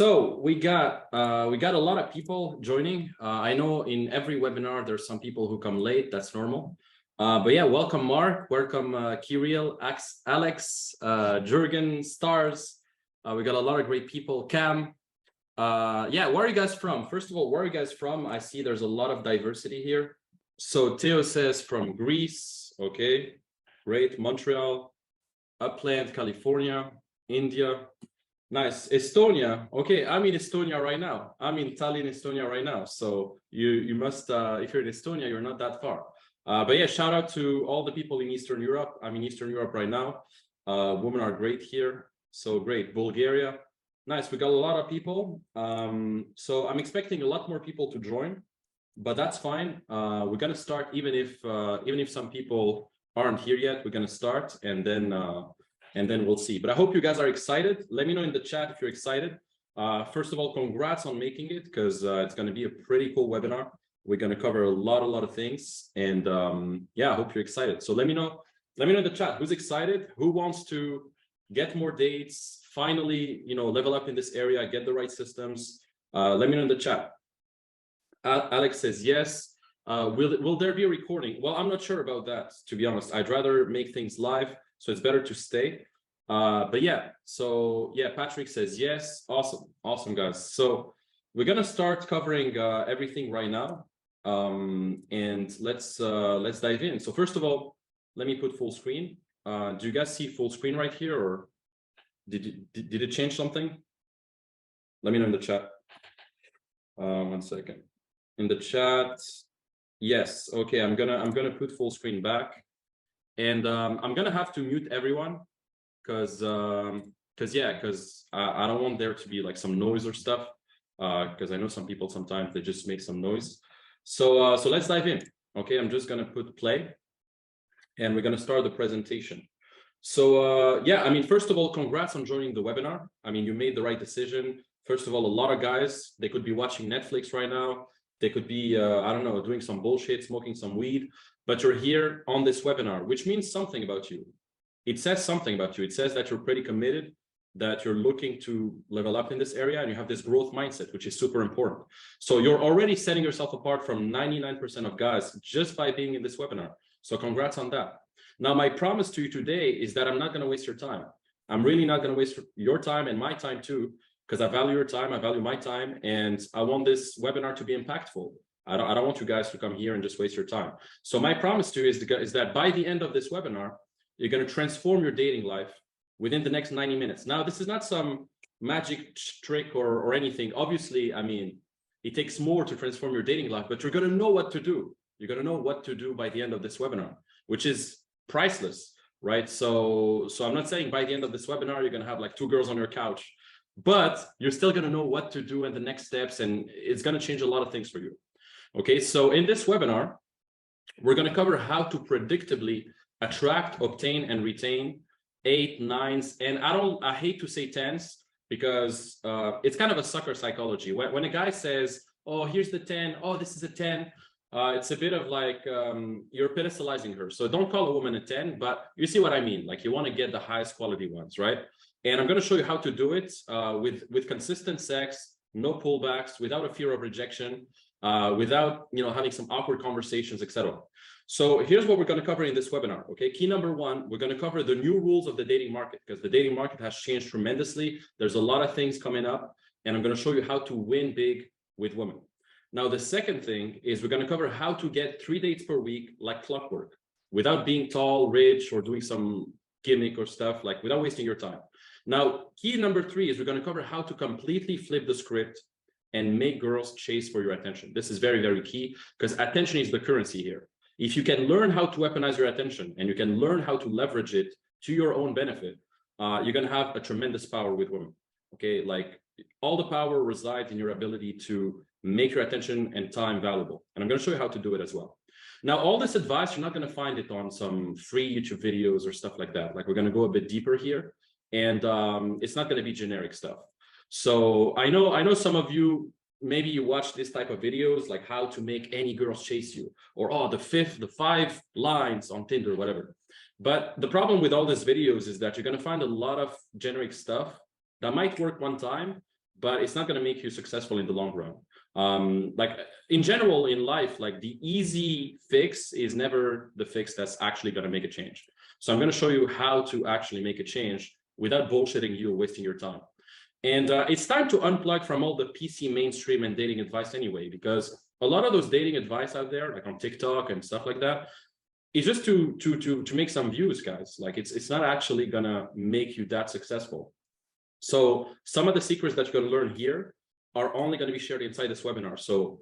So we got a lot of people joining. I know in every webinar there's some people who come late. That's normal. But yeah, welcome Mark, welcome Kirill, Alex, Jurgen, Stars. We got a lot of great people. Cam. Yeah, where are you guys from? First of all, where are you guys from? I see there's a lot of diversity here. So Theo says from Greece. Okay, great. Montreal, Upland, California, India. Nice. Estonia. Okay, I'm in Estonia right now. I'm in Tallinn, Estonia right now. So you must, if you're in Estonia, you're not that far. But yeah, shout out to all the people in Eastern Europe. I'm in Eastern Europe right now. Women are great here. So great. Bulgaria. Nice. We got a lot of people. So I'm expecting a lot more people to join, but that's fine. We're gonna start even if some people aren't here yet. We're gonna start and then we'll see. But I hope you guys are excited. Let me know in the chat if you're excited. First of all, congrats on making it, because it's going to be a pretty cool webinar. We're going to cover a lot of things, and yeah, I hope you're excited. So let me know in the chat who's excited, who wants to get more dates, finally, level up in this area, get the right systems. Let me know in the chat. Alex says yes. Will there be a recording? Well, I'm not sure about that, to be honest. I'd rather make things live, so it's better to stay. But yeah, so yeah, Patrick says yes. Awesome guys. So we're gonna start covering everything right now, and let's dive in. So first of all, let me put full screen. Do you guys see full screen right here, or did it change something? Let me know in the chat. 1 second. In the chat, yes. Okay, I'm gonna put full screen back. And I'm gonna have to mute everyone because I don't want there to be like some noise or stuff, because I know some people sometimes they just make some noise. So let's dive in. Okay, I'm just gonna put play, and we're gonna start the presentation. So yeah, I mean, first of all, congrats on joining the webinar. I mean, you made the right decision. First of all, a lot of guys, they could be watching Netflix right now. They could be, I don't know, doing some bullshit, smoking some weed, but you're here on this webinar, which means something about you. It says something about you. It says that you're pretty committed, that you're looking to level up in this area, and you have this growth mindset, which is super important. So you're already setting yourself apart from 99% of guys just by being in this webinar. So congrats on that. Now, my promise to you today is that I'm not going to waste your time. I'm really not going to waste your time and my time too, because I value your time, I value my time, and I want this webinar to be impactful. I don't want you guys to come here and just waste your time. So my promise to you is that by the end of this webinar, you're going to transform your dating life within the next 90 minutes. Now, this is not some magic trick or anything. Obviously, I mean, it takes more to transform your dating life, but you're going to know what to do. You're going to know what to do by the end of this webinar, which is priceless, right? So I'm not saying by the end of this webinar, you're going to have like 2 girls on your couch, but you're still going to know what to do and the next steps, and it's going to change a lot of things for you. Okay, so in this webinar, we're going to cover how to predictably attract, obtain, and retain 8s, 9s, and I hate to say 10s, because it's kind of a sucker psychology. When a guy says, oh, here's the 10, oh, this is a 10, it's a bit of like you're pedestalizing her. So don't call a woman a 10, but you see what I mean. Like, you want to get the highest quality ones, right? And I'm going to show you how to do it with consistent sex, no pullbacks, without a fear of rejection, without having some awkward conversations, etc. So here's what we're going to cover in this webinar. Okay, key number 1, we're going to cover the new rules of the dating market, because the dating market has changed tremendously. There's a lot of things coming up, and I'm going to show you how to win big with women. Now, the second thing is we're going to cover how to get 3 dates per week like clockwork, without being tall, rich, or doing some gimmick or stuff, like without wasting your time. Now, key number 3 is we're going to cover how to completely flip the script and make girls chase for your attention. This is very, very key, because attention is the currency here. If you can learn how to weaponize your attention, and you can learn how to leverage it to your own benefit, you're going to have a tremendous power with women. Okay, like, all the power resides in your ability to make your attention and time valuable. And I'm going to show you how to do it as well. Now, all this advice, you're not going to find it on some free YouTube videos or stuff like that. Like, we're going to go a bit deeper here, and it's not going to be generic stuff. So I know some of you, maybe you watch this type of videos, like how to make any girls chase you, or the 5 lines on Tinder, whatever. But the problem with all these videos is that you're going to find a lot of generic stuff that might work one time, but it's not going to make you successful in the long run. Like in general in life, like the easy fix is never the fix that's actually going to make a change. So I'm going to show you how to actually make a change without bullshitting you or wasting your time. And it's time to unplug from all the PC mainstream and dating advice anyway, because a lot of those dating advice out there, like on TikTok and stuff like that, is just to make some views, guys. Like it's not actually gonna make you that successful. So some of the secrets that you're gonna learn here are only gonna be shared inside this webinar. So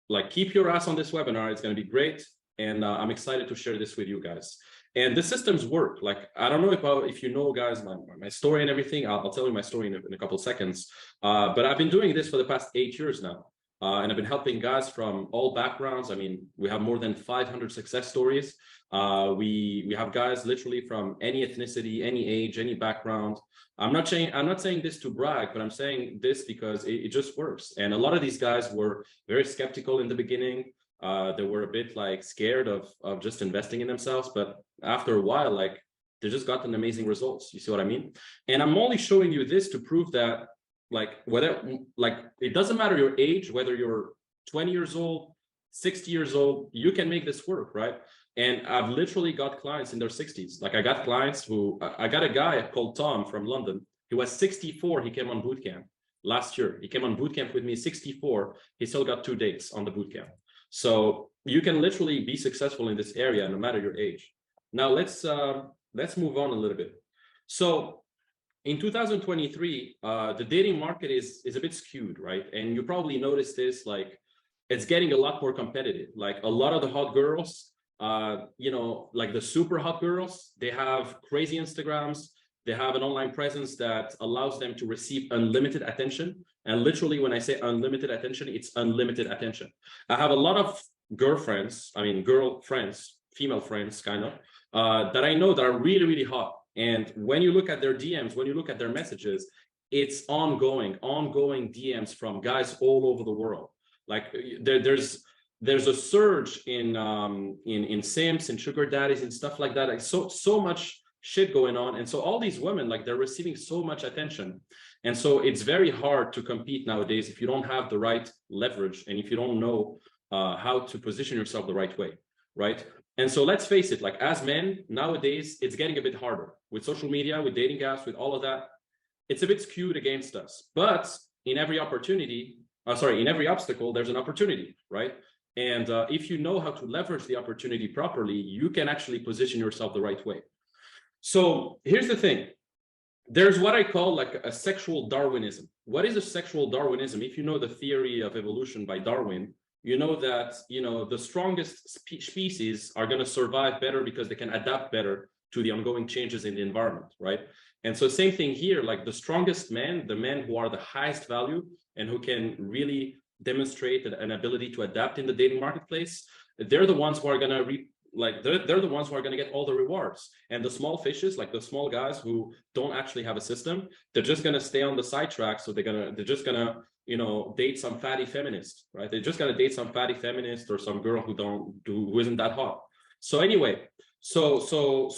like keep your ass on this webinar. It's gonna be great, and I'm excited to share this with you guys. And the systems work. Like, I don't know if you know, guys, my story and everything. I'll tell you my story in a couple of seconds. But I've been doing this for the past 8 years now. And I've been helping guys from all backgrounds. I mean, we have more than 500 success stories. We have guys literally from any ethnicity, any age, any background. I'm not saying this to brag, but I'm saying this because it just works. And a lot of these guys were very skeptical in the beginning. They were a bit like scared of just investing in themselves, but after a while, like they just got an amazing results. You see what I mean? And I'm only showing you this to prove that, like, whether, like, it doesn't matter your age, whether you're 20 years old, 60 years old, you can make this work, right? And I've literally got clients in their 60s. Like I got clients who, I got a guy called Tom from London. He was 64. He came on boot camp last year. He came on boot camp with me, 64. He still got 2 dates on the boot camp. So you can literally be successful in this area, no matter your age. Now let's move on a little bit. So in 2023, the dating market is a bit skewed, right? And you probably noticed this, like it's getting a lot more competitive. Like a lot of the hot girls, you know, like the super hot girls, they have crazy Instagrams. They have an online presence that allows them to receive unlimited attention. And literally, when I say unlimited attention, it's unlimited attention. I have a lot of girlfriends, I mean, girl friends, female friends, kind of, that I know that are really, really hot. And when you look at their DMs, when you look at their messages, it's ongoing DMs from guys all over the world. Like there's a surge in simps and sugar daddies and stuff like that. Like so much shit going on. And so all these women, like they're receiving so much attention. And so it's very hard to compete nowadays if you don't have the right leverage and if you don't know how to position yourself the right way, right? And so let's face it, like as men nowadays, it's getting a bit harder with social media, with dating apps, with all of that. It's a bit skewed against us, but in every opportunity, in every obstacle, there's an opportunity, right? And if you know how to leverage the opportunity properly, you can actually position yourself the right way. So here's the thing. There's what I call like a sexual Darwinism. What is a sexual Darwinism? If you know the theory of evolution by Darwin, you know that, you know, the strongest species are going to survive better because they can adapt better to the ongoing changes in the environment, right? And so same thing here, like the strongest men, the men who are the highest value and who can really demonstrate an ability to adapt in the dating marketplace, they're the ones who are going to they're the ones who are going to get all the rewards. And the small fishes, like the small guys who don't actually have a system, they're just going to stay on the sidetrack. So they're just going to, you know, date some fatty feminist, right? They're just going to date some fatty feminist or some girl who isn't that hot. So anyway, so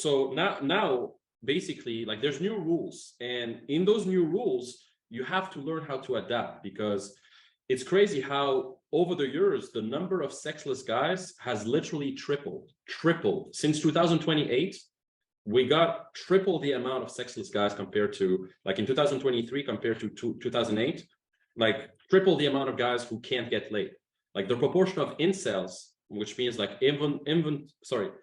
now basically, like there's new rules, and in those new rules, you have to learn how to adapt, because it's crazy how over the years, the number of sexless guys has literally tripled. Since 2028, we got triple the amount of sexless guys compared to, like in 2023 compared to 2008, like triple the amount of guys who can't get laid. Like the proportion of incels, which means like involuntary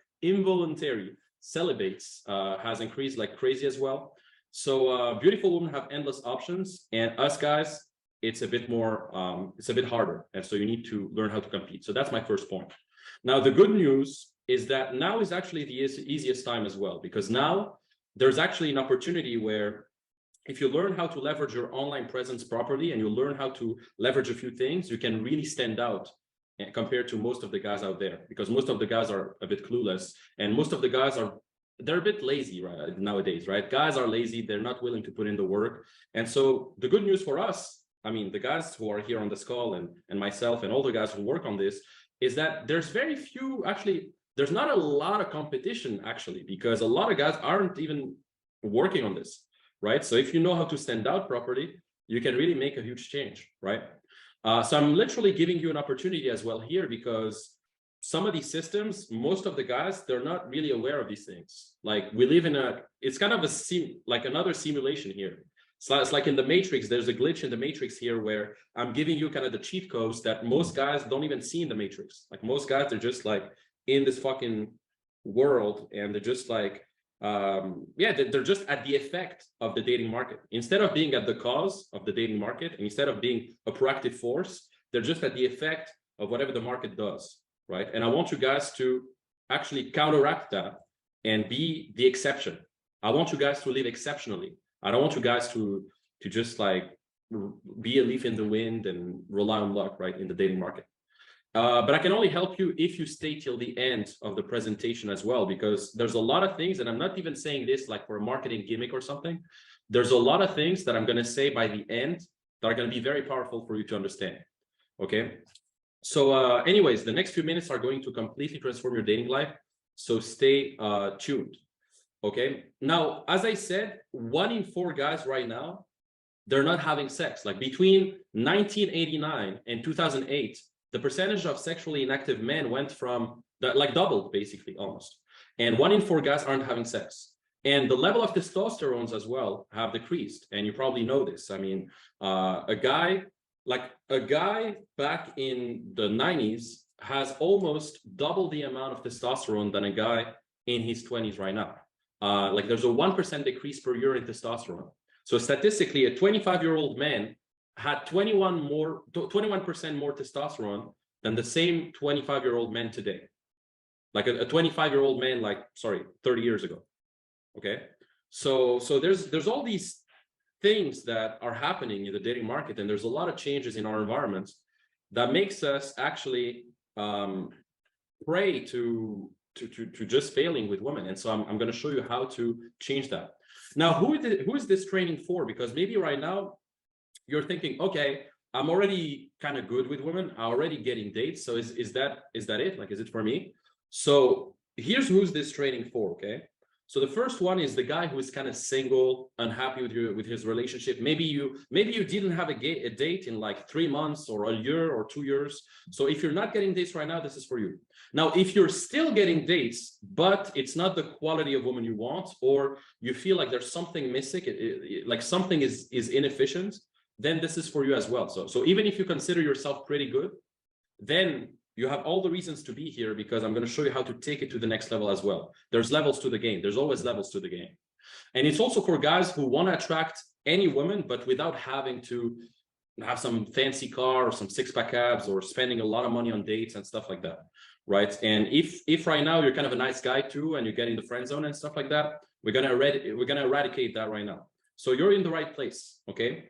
celibates, has increased like crazy as well. So beautiful women have endless options, and us guys, it's a bit more, it's a bit harder. And so you need to learn how to compete. So that's my first point. Now, the good news is that now is actually the easiest time as well, because now there's actually an opportunity where if you learn how to leverage your online presence properly and you learn how to leverage a few things, you can really stand out compared to most of the guys out there, because most of the guys are a bit clueless, and most of the guys they're a bit lazy right nowadays, right? Guys are lazy. They're not willing to put in the work. And so the good news for us, I mean, the guys who are here on this call and myself and all the guys who work on this, is that there's very few, actually, there's not a lot of competition actually, because a lot of guys aren't even working on this, right? So if you know how to stand out properly, you can really make a huge change, right? So I'm literally giving you an opportunity as well here, because some of these systems, most of the guys, they're not really aware of these things. Like we live in it's kind of like another simulation here. So it's like in the Matrix, there's a glitch in the Matrix here where I'm giving you kind of the cheat codes that most guys don't even see in the Matrix. Like most guys, they're just like in this fucking world, and they're just like, yeah, they're just at the effect of the dating market. Instead of being at the cause of the dating market, and instead of being a proactive force, they're just at the effect of whatever the market does, right? And I want you guys to actually counteract that and be the exception. I want you guys to live exceptionally. I don't want you guys to just like be a leaf in the wind and rely on luck, right, in the dating market. But I can only help you if you stay till the end of the presentation as well, because there's a lot of things, and I'm not even saying this like for a marketing gimmick or something. There's a lot of things that I'm going to say by the end that are going to be very powerful for you to understand. Okay. So anyways, the next few minutes are going to completely transform your dating life. So stay tuned. Okay. Now, as I said, 1 in 4 guys right now, they're not having sex. Like between 1989 and 2008, the percentage of sexually inactive men went from like doubled, basically, almost. And 1 in 4 guys aren't having sex. And the level of testosterones as well have decreased. And you probably know this. I mean, a guy back in the 90s has almost double the amount of testosterone than a guy in his 20s right now. Like there's a 1% decrease per year in testosterone. So statistically, a 25-year-old man had 21% more testosterone than the same 25-year-old man today. Like a 25-year-old man, 30 years ago. Okay. So there's all these things that are happening in the dating market, and there's a lot of changes in our environments that makes us actually prey to just failing with women. And so I'm going to show you how to change that. Now, who is this training for? Because maybe right now you're thinking, okay, I'm already kind of good with women. I'm already getting dates. So is that it? Like, is it for me? So here's who's this training for, okay? So the first one is the guy who is kind of single, unhappy with his relationship. Maybe you didn't have a date in like 3 months or a year or 2 years. So if you're not getting dates right now, this is for you. Now, if you're still getting dates, but it's not the quality of woman you want, or you feel like there's something missing, like something is inefficient, then this is for you as well. So even if you consider yourself pretty good, then you have all the reasons to be here, because I'm going to show you how to take it to the next level as well. There's levels to the game. There's always levels to the game. And it's also for guys who want to attract any woman, but without having to have some fancy car or some 6-pack abs or spending a lot of money on dates and stuff like that, right? And if right now you're kind of a nice guy too, and you're getting the friend zone and stuff like that, we're going to eradicate that right now. So you're in the right place, okay?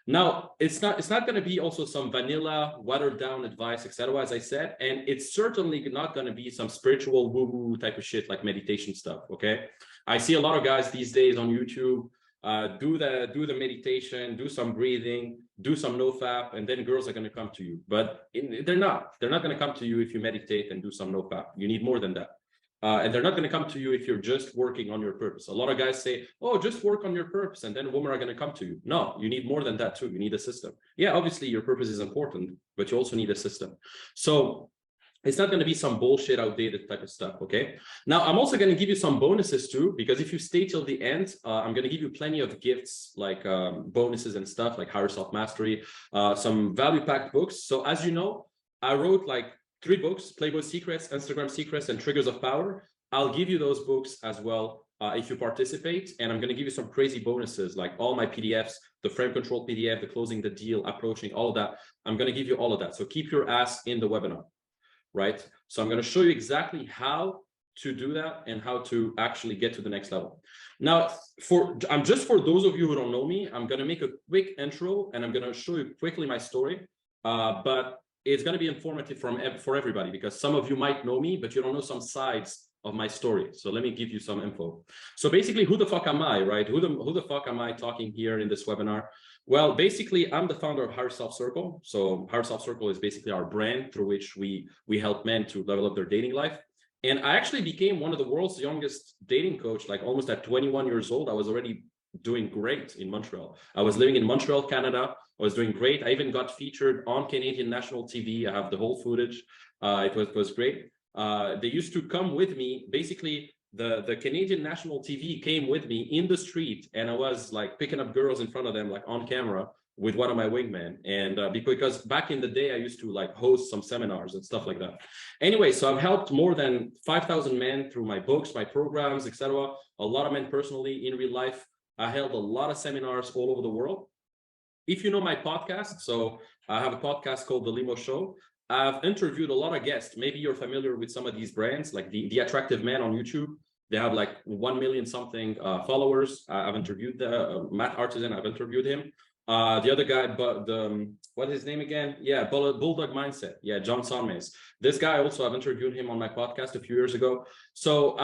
Now, it's not going to be also some vanilla, watered down advice, etc., as I said, and it's certainly not going to be some spiritual woo-woo type of shit like meditation stuff, okay? I see a lot of guys these days on YouTube do the meditation, do some breathing, do some nofap, and then girls are going to come to you. But they're not going to come to you if you meditate and do some nofap. You need more than that. And they're not going to come to you if you're just working on your purpose. A lot of guys say, oh, just work on your purpose and then women are going to come to you. No, you need more than that too. You need a system. Yeah, obviously your purpose is important, but you also need a system. So it's not going to be some bullshit, outdated type of stuff, okay? Now, I'm also going to give you some bonuses too, because if you stay till the end, I'm going to give you plenty of gifts, like bonuses and stuff, like Higher Self Mastery, some value-packed books. So as you know, I wrote like 3 books, Playboy Secrets, Instagram Secrets, and Triggers of Power. I'll give you those books as well if you participate. And I'm going to give you some crazy bonuses, like all my PDFs, the frame control PDF, the closing the deal, approaching, all of that. I'm going to give you all of that. So keep your ass in the webinar, right? So I'm going to show you exactly how to do that and how to actually get to the next level. Now, just for those of you who don't know me, I'm going to make a quick intro and I'm going to show you quickly my story. But it's going to be informative for everybody, because some of you might know me, but you don't know some sides of my story. So let me give you some info. So basically, who the fuck am I, right? Who the fuck am I talking here in this webinar? Well, basically, I'm the founder of Higher Self Circle. So Higher Self Circle is basically our brand through which we help men to level up their dating life. And I actually became one of the world's youngest dating coach, like almost at 21 years old. I was already doing great in Montreal. I was living in Montreal, Canada. I was doing great. I even got featured on Canadian national TV. I have the whole footage. It was great. They used to come with me. Basically, the Canadian national TV came with me in the street, and I was like picking up girls in front of them, like on camera, with one of my wingmen. And because back in the day, I used to like host some seminars and stuff like that. Anyway, so I've helped more than 5,000 men through my books, my programs, etc. A lot of men personally in real life. I held a lot of seminars all over the world. If you know my podcast, so I have a podcast called The Limo Show. I've interviewed a lot of guests. Maybe you're familiar with some of these brands, like the Attractive Man on YouTube. They have like 1 million something followers. I've interviewed Matt Artisan. I've interviewed him. The other guy, but what is his name again? Yeah, Bulldog Mindset. Yeah, John Sonmez. This guy also, I've interviewed him on my podcast a few years ago. So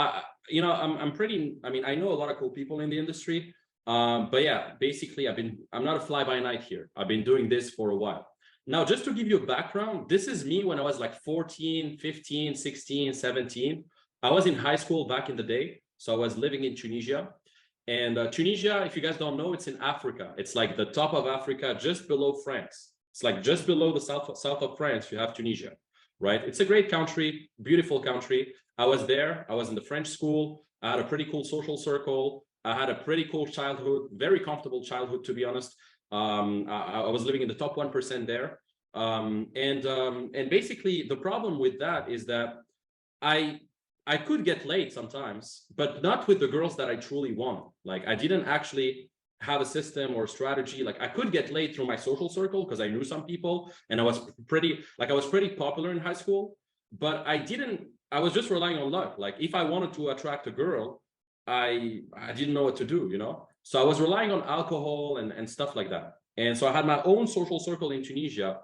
you know, I'm pretty. I mean, I know a lot of cool people in the industry. But yeah, basically, I'm not a fly by night here. I've been doing this for a while. Now, just to give you a background, this is me when I was like 14, 15, 16, 17. I was in high school back in the day. So I was living in Tunisia. And Tunisia, if you guys don't know, it's in Africa. It's like the top of Africa, just below France. It's like just below the south of France, you have Tunisia, right? It's a great country, beautiful country. I was there. I was in the French school. I had a pretty cool social circle. I had a pretty cool childhood, very comfortable childhood, to be honest. I was living in the top 1% there. And basically the problem with that is that I could get laid sometimes, but not with the girls that I truly want. Like I didn't actually have a system or strategy. Like I could get laid through my social circle because I knew some people and I was pretty popular in high school, but I was just relying on luck. Like if I wanted to attract a girl, I didn't know what to do, you know? So I was relying on alcohol and stuff like that. And so I had my own social circle in Tunisia,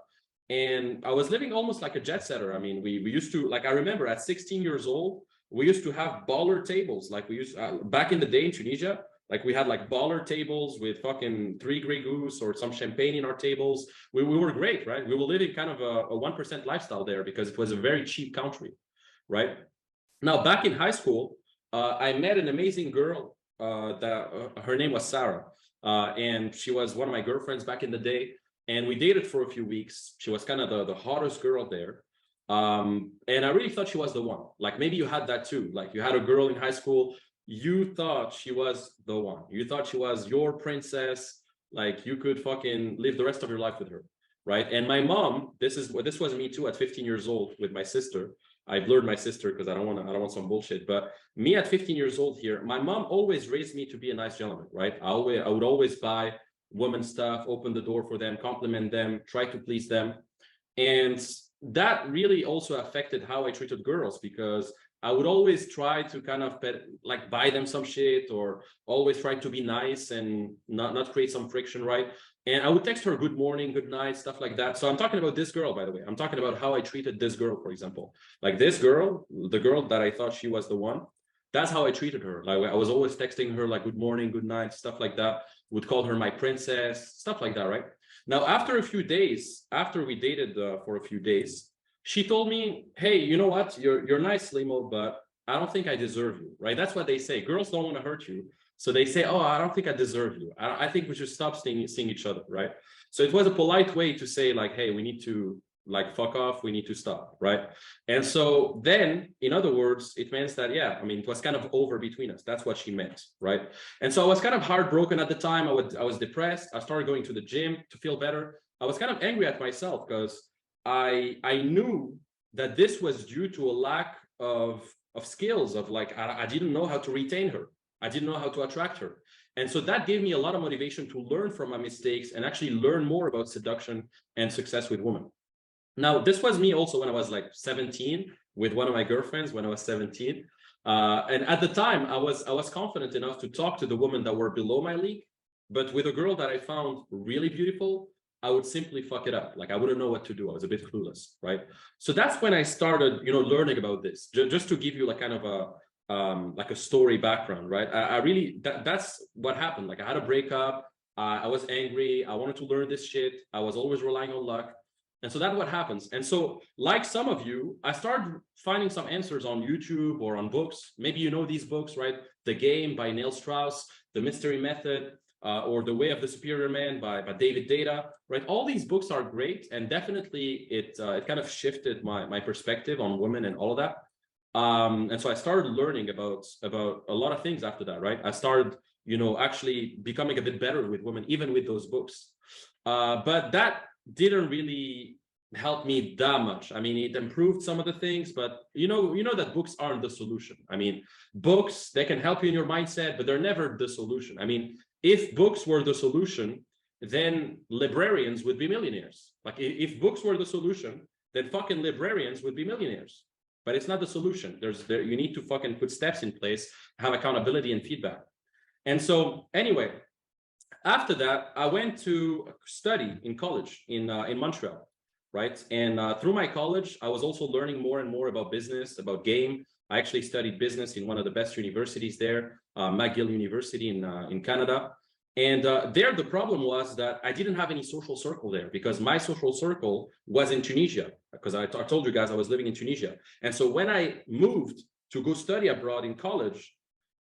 and I was living almost like a jet setter. I mean, we used to, like, I remember at 16 years old, we used to have baller tables. Like we used, back in the day in Tunisia, like we had like baller tables with fucking 3 Grey Goose or some champagne in our tables. We were great, right? We were living kind of a 1% lifestyle there because it was a very cheap country, right? Now, back in high school, I met an amazing girl her name was Sarah. And she was one of my girlfriends back in the day. And we dated for a few weeks. She was kind of the hottest girl there. And I really thought she was the one. Like maybe you had that too. Like you had a girl in high school, you thought she was the one. You thought she was your princess. Like you could fucking live the rest of your life with her, right? And my mom, this was me too at 15 years old with my sister. I blurred my sister because I don't want some bullshit. But me at 15 years old here, my mom always raised me to be a nice gentleman, right? I would always buy women stuff, open the door for them, compliment them, try to please them. And that really also affected how I treated girls, because I would always try to kind of buy them some shit, or always try to be nice and not create some friction, right? And I would text her good morning, good night, stuff like that. So I'm talking about this girl, by the way. I'm talking about how I treated this girl, for example. Like this girl, the girl that I thought she was the one, that's how I treated her. Like I was always texting her like good morning, good night, stuff like that. Would call her my princess, stuff like that, right? Now, after a few days, after we dated for a few days, she told me, hey, you know what? You're nice, Limo, but I don't think I deserve you, right? That's what they say. Girls don't want to hurt you. So they say, oh, I don't think I deserve you. I think we should stop seeing each other, right? So it was a polite way to say like, hey, we need to like fuck off. We need to stop, right? And so then, in other words, it means that, yeah, I mean, it was kind of over between us. That's what she meant, right? And so I was kind of heartbroken at the time. I was depressed. I started going to the gym to feel better. I was kind of angry at myself because I knew that this was due to a lack of skills, of like, I didn't know how to retain her. I didn't know how to attract her. And so that gave me a lot of motivation to learn from my mistakes and actually learn more about seduction and success with women. Now, this was me also when I was like 17 with one of my girlfriends when I was 17. And at the time, I was confident enough to talk to the women that were below my league. But with a girl that I found really beautiful, I would simply fuck it up. Like I wouldn't know what to do. I was a bit clueless, right? So that's when I started, learning about this. Just to give you like kind of a story background, right? I really, that's what happened. Like I had a breakup. I was angry. I wanted to learn this shit. I was always relying on luck. And so that's what happens. And so, like some of you, I started finding some answers on YouTube or on books. Maybe you know these books, right? The Game by Neil Strauss, The Mystery Method, or The Way of the Superior Man by David Data, right? All these books are great, and definitely it kind of shifted my perspective on women and all of that. And so I started learning about a lot of things after that, right? I started, actually becoming a bit better with women, even with those books. But that didn't really help me that much. I mean, it improved some of the things, but you know that books aren't the solution. I mean, books, they can help you in your mindset, but they're never the solution. I mean, if books were the solution, then librarians would be millionaires. Like if books were the solution, then fucking librarians would be millionaires. But it's not the solution. You need to fucking put steps in place, have accountability and feedback. And so anyway, after that, I went to study in college in Montreal, right? And through my college, I was also learning more and more about business, about game. I actually studied business in one of the best universities there, McGill University in Canada. And there, the problem was that I didn't have any social circle there because my social circle was in Tunisia, because I told you guys I was living in Tunisia. And so when I moved to go study abroad in college,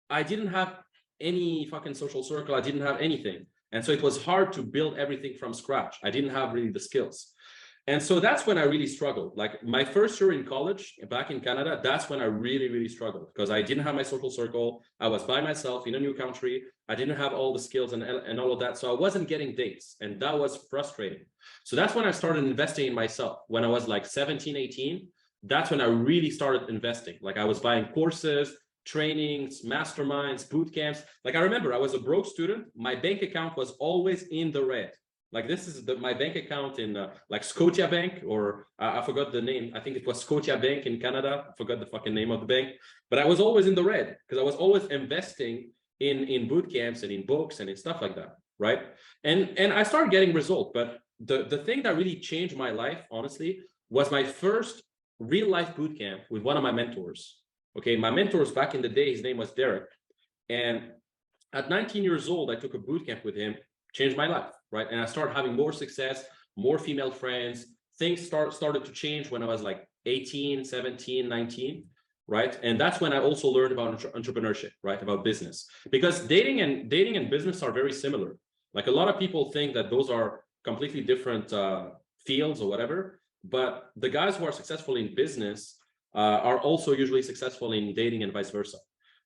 I didn't have any fucking social circle. I didn't have anything. And so it was hard to build everything from scratch. I didn't have really the skills. And so that's when I really struggled. Like my first year in college back in Canada, that's when I really, really struggled because I didn't have my social circle. I was by myself in a new country. I didn't have all the skills and all of that. So I wasn't getting dates, and that was frustrating. So that's when I started investing in myself. When I was like 17, 18, that's when I really started investing. Like I was buying courses, trainings, masterminds, boot camps. Like I remember I was a broke student. My bank account was always in the red. Like this is my bank account in like Scotia Bank, or I forgot the name. I think it was Scotia Bank in Canada. I forgot the fucking name of the bank, but I was always in the red because I was always investing in boot camps and in books and in stuff like that, right? And I started getting results. But the thing that really changed my life, honestly, was my first real life boot camp with one of my mentors. Okay, my mentors back in the day, his name was Derek, and at 19 years old, I took a boot camp with him. Changed my life, right? And I started having more success, more female friends. Things started to change when I was like 18, 17, 19, right? And that's when I also learned about entrepreneurship, right? About business. Because dating and business are very similar. Like a lot of people think that those are completely different fields or whatever, but the guys who are successful in business are also usually successful in dating and vice versa.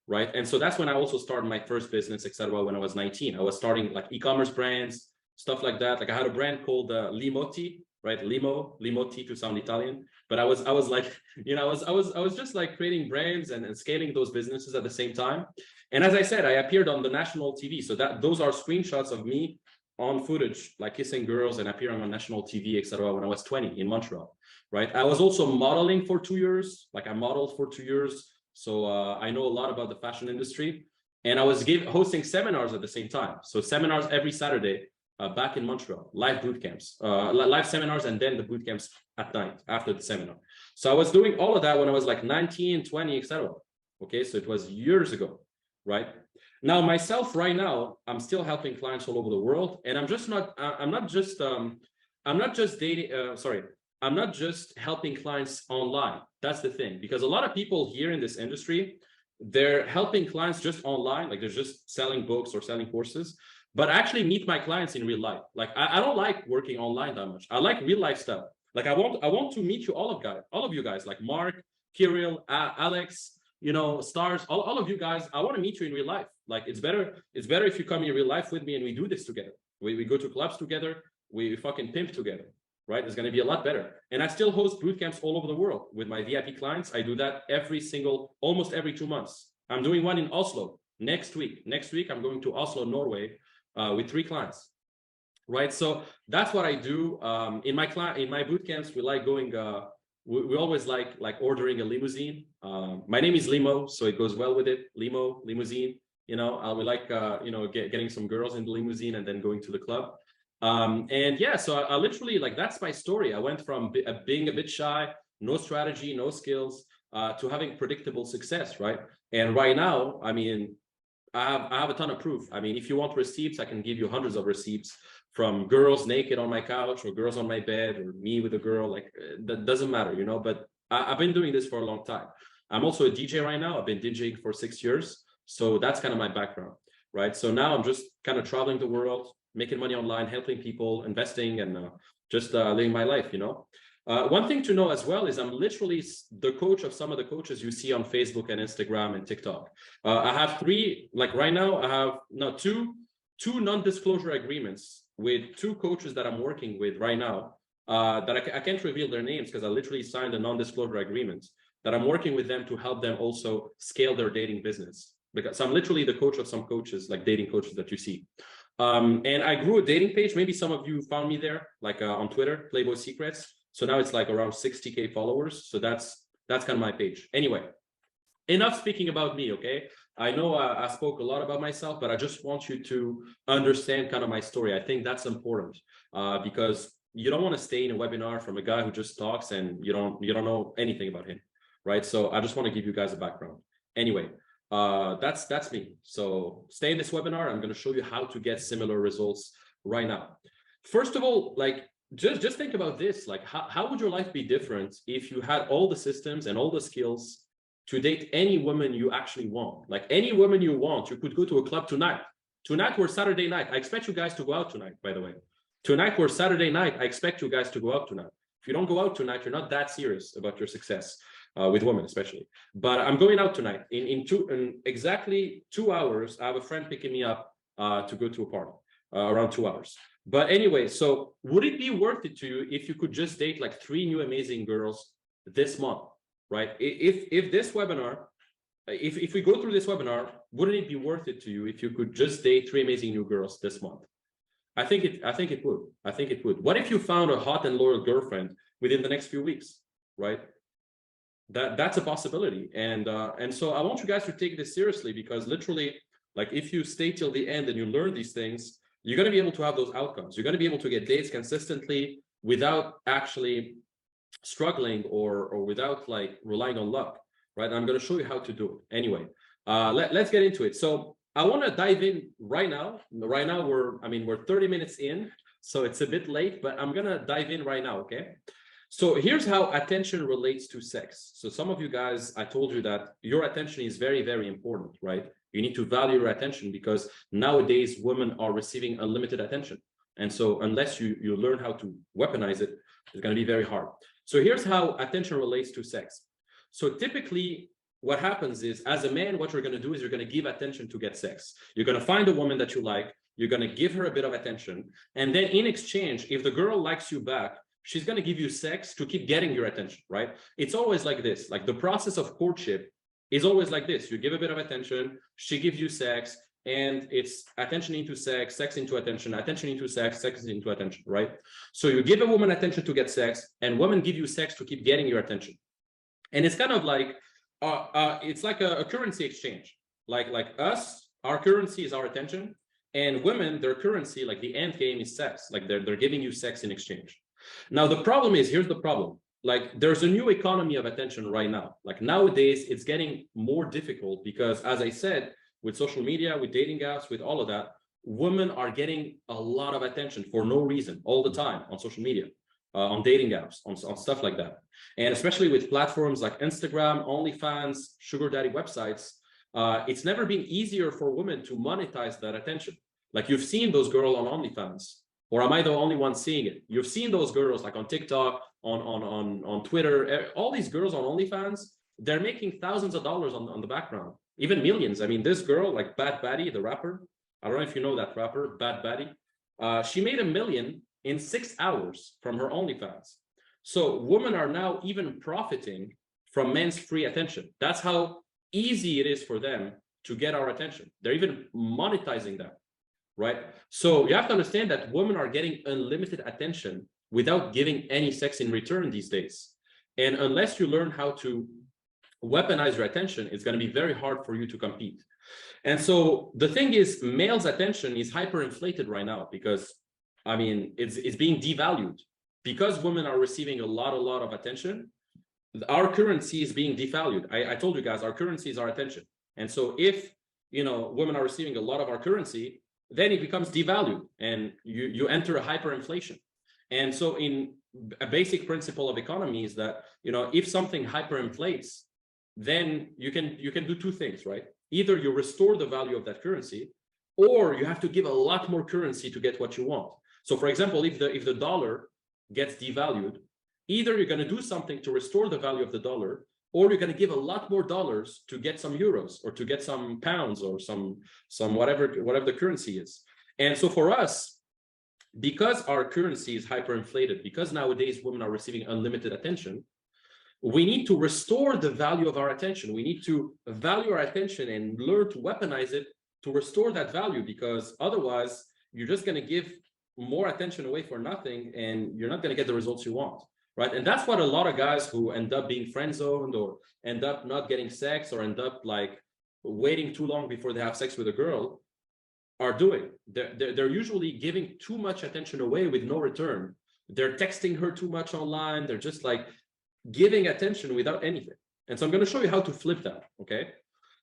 Right. And so that's when I also started my first business, etc. When I was 19, I was starting like e-commerce brands, stuff like that. Like I had a brand called Limotti, right? Limotti to sound Italian. But I was like, I was just like creating brands and scaling those businesses at the same time. And as I said, I appeared on the national TV. So those are screenshots of me on footage, like kissing girls and appearing on national TV, etc. when I was 20 in Montreal. Right. I was also modeling for 2 years. Like I modeled for 2 years. So I know a lot about the fashion industry, and I was hosting seminars at the same time. So seminars every Saturday back in Montreal, live boot camps, live seminars, and then the boot camps at night after the seminar. So I was doing all of that when I was like 19, 20, etc. Okay, so it was years ago, right? Now myself right now, I'm still helping clients all over the world, and I'm not just helping clients online. That's the thing, because a lot of people here in this industry, they're helping clients just online, like they're just selling books or selling courses, but actually meet my clients in real life. Like I don't like working online that much. I like real life stuff. Like I want to meet you all of you guys, like Mark, Kirill, Alex, Stars, all of you guys. I want to meet you in real life. Like it's better if you come in real life with me and we do this together. We go to clubs together, we fucking pimp together. Right? It's going to be a lot better. And I still host boot camps all over the world with my VIP clients. I do that almost every 2 months. I'm doing one in Oslo next week. Next week, I'm going to Oslo, Norway, with 3 clients. Right? So that's what I do. In my boot camps, we like going. We always like ordering a limousine. My name is Limo, so it goes well with it. Limo, limousine. We like getting some girls in the limousine and then going to the club. And yeah, so I literally, like, that's my story. I went from being a bit shy, no strategy, no skills, to having predictable success, right? And right now, I mean, I have a ton of proof. I mean, if you want receipts, I can give you hundreds of receipts from girls naked on my couch or girls on my bed or me with a girl, like that doesn't matter, you know, but I've been doing this for a long time. I'm also a DJ right now. I've been DJing for 6 years. So that's kind of my background, right? So now I'm just kind of traveling the world, making money online, helping people, investing, and just living my life, you know. One thing to know as well is I'm literally the coach of some of the coaches you see on Facebook and Instagram and TikTok. I have three, like right now, I have now two non-disclosure agreements with two coaches that I'm working with right now that I can't reveal their names because I literally signed a non-disclosure agreement that I'm working with them to help them also scale their dating business. Because I'm literally the coach of some coaches, like dating coaches that you see. And I grew a dating page. Maybe some of you found me there, like on Twitter, Playboy Secrets. So now it's like around 60K followers. So that's kind of my page. Anyway, enough speaking about me, okay? I know I spoke a lot about myself, but I just want you to understand kind of my story. I think that's important because you don't want to stay in a webinar from a guy who just talks and you don't know anything about him, right? So I just want to give you guys a background. Anyway, that's me. So stay in this webinar. I'm going to show you how to get similar results right now. First of all, like just think about this. Like how would your life be different if you had all the systems and all the skills to date any woman you actually want? Like any woman you want, you could go to a club tonight. Tonight or Saturday night. I expect you guys to go out tonight, by the way. Tonight or Saturday night, I expect you guys to go out tonight. If you don't go out tonight, you're not that serious about your success. With women especially. But I'm going out tonight. In exactly 2 hours, I have a friend picking me up to go to a party, around 2 hours. But anyway, so would it be worth it to you if you could just date like 3 new amazing girls this month, right? If this webinar, if we go through this webinar, wouldn't it be worth it to you if you could just date 3 amazing new girls this month? I think it would. I think it would. What if you found a hot and loyal girlfriend within the next few weeks, right? That's a possibility. And so I want you guys to take this seriously, because literally, like if you stay till the end and you learn these things, you're going to be able to have those outcomes. You're going to be able to get dates consistently without actually struggling or without like relying on luck, right? And I'm going to show you how to do it. Anyway, let's get into it. So I want to dive in right now. Right now we're 30 minutes in, so it's a bit late, but I'm going to dive in right now, okay? So here's how attention relates to sex. So some of you guys, I told you that your attention is very, very important, right? You need to value your attention because nowadays women are receiving unlimited attention. And so unless you learn how to weaponize it, it's going to be very hard. So here's how attention relates to sex. So typically what happens is, as a man, what you're going to do is you're going to give attention to get sex. You're going to find a woman that you like. You're going to give her a bit of attention. And then in exchange, if the girl likes you back, she's going to give you sex to keep getting your attention, right? It's always like this. Like the process of courtship is always like this. You give a bit of attention, she gives you sex, and it's attention into sex, sex into attention into sex, sex into attention, right? So you give a woman attention to get sex, and women give you sex to keep getting your attention. And it's kind of like, it's like a currency exchange. Like us, our currency is our attention, and women, their currency, like the end game is sex. Like they're giving you sex in exchange. Now, the problem is, here's the problem. Like there's a new economy of attention right now. Like nowadays, it's getting more difficult because, as I said, with social media, with dating apps, with all of that, women are getting a lot of attention for no reason all the time on social media, on dating apps, on stuff like that. And especially with platforms like Instagram, OnlyFans, sugar daddy websites, it's never been easier for women to monetize that attention. Like you've seen those girls on OnlyFans. Or am I the only one seeing it? You've seen those girls like on TikTok, on Twitter, all these girls on OnlyFans, they're making thousands of dollars on the background, even millions. I mean, this girl, like Bad Batty, the rapper, I don't know if you know that rapper, Bad Batty, she made $1 million in 6 hours from her OnlyFans. So women are now even profiting from men's free attention. That's how easy it is for them to get our attention. They're even monetizing that. Right? So you have to understand that women are getting unlimited attention without giving any sex in return these days. And unless you learn how to weaponize your attention, it's going to be very hard for you to compete. And so the thing is, males' attention is hyperinflated right now because, I mean, it's being devalued. Because women are receiving a lot of attention, our currency is being devalued. I told you guys, our currency is our attention. And so if, women are receiving a lot of our currency, then it becomes devalued and you enter a hyperinflation. And so in a basic principle of economy is that, if something hyperinflates, then you can do two things, right? Either you restore the value of that currency, or you have to give a lot more currency to get what you want. So for example, if the dollar gets devalued, either you're going to do something to restore the value of the dollar, or you're going to give a lot more dollars to get some euros or to get some pounds or some whatever the currency is. And so for us, because our currency is hyperinflated, because nowadays women are receiving unlimited attention, we need to restore the value of our attention. We need to value our attention and learn to weaponize it to restore that value, because otherwise you're just going to give more attention away for nothing and you're not going to get the results you want, right? And that's what a lot of guys who end up being friend zoned or end up not getting sex or end up like waiting too long before they have sex with a girl are doing. They're usually giving too much attention away with no return. They're texting her too much online. They're just like giving attention without anything. And so I'm going to show you how to flip that, okay?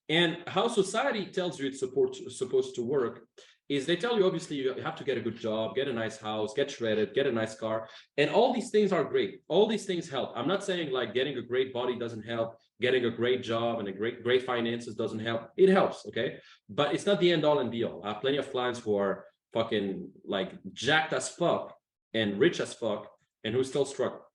And how society tells you it's supposed to work is they tell you, obviously, you have to get a good job, get a nice house, get shredded, get a nice car. And all these things are great. All these things help. I'm not saying like getting a great body doesn't help, getting a great job and a great finances doesn't help. It helps, okay? But it's not the end all and be all. I have plenty of clients who are fucking like jacked as fuck and rich as fuck and who still struggle.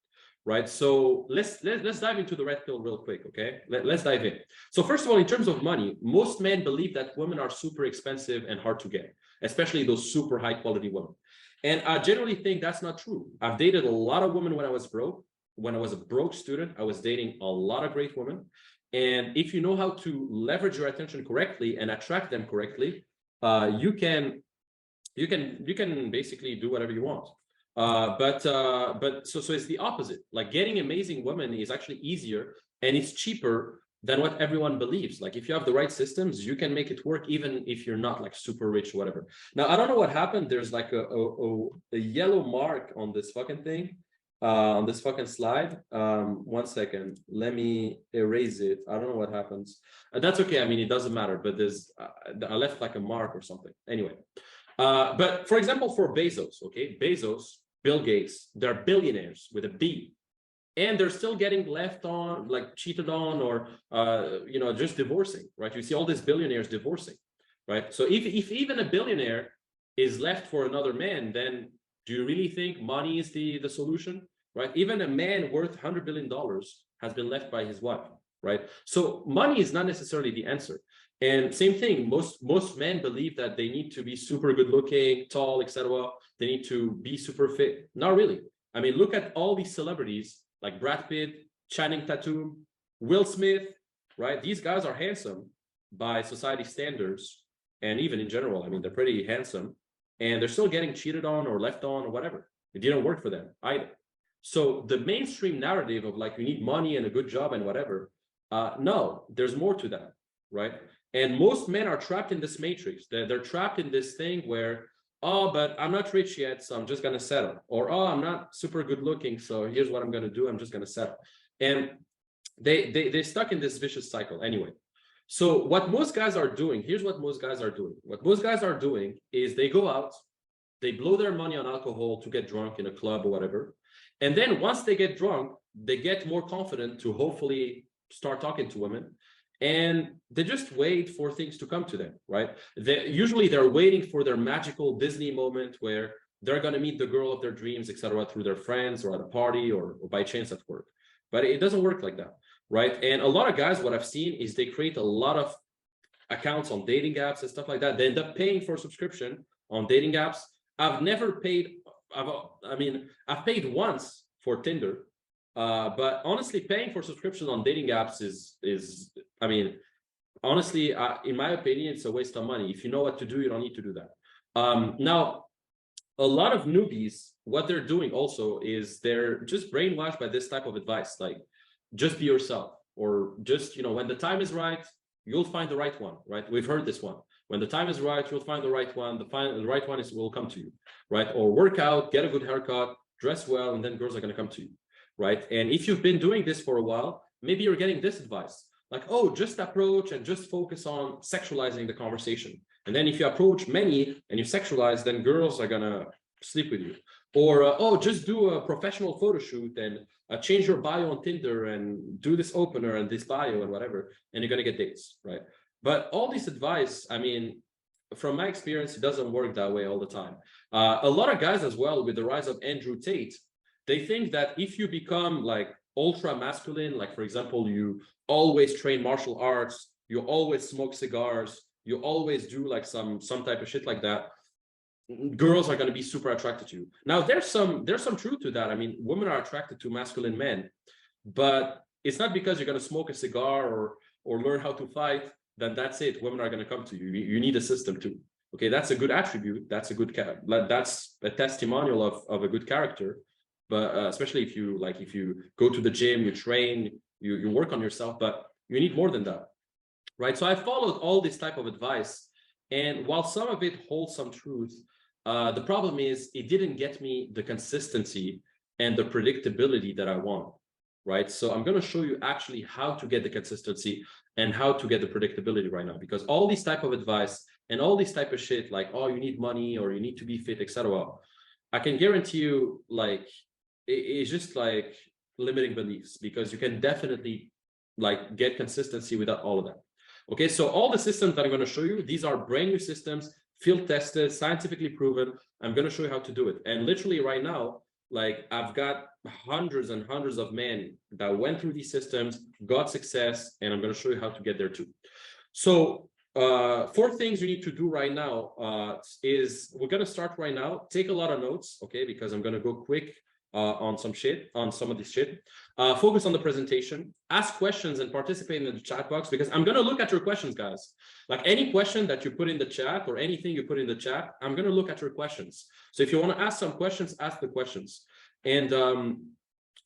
Right, so let's dive into the red pill real quick, okay? Let's dive in. So first of all, in terms of money, most men believe that women are super expensive and hard to get, especially those super high quality women. And I generally think that's not true. I've dated a lot of women when I was broke. When I was a broke student, I was dating a lot of great women. And if you know how to leverage your attention correctly and attract them correctly, you can basically do whatever you want. But so it's the opposite. Like getting amazing women is actually easier and it's cheaper than what everyone believes. Like if you have the right systems, you can make it work even if you're not like super rich or whatever. Now, I don't know what happened. There's like a yellow mark on this fucking thing, on this fucking slide. 1 second, let me erase it. I don't know what happens. That's okay. I mean, it doesn't matter, but I left like a mark or something. Anyway, but for example, for Bezos, okay, Bill Gates, they're billionaires with a B, and they're still getting left on, like cheated on, or just divorcing, right? You see all these billionaires divorcing, right? So if even a billionaire is left for another man, then do you really think money is the solution, right? Even a man worth $100 billion has been left by his wife, right? So money is not necessarily the answer. And same thing, most men believe that they need to be super good looking, tall, etc. They need to be super fit. Not really. I mean, look at all these celebrities like Brad Pitt, Channing Tatum, Will Smith, right? These guys are handsome by society standards. And even in general, I mean, they're pretty handsome and they're still getting cheated on or left on or whatever. It didn't work for them either. So the mainstream narrative of like, you need money and a good job and whatever. No, there's more to that, right? And most men are trapped in this matrix. They're trapped in this thing where, oh, but I'm not rich yet, so I'm just going to settle. Or, oh, I'm not super good looking, so here's what I'm going to do. I'm just going to settle. And they're stuck in this vicious cycle anyway. So what most guys are doing, here's what most guys are doing. What most guys are doing is they go out, they blow their money on alcohol to get drunk in a club or whatever. And then once they get drunk, they get more confident to hopefully start talking to women. And they just wait for things to come to them, right? Usually they're waiting for their magical Disney moment where they're going to meet the girl of their dreams, etc., through their friends or at a party or by chance at work. But it doesn't work like that, right? And a lot of guys, what I've seen is they create a lot of accounts on dating apps and stuff like that. They end up paying for subscription on dating apps. I've never paid. I've paid once for Tinder. But honestly, paying for subscription on dating apps is I mean, honestly, in my opinion, it's a waste of money. If you know what to do, you don't need to do that. Now, a lot of newbies, what they're doing also is they're just brainwashed by this type of advice, like just be yourself, or just, when the time is right, you'll find the right one, right? We've heard this one. When the time is right, you'll find the right one. The right one will come to you, right? Or work out, get a good haircut, dress well, and then girls are going to come to you. Right. And if you've been doing this for a while, maybe you're getting this advice like, oh, just approach and just focus on sexualizing the conversation. And then if you approach many and you sexualize, then girls are gonna sleep with you. Or oh, just do a professional photo shoot and change your bio on Tinder and do this opener and this bio and whatever, and you're gonna get dates, right? But all this advice, I mean, from my experience, it doesn't work that way all the time. A lot of guys as well, with the rise of Andrew Tate, they think that if you become like ultra masculine, like for example, you always train martial arts, you always smoke cigars, you always do like some type of shit like that, girls are going to be super attracted to you. Now there's some truth to that. I mean, women are attracted to masculine men, but it's not because you're going to smoke a cigar or learn how to fight, then that's it. Women are going to come to you. You need a system too. Okay, that's a good attribute. That's a good that's a testimonial of a good character. But especially if you go to the gym, you train, you work on yourself, but you need more than that, right? So I followed all this type of advice, and while some of it holds some truth, the problem is it didn't get me the consistency and the predictability that I want, right? So I'm going to show you actually how to get the consistency and how to get the predictability right now, because all these type of advice and all this type of shit, like, oh, you need money or you need to be fit, etc., I can guarantee you, like, it's just like limiting beliefs, because you can definitely like get consistency without all of that. Okay, so all the systems that I'm going to show you, these are brand new systems, field tested, scientifically proven. I'm going to show you how to do it. And literally right now, like, I've got hundreds and hundreds of men that went through these systems, got success, and I'm going to show you how to get there too. So 4 things you need to do right now is, we're going to start right now. Take a lot of notes, okay, because I'm going to go quick on some of this shit. Focus on the presentation, ask questions and participate in the chat box, because I'm going to look at your questions, guys. Like, any question that you put in the chat or anything you put in the chat, I'm going to look at your questions. So if you want to ask some questions, ask the questions, and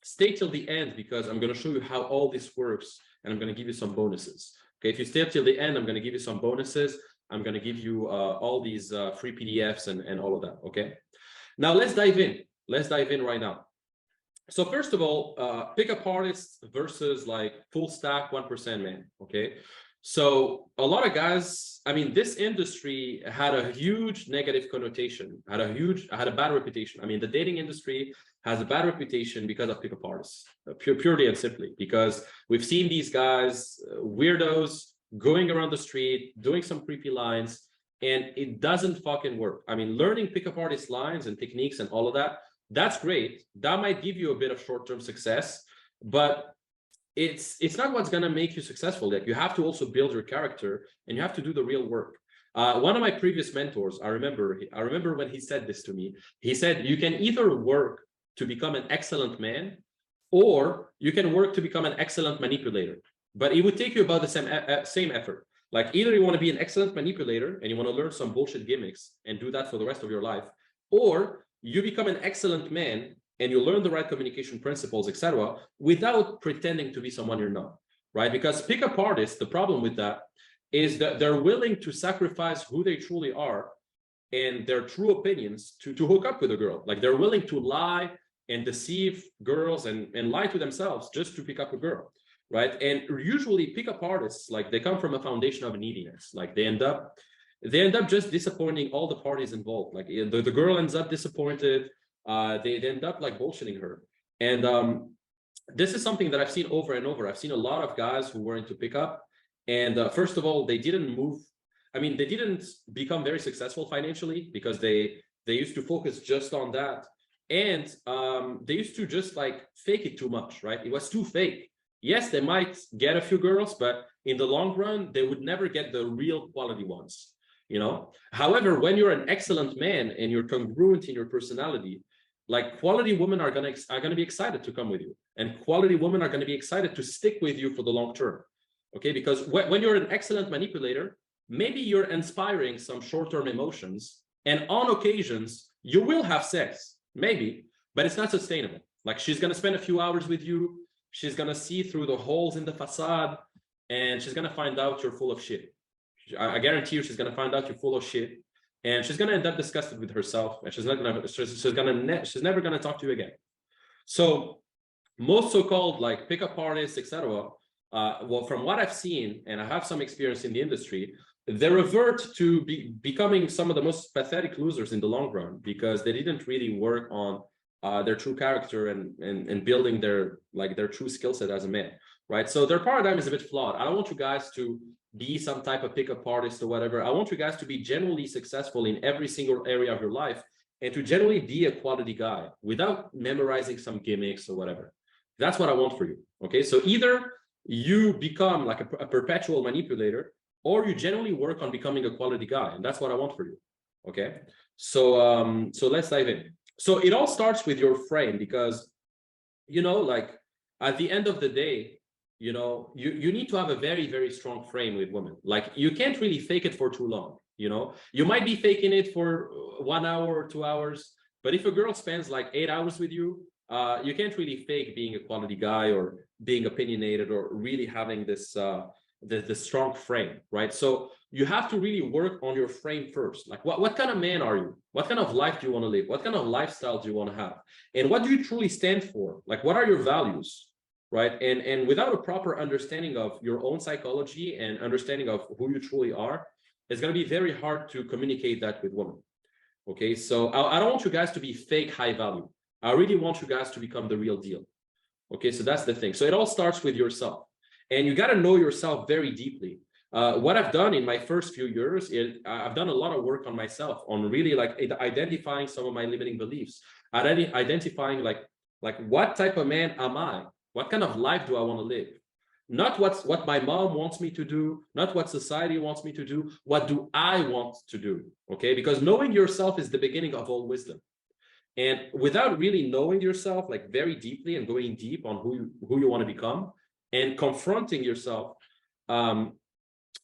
stay till the end, because I'm going to show you how all this works, and I'm going to give you some bonuses. Okay, if you stay till the end, I'm going to give you some bonuses. I'm going to give you all these free PDFs and all of that. Okay, now let's dive in. Let's dive in right now. So first of all, pickup artists versus like full stack 1% man. Okay, so a lot of guys, I mean, this industry had a huge negative connotation, had a bad reputation. I mean, the dating industry has a bad reputation because of pickup artists, purely and simply because we've seen these guys, weirdos, going around the street, doing some creepy lines, and it doesn't fucking work. I mean, learning pickup artist lines and techniques and all of that, that's great. That might give you a bit of short-term success, but it's not what's going to make you successful. Like, you have to also build your character and you have to do the real work. One of my previous mentors, I remember when he said this to me. He said, you can either work to become an excellent man, or you can work to become an excellent manipulator. But it would take you about the same effort. Like, either you want to be an excellent manipulator and you want to learn some bullshit gimmicks and do that for the rest of your life, or you become an excellent man and you learn the right communication principles, etc., without pretending to be someone you're not, right? Because pickup artists, the problem with that is that they're willing to sacrifice who they truly are and their true opinions to hook up with a girl. Like, they're willing to lie and deceive girls and lie to themselves just to pick up a girl, right? And usually pickup artists, like, they come from a foundation of neediness. Like, they end up just disappointing all the parties involved. Like, the girl ends up disappointed. They end up like bullshitting her. And this is something that I've seen over and over. I've seen a lot of guys who were into pickup, and first of all, they didn't move. I mean, they didn't become very successful financially because they used to focus just on that, and they used to just like fake it too much, right? It was too fake. Yes, they might get a few girls, but in the long run, they would never get the real quality ones. You know, however, when you're an excellent man and you're congruent in your personality, like, quality women are gonna be excited to come with you, and quality women are gonna be excited to stick with you for the long term. Okay, because when you're an excellent manipulator, maybe you're inspiring some short-term emotions, and on occasions you will have sex, maybe, but it's not sustainable. Like, she's gonna spend a few hours with you, she's gonna see through the holes in the facade, and she's gonna find out you're full of shit. I guarantee you, she's gonna find out you're full of shit, and she's gonna end up disgusted with herself, and she's never gonna talk to you again. So most so-called like pickup artists, etc., well, from what I've seen, and I have some experience in the industry, they revert to becoming some of the most pathetic losers in the long run because they didn't really work on their true character and building their true skill set as a man, right? So their paradigm is a bit flawed. I don't want you guys to be some type of pickup artist or whatever. I want you guys to be genuinely successful in every single area of your life and to generally be a quality guy without memorizing some gimmicks or whatever. That's what I want for you. Okay, so either you become like a perpetual manipulator, or you generally work on becoming a quality guy, and that's what I want for you. Okay, so so let's dive in. So it all starts with your frame because, you know, like at the end of the day, you know, you need to have a very, very strong frame with women. Like you can't really fake it for too long. You know, you might be faking it for 1 hour or 2 hours, but if a girl spends like 8 hours with you, you can't really fake being a quality guy or being opinionated or really having this the strong frame, right? So you have to really work on your frame first. Like what kind of man are you? What kind of life do you want to live? What kind of lifestyle do you want to have? And what do you truly stand for? Like what are your values, right? And without a proper understanding of your own psychology and understanding of who you truly are, it's going to be very hard to communicate that with women. Okay, so I don't want you guys to be fake high value. I really want you guys to become the real deal. Okay, so that's the thing. So it all starts with yourself. And you got to know yourself very deeply. What I've done in my first few years is I've done a lot of work on myself, on really like identifying some of my limiting beliefs, identifying like what type of man am I? What kind of life do I want to live? Not what my mom wants me to do, not what society wants me to do. What do I want to do? Okay, because knowing yourself is the beginning of all wisdom. And without really knowing yourself like very deeply and going deep on who you want to become, and confronting yourself,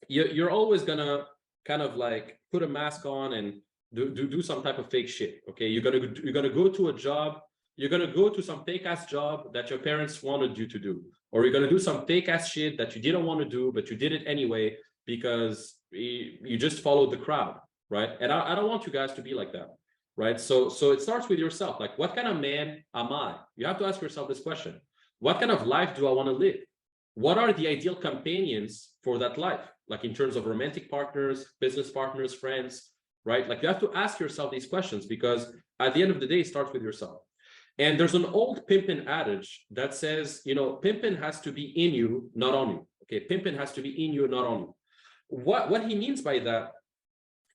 you're always gonna kind of like put a mask on and do some type of fake shit. Okay, you're gonna go to a job, you're gonna go to some fake ass job that your parents wanted you to do, or you're gonna do some fake ass shit that you didn't want to do, but you did it anyway because you just followed the crowd, right? And I don't want you guys to be like that, right? So it starts with yourself. Like, what kind of man am I? You have to ask yourself this question: what kind of life do I want to live? What are the ideal companions for that life? Like in terms of romantic partners, business partners, friends, right? Like you have to ask yourself these questions because at the end of the day, it starts with yourself. And there's an old pimpin' adage that says, you know, pimpin' has to be in you, not on you. Okay, pimpin' has to be in you, not on you. What he means by that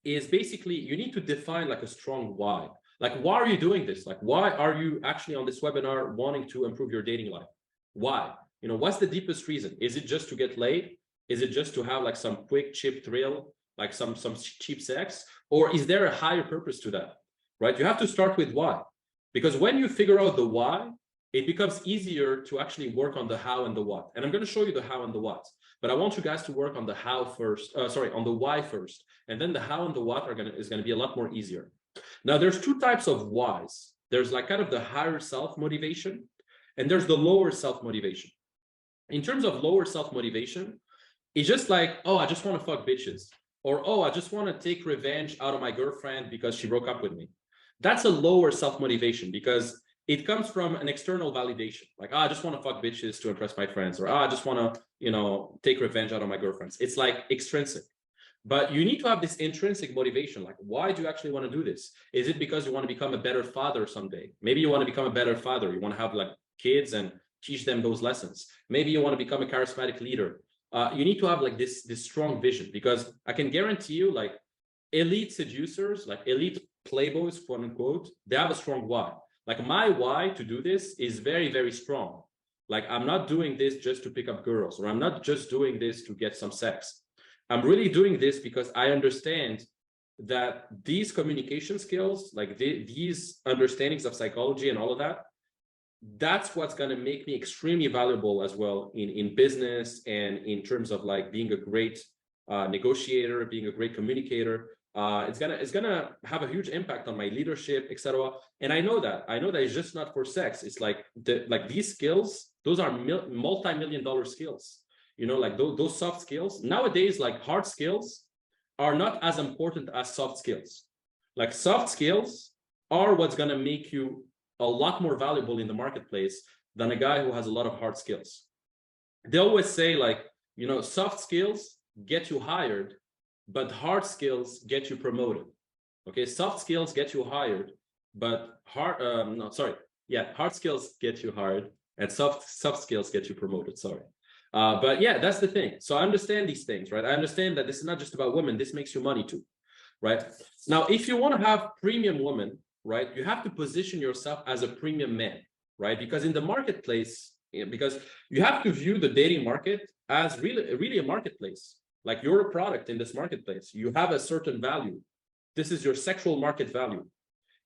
is basically you need to define like a strong why. Like, why are you doing this? Like, why are you actually on this webinar wanting to improve your dating life? Why? You know, what's the deepest reason? Is it just to get laid? Is it just to have like some quick, cheap thrill, like some cheap sex? Or is there a higher purpose to that, right? You have to start with why. Because when you figure out the why, it becomes easier to actually work on the how and the what. And I'm going to show you the how and the what. But I want you guys to work on the how first, on the why first. And then the how and the what is going to be a lot more easier. Now, there's two types of whys. There's like kind of the higher self motivation, and there's the lower self motivation. In terms of lower self motivation, it's just like, oh, I just want to fuck bitches. Or, oh, I just want to take revenge out of my girlfriend because she broke up with me. That's a lower self motivation because it comes from an external validation. Like, oh, I just want to fuck bitches to impress my friends. Or, oh, I just want to, you know, take revenge out of my girlfriends. It's like extrinsic. But you need to have this intrinsic motivation. Like, why do you actually want to do this? Is it because you want to become a better father someday? Maybe you want to become a better father. You want to have like kids and teach them those lessons. Maybe you want to become a charismatic leader. You need to have like this strong vision, because I can guarantee you, like elite seducers, like elite playboys, quote unquote, they have a strong why. Like my why to do this is very, very strong. Like I'm not doing this just to pick up girls, or I'm not just doing this to get some sex. I'm really doing this because I understand that these communication skills, like these understandings of psychology and all of that, that's what's going to make me extremely valuable as well in business and in terms of like being a great negotiator, being a great communicator. It's gonna have a huge impact on my leadership, etc. And I know that it's just not for sex. It's like these skills, those are multi-million-dollar skills. You know, like those soft skills nowadays, like hard skills are not as important as soft skills. Like soft skills are what's going to make you a lot more valuable in the marketplace than a guy who has a lot of hard skills. They always say, like, you know, soft skills get you hired, but hard skills get you promoted. Okay, soft skills get you hired, but hard skills get you hired, and soft skills get you promoted. Sorry. But yeah, that's the thing. So I understand these things, right? I understand that this is not just about women. This makes you money too, right? Now, if you want to have premium women, right, you have to position yourself as a premium man, right? Because in the marketplace, because you have to view the dating market as really a marketplace. Like you're a product in this marketplace. You have a certain value. This is your sexual market value.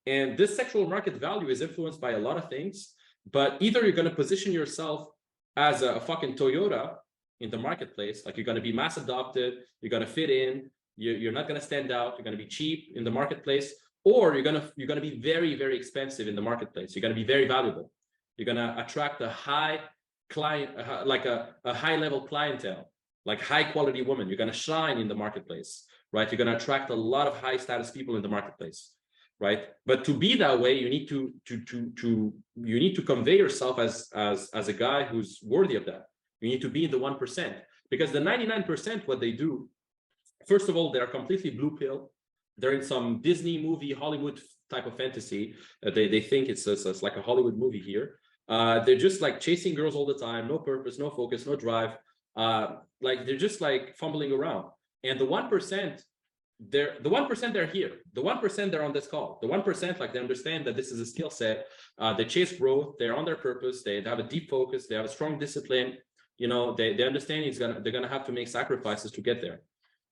And this sexual market value is influenced by a lot of things, but either you're going to position yourself as a fucking Toyota in the marketplace, like you're going to be mass adopted, you're going to fit in, you're not going to stand out, you're going to be cheap in the marketplace, or you're going to be very, very expensive in the marketplace. You're going to be very valuable. You're going to attract a high client, like a high level clientele, like high quality women. You're going to shine in the marketplace, right? You're going to attract a lot of high status people in the marketplace, right? But to be that way, you need to convey yourself as a guy who's worthy of that. You need to be in the 1%, because the 99%, what they do, first of all, they're completely blue pill. They're in some Disney movie, Hollywood type of fantasy. They think it's like a Hollywood movie here. They're just like chasing girls all the time, no purpose, no focus, no drive. Like they're just like fumbling around. And the 1%, they're here. The 1%, they're on this call. The 1%, like they understand that this is a skill set. They chase growth. They're on their purpose. They have a deep focus. They have a strong discipline. You know, they understand they're gonna have to make sacrifices to get there,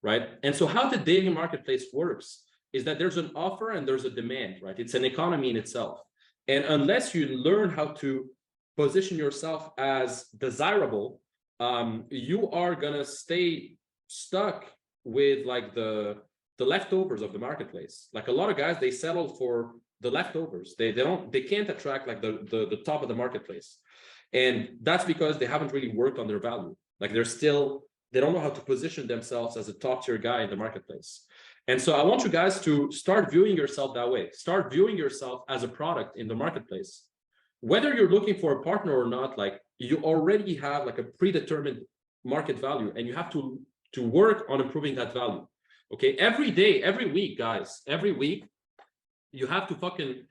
right? And so how the dating marketplace works is that there's an offer and there's a demand, right? It's an economy in itself. And unless you learn how to position yourself as desirable, you are gonna stay stuck with like the leftovers of the marketplace. Like a lot of guys, they settle for the leftovers. They can't attract like the top of the marketplace. And that's because they haven't really worked on their value. Like they don't know how to position themselves as a top tier guy in the marketplace. And so I want you guys to start viewing yourself that way. Start viewing yourself as a product in the marketplace. Whether you're looking for a partner or not, like you already have like a predetermined market value, and you have to work on improving that value. Okay, every day, every week, guys, every week, you have to fucking,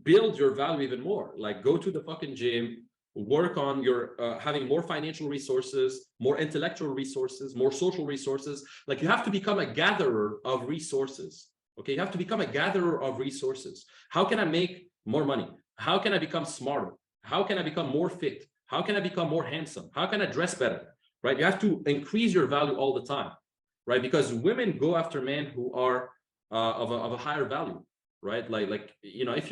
build your value even more. Like go to the fucking gym, work on your having more financial resources, more intellectual resources, more social resources. Like you have to become a gatherer of resources. Okay, you have to become a gatherer of resources. How can I make more money? How can I become smarter? How can I become more fit? How can I become more handsome? How can I dress better? Right? You have to increase your value all the time, right? Because women go after men who are of a higher value, right? If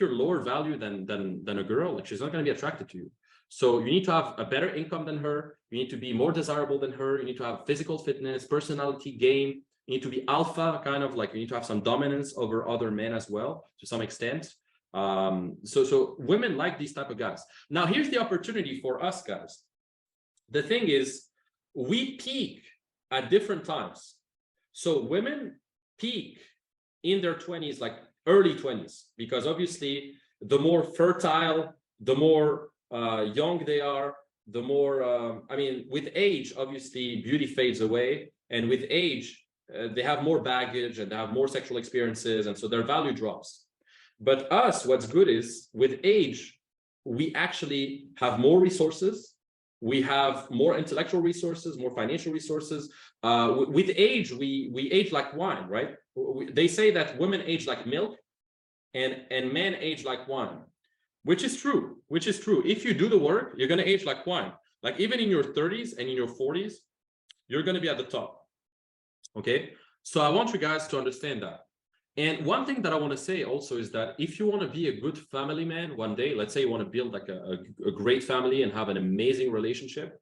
you're lower value than a girl, like she's not going to be attracted to you. So you need to have a better income than her. You need to be more desirable than her. You need to have physical fitness, personality, game. You need to be alpha, kind of like you need to have some dominance over other men as well, to some extent. So women like these type of guys. Now, here's the opportunity for us guys. The thing is, we peak at different times. So women peak in their 20s, like early 20s, because obviously the more fertile, the more young they are, the more, with age, obviously beauty fades away. And with age, they have more baggage and they have more sexual experiences. And so their value drops. But us, what's good is with age, we actually have more resources. We have more intellectual resources, more financial resources. With age, we age like wine, right? They say that women age like milk and men age like wine, which is true. If you do the work, you're going to age like wine. Like even in your 30s and in your 40s, you're going to be at the top. Okay. So I want you guys to understand that. And one thing that I want to say also is that if you want to be a good family man one day, let's say you want to build like a great family and have an amazing relationship,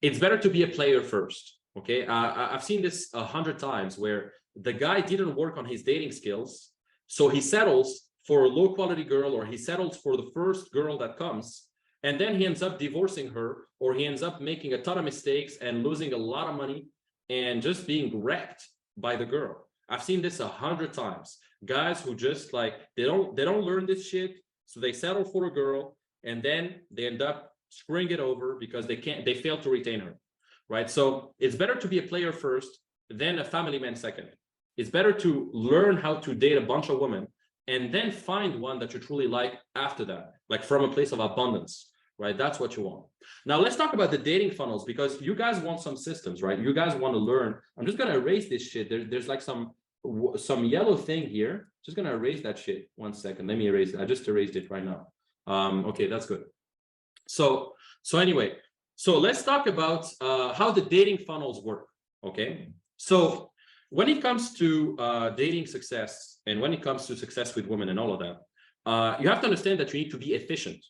it's better to be a player first. Okay. I've seen this 100 times where the guy didn't work on his dating skills. So he settles for a low quality girl, or he settles for the first girl that comes. And then he ends up divorcing her, or he ends up making a ton of mistakes and losing a lot of money and just being wrecked by the girl. I've seen this 100 times. Guys who just like, they don't learn this shit. So they settle for a girl and then they end up screwing it over because they fail to retain her, right? So it's better to be a player first. then a family man second. It's better to learn how to date a bunch of women and then find one that you truly like after that, like from a place of abundance, right? That's what you want. Now let's talk about the dating funnels, because you guys want some systems, right? You guys want to learn. I'm just gonna erase this shit. There's like some yellow thing here. Just gonna erase that shit. 1 second. Let me erase it. I just erased it right now. Okay, that's good. So anyway, so let's talk about how the dating funnels work. Okay, so when it comes to dating success and when it comes to success with women and all of that, you have to understand that you need to be efficient.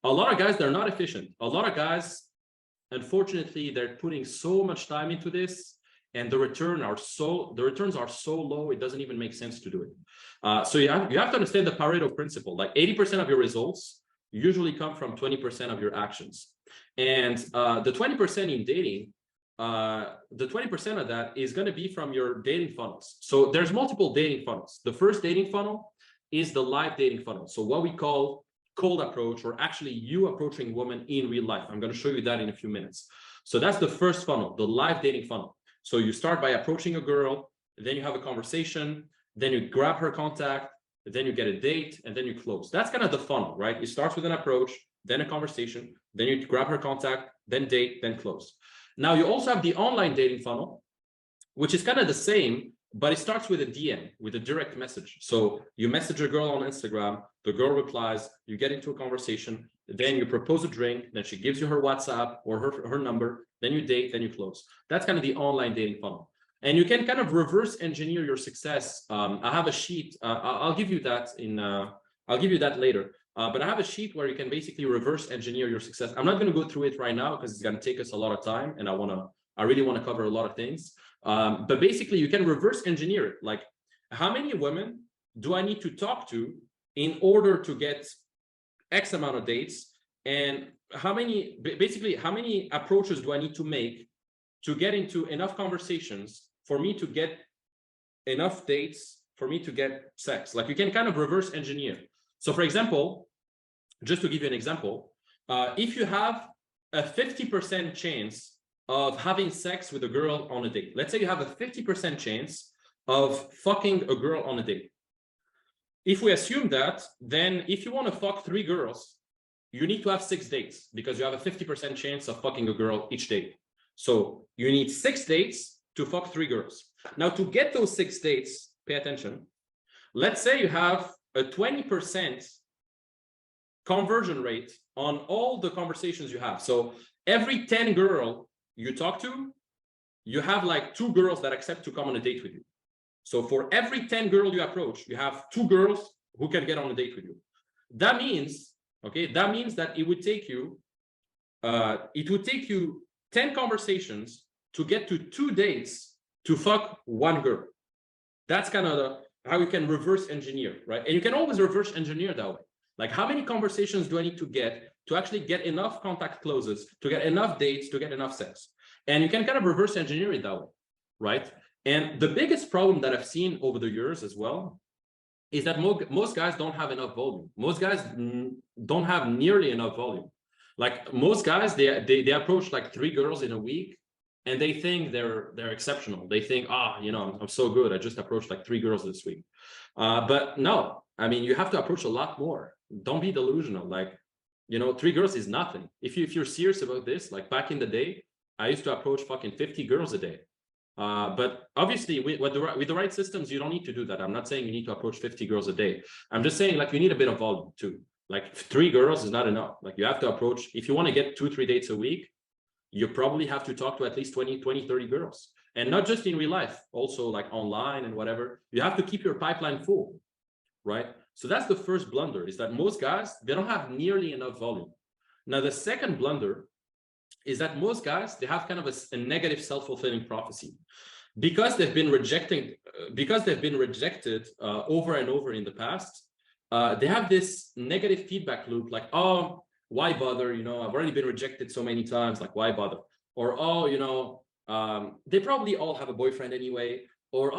A lot of guys, they're not efficient. A lot of guys, unfortunately, they're putting so much time into this, and the returns are so low, it doesn't even make sense to do it. So you have to understand the Pareto principle. Like 80% of your results usually come from 20% of your actions. And the 20% in dating, the 20% of that is going to be from your dating funnels. So there's multiple dating funnels. The first dating funnel is the live dating funnel. So what we call cold approach, or actually you approaching women in real life. I'm going to show you that in a few minutes. So that's the first funnel, the live dating funnel. So you start by approaching a girl, then you have a conversation, then you grab her contact, then you get a date, and then you close. That's kind of the funnel, right? It starts with an approach, then a conversation, then you grab her contact, then date, then close. Now you also have the online dating funnel, which is kind of the same, but it starts with a DM, with a direct message. So you message a girl on Instagram, the girl replies, you get into a conversation, then you propose a drink, then she gives you her WhatsApp or her number, then you date, then you close. That's kind of the online dating funnel. And you can kind of reverse engineer your success. I have a sheet. I'll give you that I'll give you that later. But I have a sheet where you can basically reverse engineer your success. I'm not going to go through it right now because it's going to take us a lot of time, and I really want to cover a lot of things. But basically, you can reverse engineer it. Like, how many women do I need to talk to in order to get X amount of dates? And how many approaches do I need to make to get into enough conversations for me to get enough dates, for me to get sex? Like, you can kind of reverse engineer. So for example, just to give you an example, if you have a 50% chance of having sex with a girl on a date, let's say you have a 50% chance of fucking a girl on a date. If we assume that, then if you want to fuck 3 girls, you need to have 6 dates, because you have a 50% chance of fucking a girl each date. So you need 6 dates to fuck 3 girls. Now, to get those 6 dates, pay attention. Let's say you have a 20% conversion rate on all the conversations you have. So every 10 girl you talk to, you have like 2 girls that accept to come on a date with you. So for every 10 girl you approach, you have 2 girls who can get on a date with you. That means, okay, that means that it would take you 10 conversations to get to 2 dates to fuck 1 girl. That's kind of how you can reverse engineer, right? And you can always reverse engineer that way. Like, how many conversations do I need to get to actually get enough contact closes, to get enough dates, to get enough sex? And you can kind of reverse engineer it that way, right? And the biggest problem that I've seen over the years as well is that most guys don't have enough volume. Most guys don't have nearly enough volume. Like, most guys, they approach like 3 girls in a week, and they think they're exceptional. They think, I'm so good. I just approached like 3 girls this week. But no, I mean, you have to approach a lot more. Don't be delusional. Like, 3 girls is nothing. If you're serious about this, like back in the day, I used to approach fucking 50 girls a day. But obviously with the right systems, you don't need to do that. I'm not saying you need to approach 50 girls a day. I'm just saying, like, you need a bit of volume too. Like, 3 girls is not enough. Like, you have to approach, if you want to get 2-3 dates a week, you probably have to talk to at least 20, 30 girls. And not just in real life, also like online and whatever. You have to keep your pipeline full, right? So that's the first blunder, is that most guys, they don't have nearly enough volume. Now, the second blunder is that most guys, they have kind of a negative self-fulfilling prophecy. Because they've been rejected over and over in the past, they have this negative feedback loop, like, oh, why bother? I've already been rejected so many times, like, why bother? Or, they probably all have a boyfriend anyway. Or,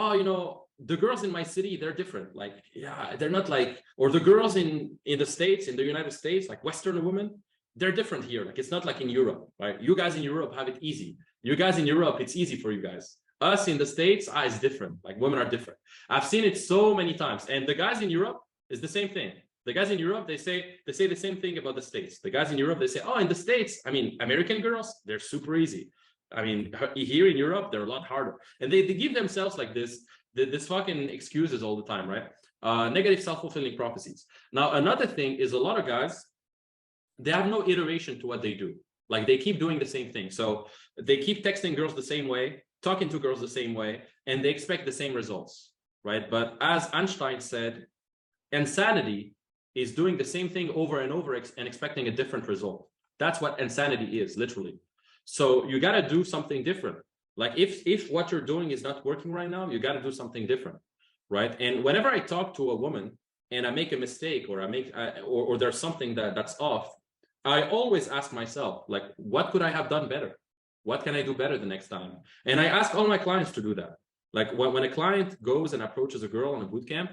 the girls in my city, they're different. Like, yeah, they're not like, or the girls in the States, in the United States, like Western women, they're different here. Like, it's not like in Europe, right? You guys in Europe have it easy. You guys in Europe, it's easy for you guys. Us in the States, it's different. Like women are different. I've seen it so many times. And the guys in Europe is the same thing. The guys in Europe, they say the same thing about the States. The guys in Europe, they say, oh, in the States, I mean, American girls, they're super easy. I mean, here in Europe, they're a lot harder. And they give themselves like this fucking excuses all the time, right? Negative self-fulfilling prophecies. Now, another thing is a lot of guys, they have no iteration to what they do. Like they keep doing the same thing. So they keep texting girls the same way, talking to girls the same way, and they expect the same results, right? But as Einstein said, insanity is doing the same thing over and over and expecting a different result. That's what insanity is, literally. So you got to do something different. Like if what you're doing is not working right now, you got to do something different, right? And whenever I talk to a woman and I make a mistake or or there's something that's off, I always ask myself, like, what could I have done better? What can I do better the next time? And I ask all my clients to do that. Like when a client goes and approaches a girl on a boot camp,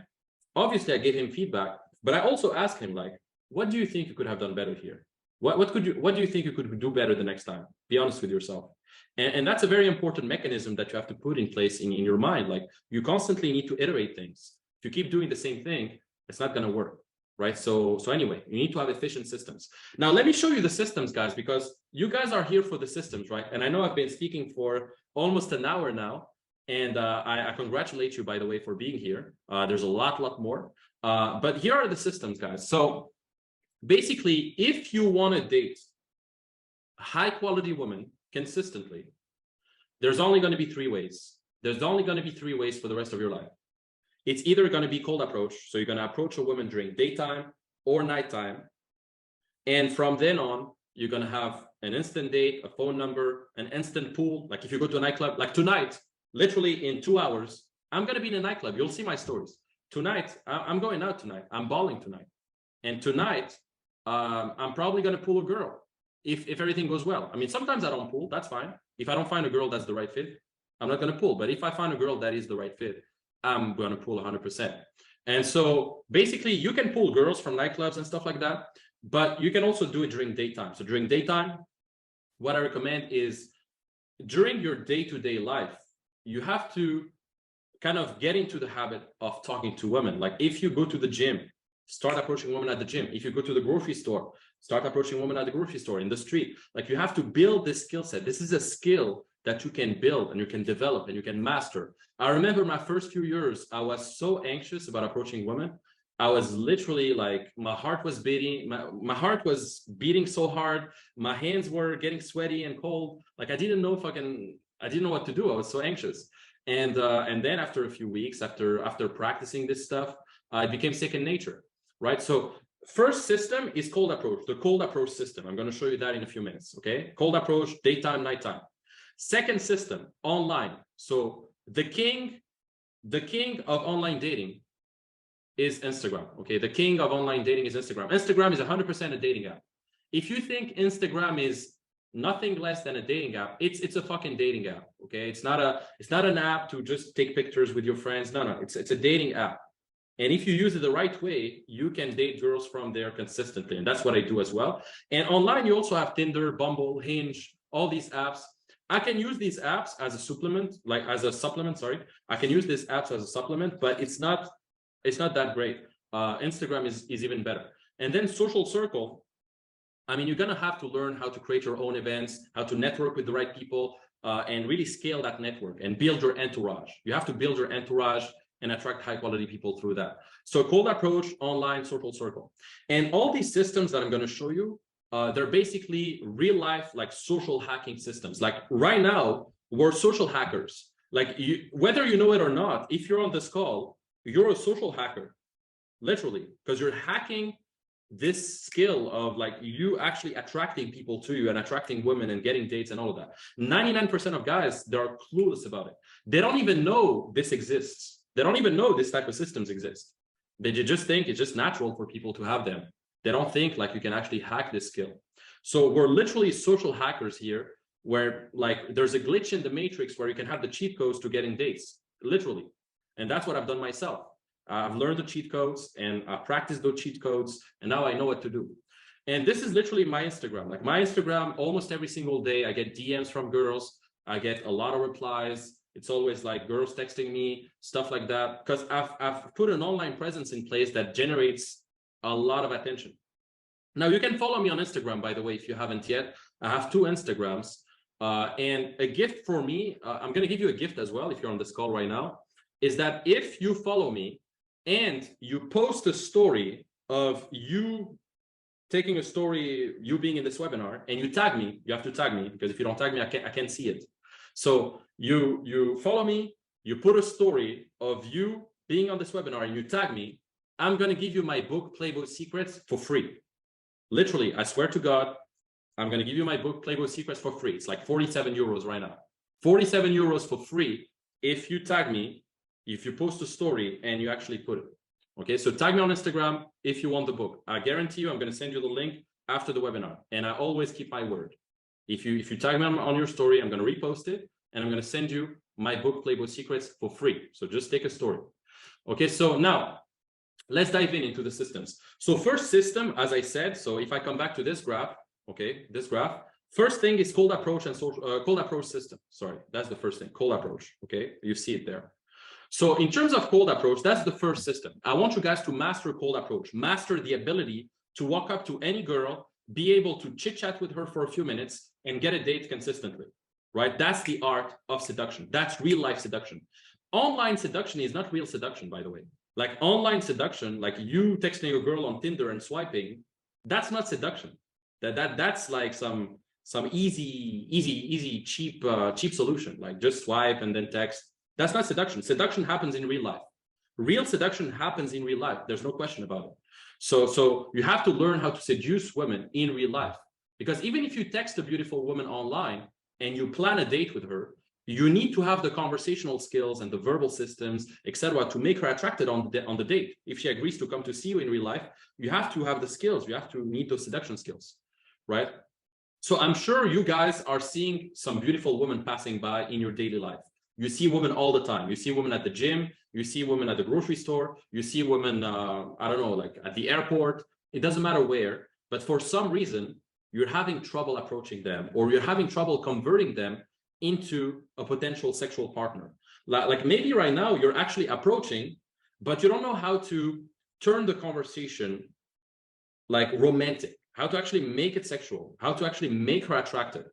obviously I give him feedback, but I also ask him, like, what do you think you could have done better here? What do you think you could do better the next time? Be honest with yourself. And that's a very important mechanism that you have to put in place in your mind. Like you constantly need to iterate things. If you keep doing the same thing, it's not going to work. Right. So anyway, you need to have efficient systems. Now, let me show you the systems, guys, because you guys are here for the systems, right? And I know I've been speaking for almost an hour now. And I congratulate you, by the way, for being here. There's a lot more. But here are the systems, guys. So basically, if you want to date high quality women consistently, there's only going to be three ways. There's only going to be three ways for the rest of your life. It's either going to be cold approach. So you're going to approach a woman during daytime or nighttime. And from then on, you're going to have an instant date, a phone number, an instant pool. Like if you go to a nightclub, like tonight, literally in 2 hours, I'm going to be in a nightclub. You'll see my stories. Tonight, I'm going out tonight. I'm balling tonight. And tonight, I'm probably going to pull a girl if everything goes well. I mean, sometimes I don't pull. That's fine. If I don't find a girl that's the right fit, I'm not going to pull. But if I find a girl that is the right fit, I'm going to pull 100%. And so basically you can pull girls from nightclubs and stuff like that, but you can also do it during daytime. So during daytime, what I recommend is during your day-to-day life, you have to kind of get into the habit of talking to women. Like if you go to the gym, start approaching women at the gym. If you go to the grocery store, start approaching women at the grocery store, in the street. Like you have to build this skill set. This is a skill that you can build and you can develop and you can master. I remember my first few years, I was so anxious about approaching women. I was literally like, my heart was beating, my heart was beating so hard. My hands were getting sweaty and cold. Like I didn't know what to do. I was so anxious. And then after a few weeks, after practicing this stuff, it became second nature, right? So first system is cold approach, the cold approach system. I'm going to show you that in a few minutes. Okay. Cold approach, daytime, nighttime. Second system, online. So the king of online dating is Instagram. Okay, the king of online dating is Instagram. Instagram is 100% a dating app. If you think Instagram is nothing less than a dating app, it's a fucking dating app. Okay, it's not an app to just take pictures with your friends. No, it's a dating app. And if you use it the right way, you can date girls from there consistently. And that's what I do as well. And online, you also have Tinder, Bumble, Hinge, all these apps. I can use these apps as a supplement, sorry. I can use these apps as a supplement, but it's not that great. Instagram is even better. And then social circle. I mean, you're going to have to learn how to create your own events, how to network with the right people, and really scale that network and build your entourage. You have to build your entourage and attract high quality people through that. So cold approach, online, social circle. And all these systems that I'm going to show you, they're basically real life, like social hacking systems. Like right now, we're social hackers. Like whether you know it or not, if you're on this call, you're a social hacker, literally, because you're hacking this skill of like you actually attracting people to you and attracting women and getting dates and all of that. 99% of guys, they're clueless about it. They don't even know this exists. They don't even know this type of systems exist. They just think it's just natural for people to have them. They don't think like you can actually hack this skill. So we're literally social hackers here, where like there's a glitch in the matrix where you can have the cheat codes to getting dates, literally. And that's what I've done myself. I've learned the cheat codes and I practiced those cheat codes, and now I know what to do. And this is literally my Instagram. Like my Instagram, almost every single day, I get DMs from girls. I get a lot of replies. It's always like girls texting me, stuff like that, because I've put an online presence in place that generates a lot of attention. Now, you can follow me on Instagram, by the way, if you haven't yet. I have 2 Instagrams. And a gift for me, I'm going to give you a gift as well if you're on this call right now, is that if you follow me and you post a story of you taking a story, you being in this webinar, and you tag me, you have to tag me, because if you don't tag me, I can't see it. So you follow me, you put a story of you being on this webinar and you tag me, I'm going to give you my book, Playboy Secrets, for free. Literally, I swear to God, I'm going to give you my book, Playboy Secrets, for free. It's like 47 euros right now. 47 euros for free if you tag me, if you post a story and you actually put it. Okay, so tag me on Instagram if you want the book. I guarantee you I'm going to send you the link after the webinar. And I always keep my word. If you tag me on your story, I'm going to repost it and I'm going to send you my book, Playboy Secrets, for free. So just take a story. Okay, so now let's dive into the systems. So first system, as I said, so if I come back to this graph, okay, this graph, first thing is cold approach and cold approach system. Sorry, that's the first thing, cold approach. Okay, you see it there. So in terms of cold approach, that's the first system. I want you guys to master cold approach, master the ability to walk up to any girl, be able to chit chat with her for a few minutes and get a date consistently, right? That's the art of seduction. That's real life seduction. Online seduction is not real seduction, by the way. Like online seduction, like you texting a girl on Tinder and swiping, that's not seduction. That's like some easy, cheap solution, like just swipe and then text. That's not seduction. Seduction happens in real life. Real seduction happens in real life. There's no question about it. So you have to learn how to seduce women in real life, because even if you text a beautiful woman online and you plan a date with her, you need to have the conversational skills and the verbal systems, etc., to make her attracted on the date. If she agrees to come to see you in real life, you have to have the skills. You have to need those seduction skills, right? So I'm sure you guys are seeing some beautiful women passing by in your daily life. You see women all the time. You see women at the gym. You see women at the grocery store. You see women, I don't know, like at the airport. It doesn't matter where, but for some reason, you're having trouble approaching them, or you're having trouble converting them into a potential sexual partner. Like maybe right now you're actually approaching, but you don't know how to turn the conversation like romantic, how to actually make it sexual, how to actually make her attractive.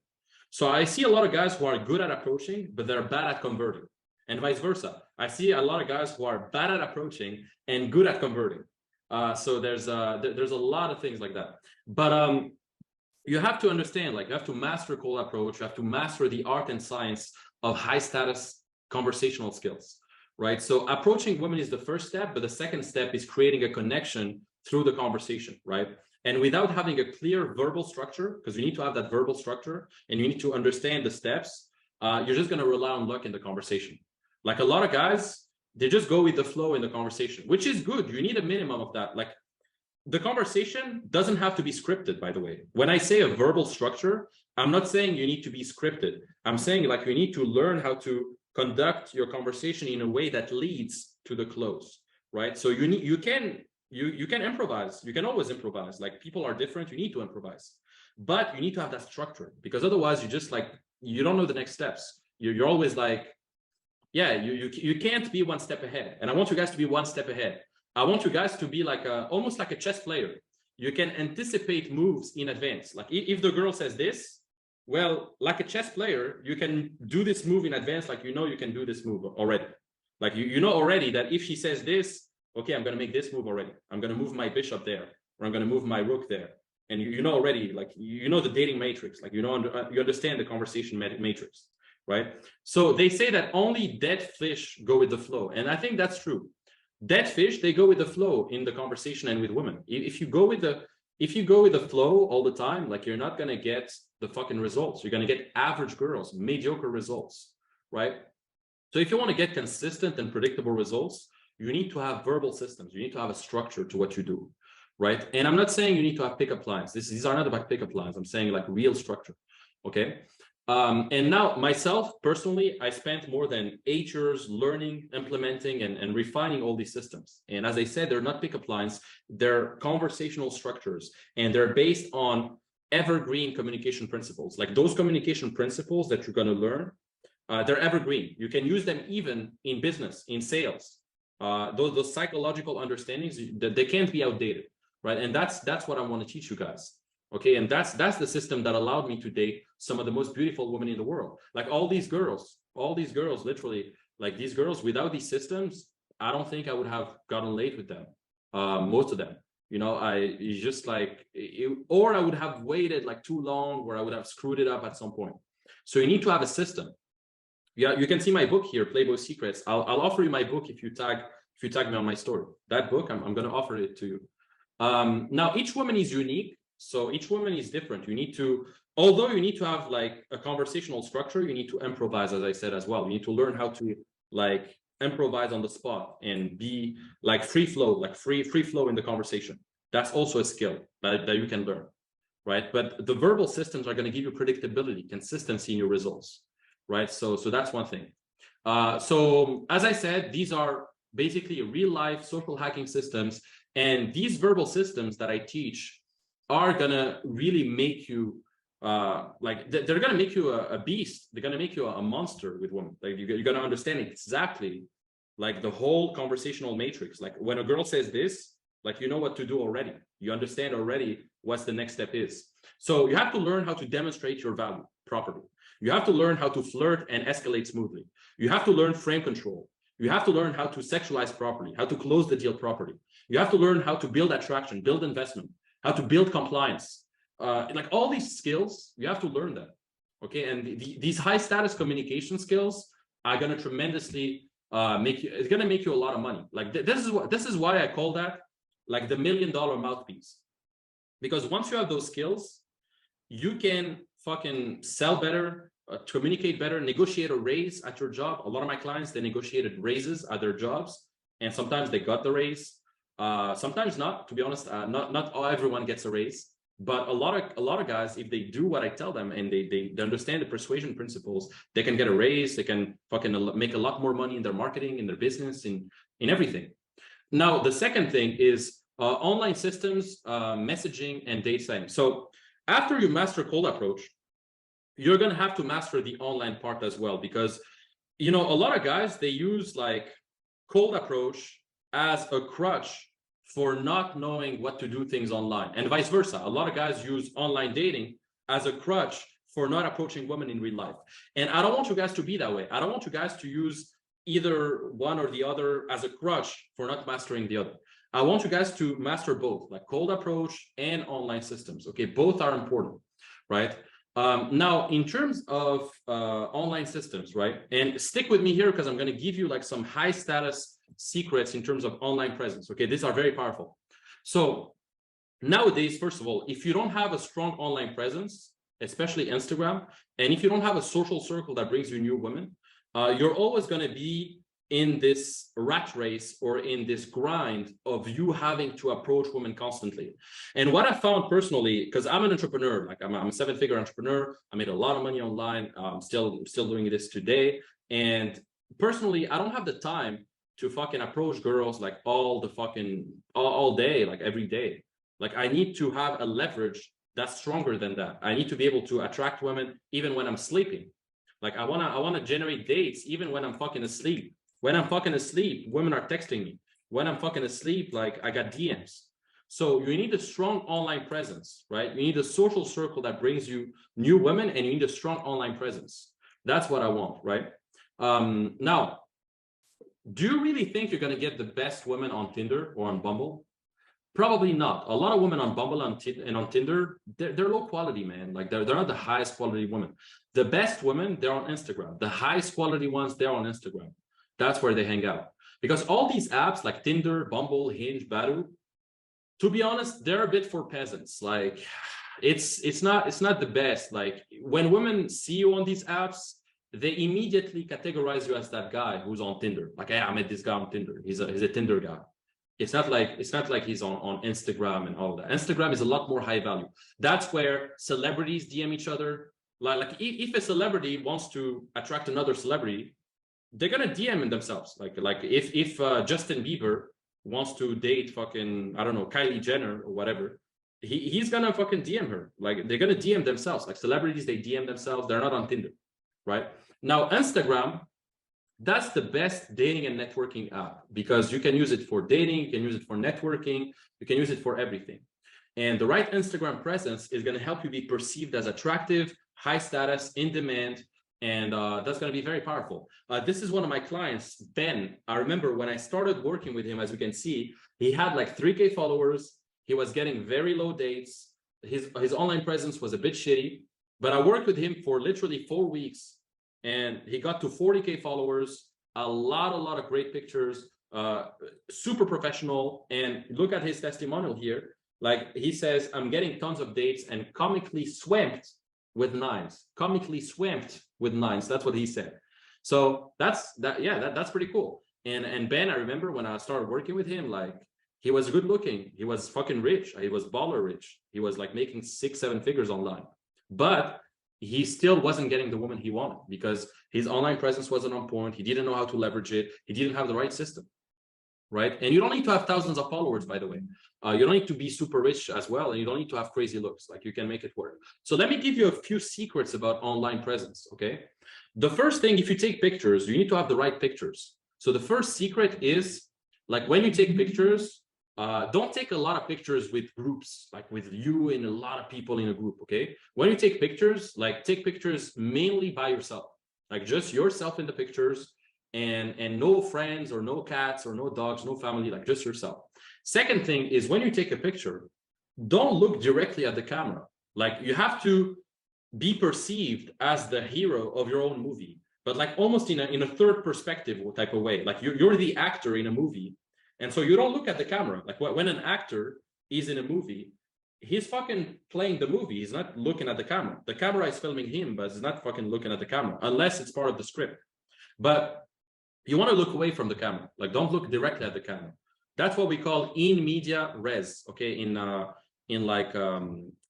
So I see a lot of guys who are good at approaching, but they're bad at converting, and vice versa. I see a lot of guys who are bad at approaching and good at converting. So there's a lot of things like that. But you have to understand, like you have to master cold approach. You have to master the art and science of high status conversational skills, right? So approaching women is the first step, but the second step is creating a connection through the conversation, right? And without having a clear verbal structure, because you need to have that verbal structure and you need to understand the steps, you're just going to rely on luck in the conversation. Like a lot of guys, they just go with the flow in the conversation, which is good. You need a minimum of that. Like the conversation doesn't have to be scripted, by the way. When I say a verbal structure, I'm not saying you need to be scripted. I'm saying like you need to learn how to conduct your conversation in a way that leads to the close, right? So you can improvise. You can always improvise. Like people are different. You need to improvise, but you need to have that structure, because otherwise you just like, you don't know the next steps. You're always like, yeah, you can't be one step ahead. And I want you guys to be one step ahead. I want you guys to be like almost like a chess player. You can anticipate moves in advance. Like if the girl says this, well, like a chess player, you can do this move in advance. Like, you know, you can do this move already. Like, you know already that if she says this, okay, I'm going to make this move already. I'm going to move my bishop there, or I'm going to move my rook there. And you know already, like, you know the dating matrix, like, you know, you understand the conversation matrix, right? So they say that only dead fish go with the flow. And I think that's true. Dead fish, they go with the flow in the conversation and with women. If you go with the flow all the time, like, you're not going to get the fucking results. You're going to get average girls, mediocre results, right? So if you want to get consistent and predictable results, you need to have verbal systems. You need to have a structure to what you do, right? And I'm not saying you need to have pickup lines. These are not about pickup lines. I'm saying like real structure, okay? And now myself, personally, I spent more than 8 years learning, implementing, and refining all these systems. And as I said, they're not pickup lines, they're conversational structures, and they're based on evergreen communication principles. Like those communication principles that you're going to learn, They're evergreen. You can use them even in business, in sales. Those psychological understandings, they can't be outdated, right? And that's what I want to teach you guys. Okay, and that's the system that allowed me to date some of the most beautiful women in the world. Like all these girls, literally, like these girls, without these systems, I don't think I would have gotten laid with them. Most of them, you know, it's just like, or I would have waited like too long, or I would have screwed it up at some point. So you need to have a system. Yeah, you can see my book here, Playboy Secrets. I'll offer you my book if you tag me on my story. That book, I'm going to offer it to you. Now, each woman is unique. So each woman is different. You need to, although you need to have like a conversational structure, you need to improvise, as I said as well. You need to learn how to like improvise on the spot and be like free flow in the conversation. That's also a skill that you can learn, right? But the verbal systems are going to give you predictability, consistency in your results, right? So that's one thing. So as I said, these are basically real life social hacking systems, and these verbal systems that I teach are gonna really make you like they're gonna make you a beast. They're gonna make you a monster with women. Like you're gonna understand exactly like the whole conversational matrix. Like when a girl says this, like you know what to do already. You understand already what's the next step is. So you have to learn how to demonstrate your value properly. You have to learn how to flirt and escalate smoothly. You have to learn frame control. You have to learn how to sexualize properly, how to close the deal properly. You have to learn how to build attraction, build investment, how to build compliance. Like all these skills, you have to learn them. Okay, and these high status communication skills are going to tremendously it's going to make you a lot of money. Like this is why I call that like the $1 million mouthpiece. Because once you have those skills, you can fucking sell better, communicate better, negotiate a raise at your job. A lot of my clients, they negotiated raises at their jobs, and sometimes they got the raise. Sometimes not, to be honest. Not everyone gets a raise, but a lot of guys, if they do what I tell them and they understand the persuasion principles, they can get a raise. They can fucking make a lot more money in their marketing, in their business, in everything. Now, the second thing is online systems, messaging, and date setting. So after you master cold approach, you're going to have to master the online part as well, because, you know, a lot of guys, they use like cold approach as a crutch for not knowing what to do things online, and vice versa. A lot of guys use online dating as a crutch for not approaching women in real life. And I don't want you guys to be that way. I don't want you guys to use either one or the other as a crutch for not mastering the other. I want you guys to master both, like cold approach and online systems. Okay, both are important, right? Now, in terms of online systems, right? And stick with me here because I'm going to give you like some high status secrets in terms of online presence. Okay, these are very powerful. So nowadays, first of all, if you don't have a strong online presence, especially Instagram, and if you don't have a social circle that brings you new women, you're always going to be in this rat race or in this grind of you having to approach women constantly. And what I found personally, because I'm an entrepreneur, like I'm a 7-figure entrepreneur, I made a lot of money online, I'm still doing this today. And personally, I don't have the time to fucking approach girls like all day, like every day. Like I need to have a leverage that's stronger than that. I need to be able to attract women even when I'm sleeping. Like I wanna generate dates even when I'm fucking asleep. When I'm fucking asleep, women are texting me. When I'm fucking asleep, like I got DMs. So you need a strong online presence, right? You need a social circle that brings you new women, and you need a strong online presence. That's what I want, right? Now, do you really think you're going to get the best women on Tinder or on Bumble? Probably not. A lot of women on Bumble and on Tinder, they're low quality, man. Like they're not the highest quality women. The best women, they're on Instagram. The highest quality ones, they're on Instagram. That's where they hang out. Because all these apps like Tinder, Bumble, Hinge, Badoo, to be honest, they're a bit for peasants. Like it's not the best. Like when women see you on these apps, they immediately categorize you as that guy who's on Tinder. Like, hey, I met this guy on Tinder. He's a Tinder guy. It's not like he's on Instagram and all of that. Instagram is a lot more high value. That's where celebrities DM each other. Like if a celebrity wants to attract another celebrity, they're gonna DM themselves. Like if Justin Bieber wants to date fucking, I don't know, Kylie Jenner or whatever, he's gonna fucking DM her. Like they're gonna DM themselves. Like celebrities, they DM themselves. They're not on Tinder, right? Now, Instagram, that's the best dating and networking app because you can use it for dating, you can use it for networking, you can use it for everything. And the right Instagram presence is going to help you be perceived as attractive, high status, in demand, and that's going to be very powerful. This is one of my clients, Ben. I remember when I started working with him, as you can see, he had like 3K followers. He was getting very low dates. His online presence was a bit shitty, but I worked with him for literally 4 weeks and he got to 40K followers, a lot of great pictures, super professional. And look at his testimonial here. Like he says, I'm getting tons of dates and comically swamped with nines, comically swamped with nines. That's what he said. So that's pretty cool. And Ben, I remember when I started working with him, like he was good looking. He was fucking rich. He was baller rich. He was like making 6-7 figures online, but he still wasn't getting the woman he wanted because his online presence wasn't on point. He didn't know how to leverage it. He didn't have the right system, right? And you don't need to have thousands of followers, by the way. You don't need to be super rich as well. And you don't need to have crazy looks. Like you can make it work. So let me give you a few secrets about online presence, okay? The first thing, if you take pictures, you need to have the right pictures. So the first secret is like when you take pictures, don't take a lot of pictures with groups, like with you and a lot of people in a group, okay? When you take pictures, like take pictures mainly by yourself, like just yourself in the pictures and no friends or no cats or no dogs, no family, like just yourself. Second thing is when you take a picture, don't look directly at the camera. Like you have to be perceived as the hero of your own movie, but like almost in a third perspective type of way. Like you're the actor in a movie. And so you don't look at the camera. Like when an actor is in a movie, he's fucking playing the movie. He's not looking at the camera. The camera is filming him, but he's not fucking looking at the camera unless it's part of the script. But you want to look away from the camera. Like don't look directly at the camera. That's what we call in media res. Okay, in like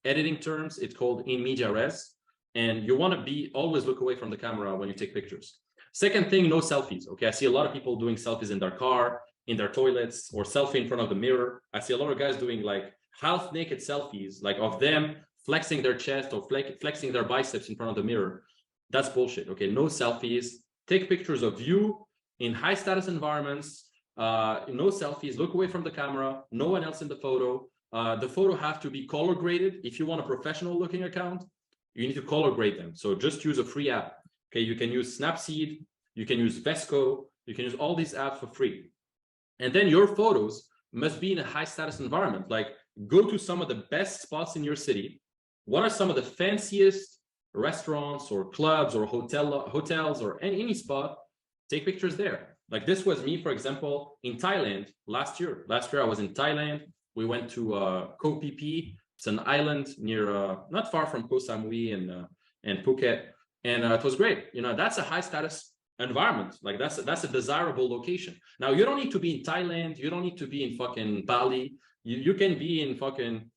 editing terms, it's called in media res. And you want to always look away from the camera when you take pictures. Second thing, no selfies. Okay, I see a lot of people doing selfies in their car, in their toilets, or selfie in front of the mirror. I see a lot of guys doing like half naked selfies, like of them flexing their chest or flexing their biceps in front of the mirror. That's bullshit. Okay, no selfies. Take pictures of you in high status environments. No selfies. Look away from the camera. No one else in the photo. The photo have to be color graded. If you want a professional looking account, you need to color grade them. So just use a free app. Okay, you can use Snapseed. You can use Vesco. You can use all these apps for free. And then your photos must be in a high status environment. Like go to some of the best spots in your city. What are some of the fanciest restaurants or clubs or hotels or any spot? Take pictures there. Like this was me, for example, in Thailand last year. Last year I was in Thailand. We went to Koh Phi Phi. It's an island near, not far from Koh Samui and Phuket. And it was great. You know, that's a high status environment. Like that's a desirable location. Now you don't need to be in Thailand. You don't need to be in fucking Bali. You can be in fucking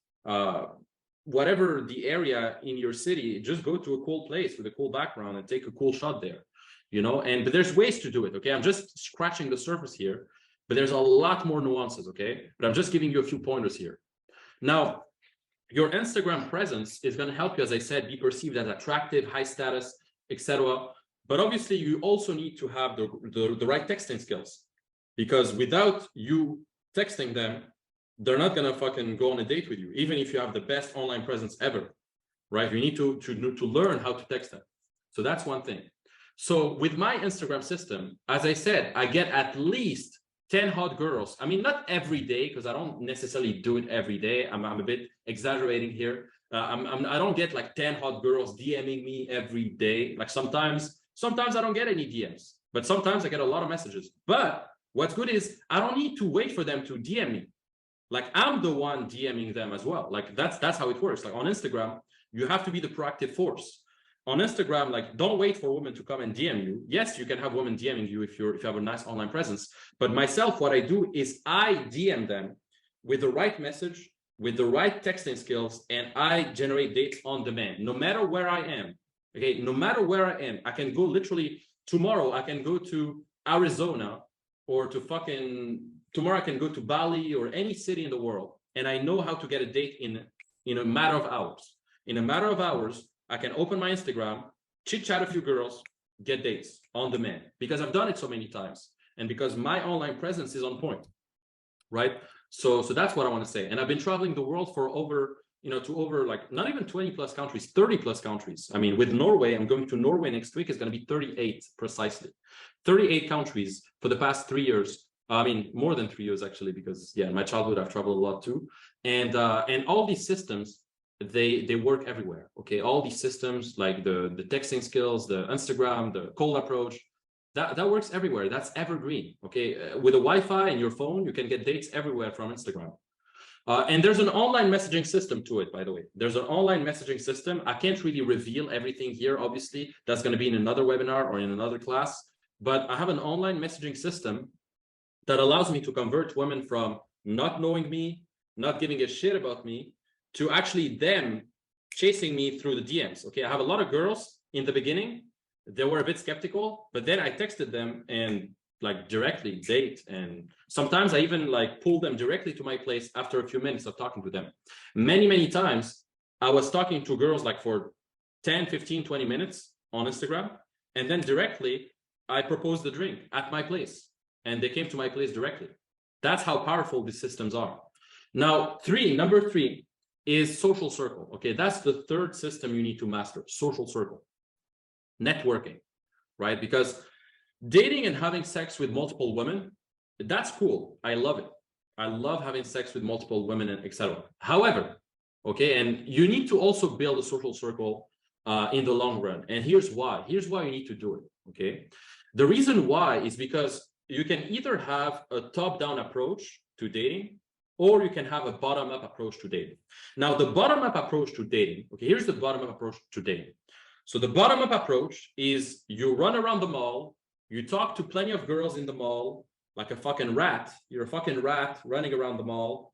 whatever the area in your city. Just go to a cool place with a cool background and take a cool shot there. You know, but there's ways to do it. Okay, I'm just scratching the surface here, but there's a lot more nuances. Okay, but I'm just giving you a few pointers here. Now, your Instagram presence is going to help you, as I said, be perceived as attractive, high status, etc. But obviously, you also need to have the right texting skills, because without you texting them, they're not going to fucking go on a date with you, even if you have the best online presence ever, right? You need to learn how to text them. So that's one thing. So with my Instagram system, as I said, I get at least 10 hot girls. I mean, not every day, because I don't necessarily do it every day. I'm a bit exaggerating here. I don't get like 10 hot girls DMing me every day. Like sometimes I don't get any DMs, but sometimes I get a lot of messages. But what's good is I don't need to wait for them to DM me. Like I'm the one DMing them as well. Like that's how it works. Like on Instagram, you have to be the proactive force. On Instagram, like don't wait for women to come and DM you. Yes, you can have women DMing you if you have a nice online presence. But myself, what I do is I DM them with the right message, with the right texting skills, and I generate dates on demand, no matter where I am. Okay, no matter where I am, I can go literally tomorrow. I can go to Arizona or to fucking tomorrow. I can go to Bali or any city in the world, and I know how to get a date in a matter of hours. In a matter of hours, I can open my Instagram, chit chat a few girls, get dates on demand because I've done it so many times and because my online presence is on point, right? So that's what I want to say. And I've been traveling the world for over, to over like not even 20 plus countries, 30 plus countries. I mean, with Norway, I'm going to Norway next week. It's going to be 38 precisely, 38 countries for the past 3 years. I mean, more than 3 years actually, because yeah, in my childhood I've traveled a lot too. And all these systems, they work everywhere. Okay, all these systems like the texting skills, the Instagram, the cold approach, that works everywhere. That's evergreen. Okay, with a Wi-Fi and your phone, you can get dates everywhere from Instagram. And there's an online messaging system to it, by the way. There's an online messaging system. I can't really reveal everything here, obviously. That's going to be in another webinar or in another class. But I have an online messaging system that allows me to convert women from not knowing me, not giving a shit about me, to actually them chasing me through the DMs. Okay, I have a lot of girls in the beginning. They were a bit skeptical, but then I texted them and like directly date. And sometimes I even like pull them directly to my place after a few minutes of talking to them. Many times I was talking to girls like for 10, 15, 20 minutes on Instagram. And then directly I proposed the drink at my place and they came to my place directly. That's how powerful these systems are. Now, number three is social circle. Okay, that's the third system you need to master, social circle. Networking, right? Because dating and having sex with multiple women, that's cool. I love it. I love having sex with multiple women and etc. However, okay, and you need to also build a social circle in the long run. And here's why. Here's why you need to do it, okay? The reason why is because you can either have a top-down approach to dating or you can have a bottom-up approach to dating. Now, the bottom-up approach to dating, okay, here's the bottom-up approach to dating. So the bottom-up approach is you run around the mall, you talk to plenty of girls in the mall, like a fucking rat. You're a fucking rat running around the mall,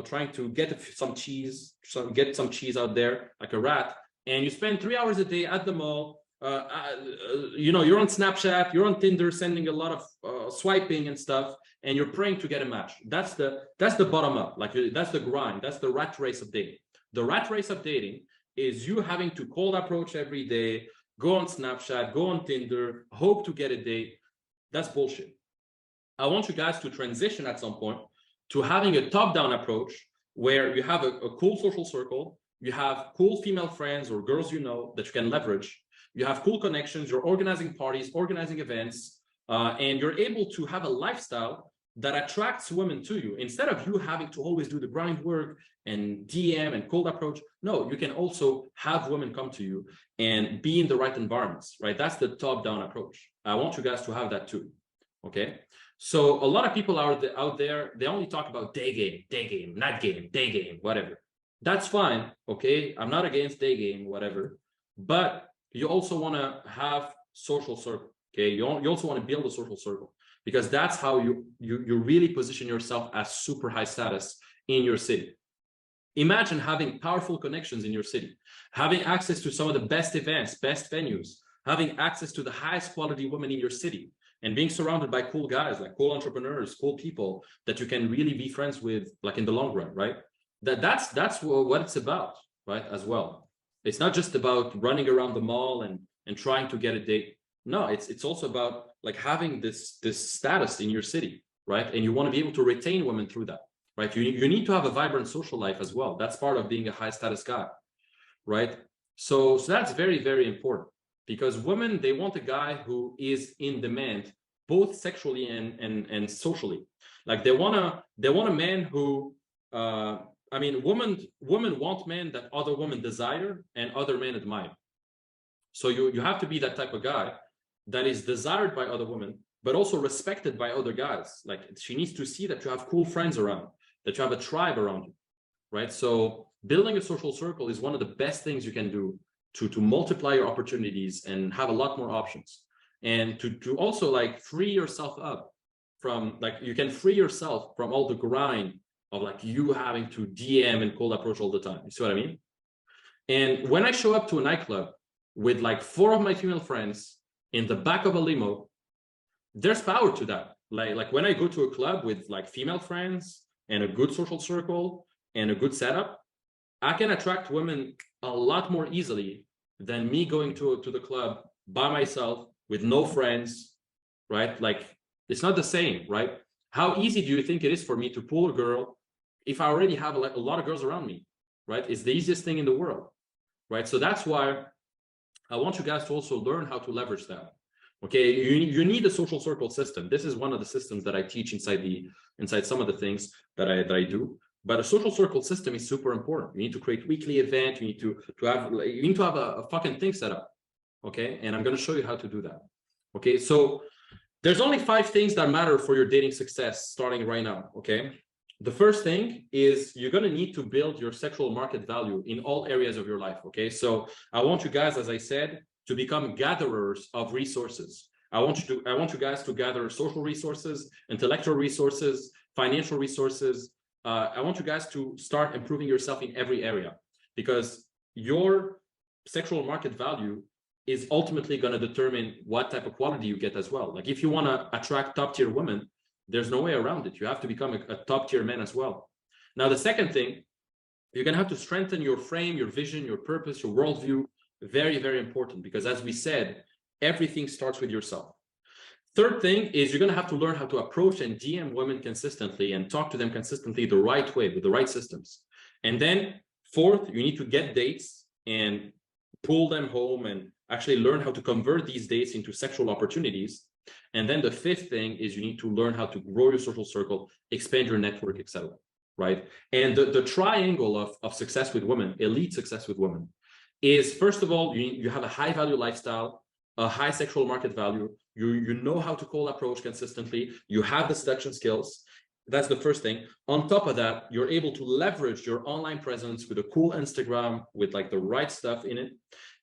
trying to get some cheese, get some cheese out there, like a rat. And you spend 3 hours a day at the mall. You're on Snapchat, you're on Tinder, sending a lot of swiping and stuff, and you're praying to get a match. That's the bottom up. Like that's the grind. That's the rat race of dating. The rat race of dating is you having to cold approach every day, go on Snapchat, go on Tinder, hope to get a date. That's bullshit. I want you guys to transition at some point to having a top-down approach where you have a cool social circle, you have cool female friends or girls that you can leverage, you have cool connections, you're organizing parties, organizing events, and you're able to have a lifestyle that attracts women to you. Instead of you having to always do the grind work and DM and cold approach, no, you can also have women come to you and be in the right environments, right? That's the top-down approach. I want you guys to have that too, okay? So a lot of people out there, they only talk about day game, night game, day game, whatever. That's fine, okay? I'm not against day game, whatever. But you also want to have social circle, okay? You also want to build a social circle because that's how you really position yourself as super high status in your city. Imagine having powerful connections in your city, having access to some of the best events, best venues, having access to the highest quality women in your city, and being surrounded by cool guys, like cool entrepreneurs, cool people that you can really be friends with, like in the long run, right? That's what it's about, right? As well. It's not just about running around the mall and trying to get a date. No, it's also about like having this status in your city, right? And you want to be able to retain women through that, right? You need to have a vibrant social life as well. That's part of being a high status guy, right? So that's very, very important because women, they want a guy who is in demand, both sexually and socially. Like they want a man who, women want men that other women desire and other men admire. So you have to be that type of guy that is desired by other women, but also respected by other guys. Like she needs to see that you have cool friends around, that you have a tribe around you, right? So building a social circle is one of the best things you can do to multiply your opportunities and have a lot more options. And to also like free yourself up from, like, you can free yourself from all the grind of like you having to DM and cold approach all the time. You see what I mean? And when I show up to a nightclub with like 4 of my female friends in the back of a limo, there's power to that. Like when I go to a club with like female friends and a good social circle and a good setup, I can attract women a lot more easily than me going to the club by myself with no friends, right? Like, it's not the same, right? How easy do you think it is for me to pull a girl if I already have a lot of girls around me, right? It's the easiest thing in the world, right? So that's why I want you guys to also learn how to leverage that. Okay, you need a social circle system. This is one of the systems that I teach inside some of the things that I do. But a social circle system is super important. You need to create weekly event. You need to have a fucking thing set up. Okay, and I'm going to show you how to do that. Okay, so there's only 5 things that matter for your dating success starting right now. Okay, the first thing is you're going to need to build your sexual market value in all areas of your life. Okay, so I want you guys, as I said, to become gatherers of resources. I want you guys to gather social resources, intellectual resources, financial resources. I want you guys to start improving yourself in every area, because your sexual market value is ultimately going to determine what type of quality you get as well. Like, if you want to attract top tier women, there's no way around it. You have to become a top tier man as well. Now, the second thing, you're going to have to strengthen your frame, your vision, your purpose, your worldview. Very, very important, because as we said, everything starts with yourself. Third thing is you're going to have to learn how to approach and DM women consistently and talk to them consistently the right way with the right systems. And then fourth, you need to get dates and pull them home and actually learn how to convert these dates into sexual opportunities. And then the fifth thing is you need to learn how to grow your social circle, expand your network, etc. Right? And the triangle of success with women, elite success with women, is, first of all, you have a high value lifestyle, a high sexual market value, you know how to cold approach consistently, you have the seduction skills. That's the first thing. On top of that, you're able to leverage your online presence with a cool Instagram with like the right stuff in it.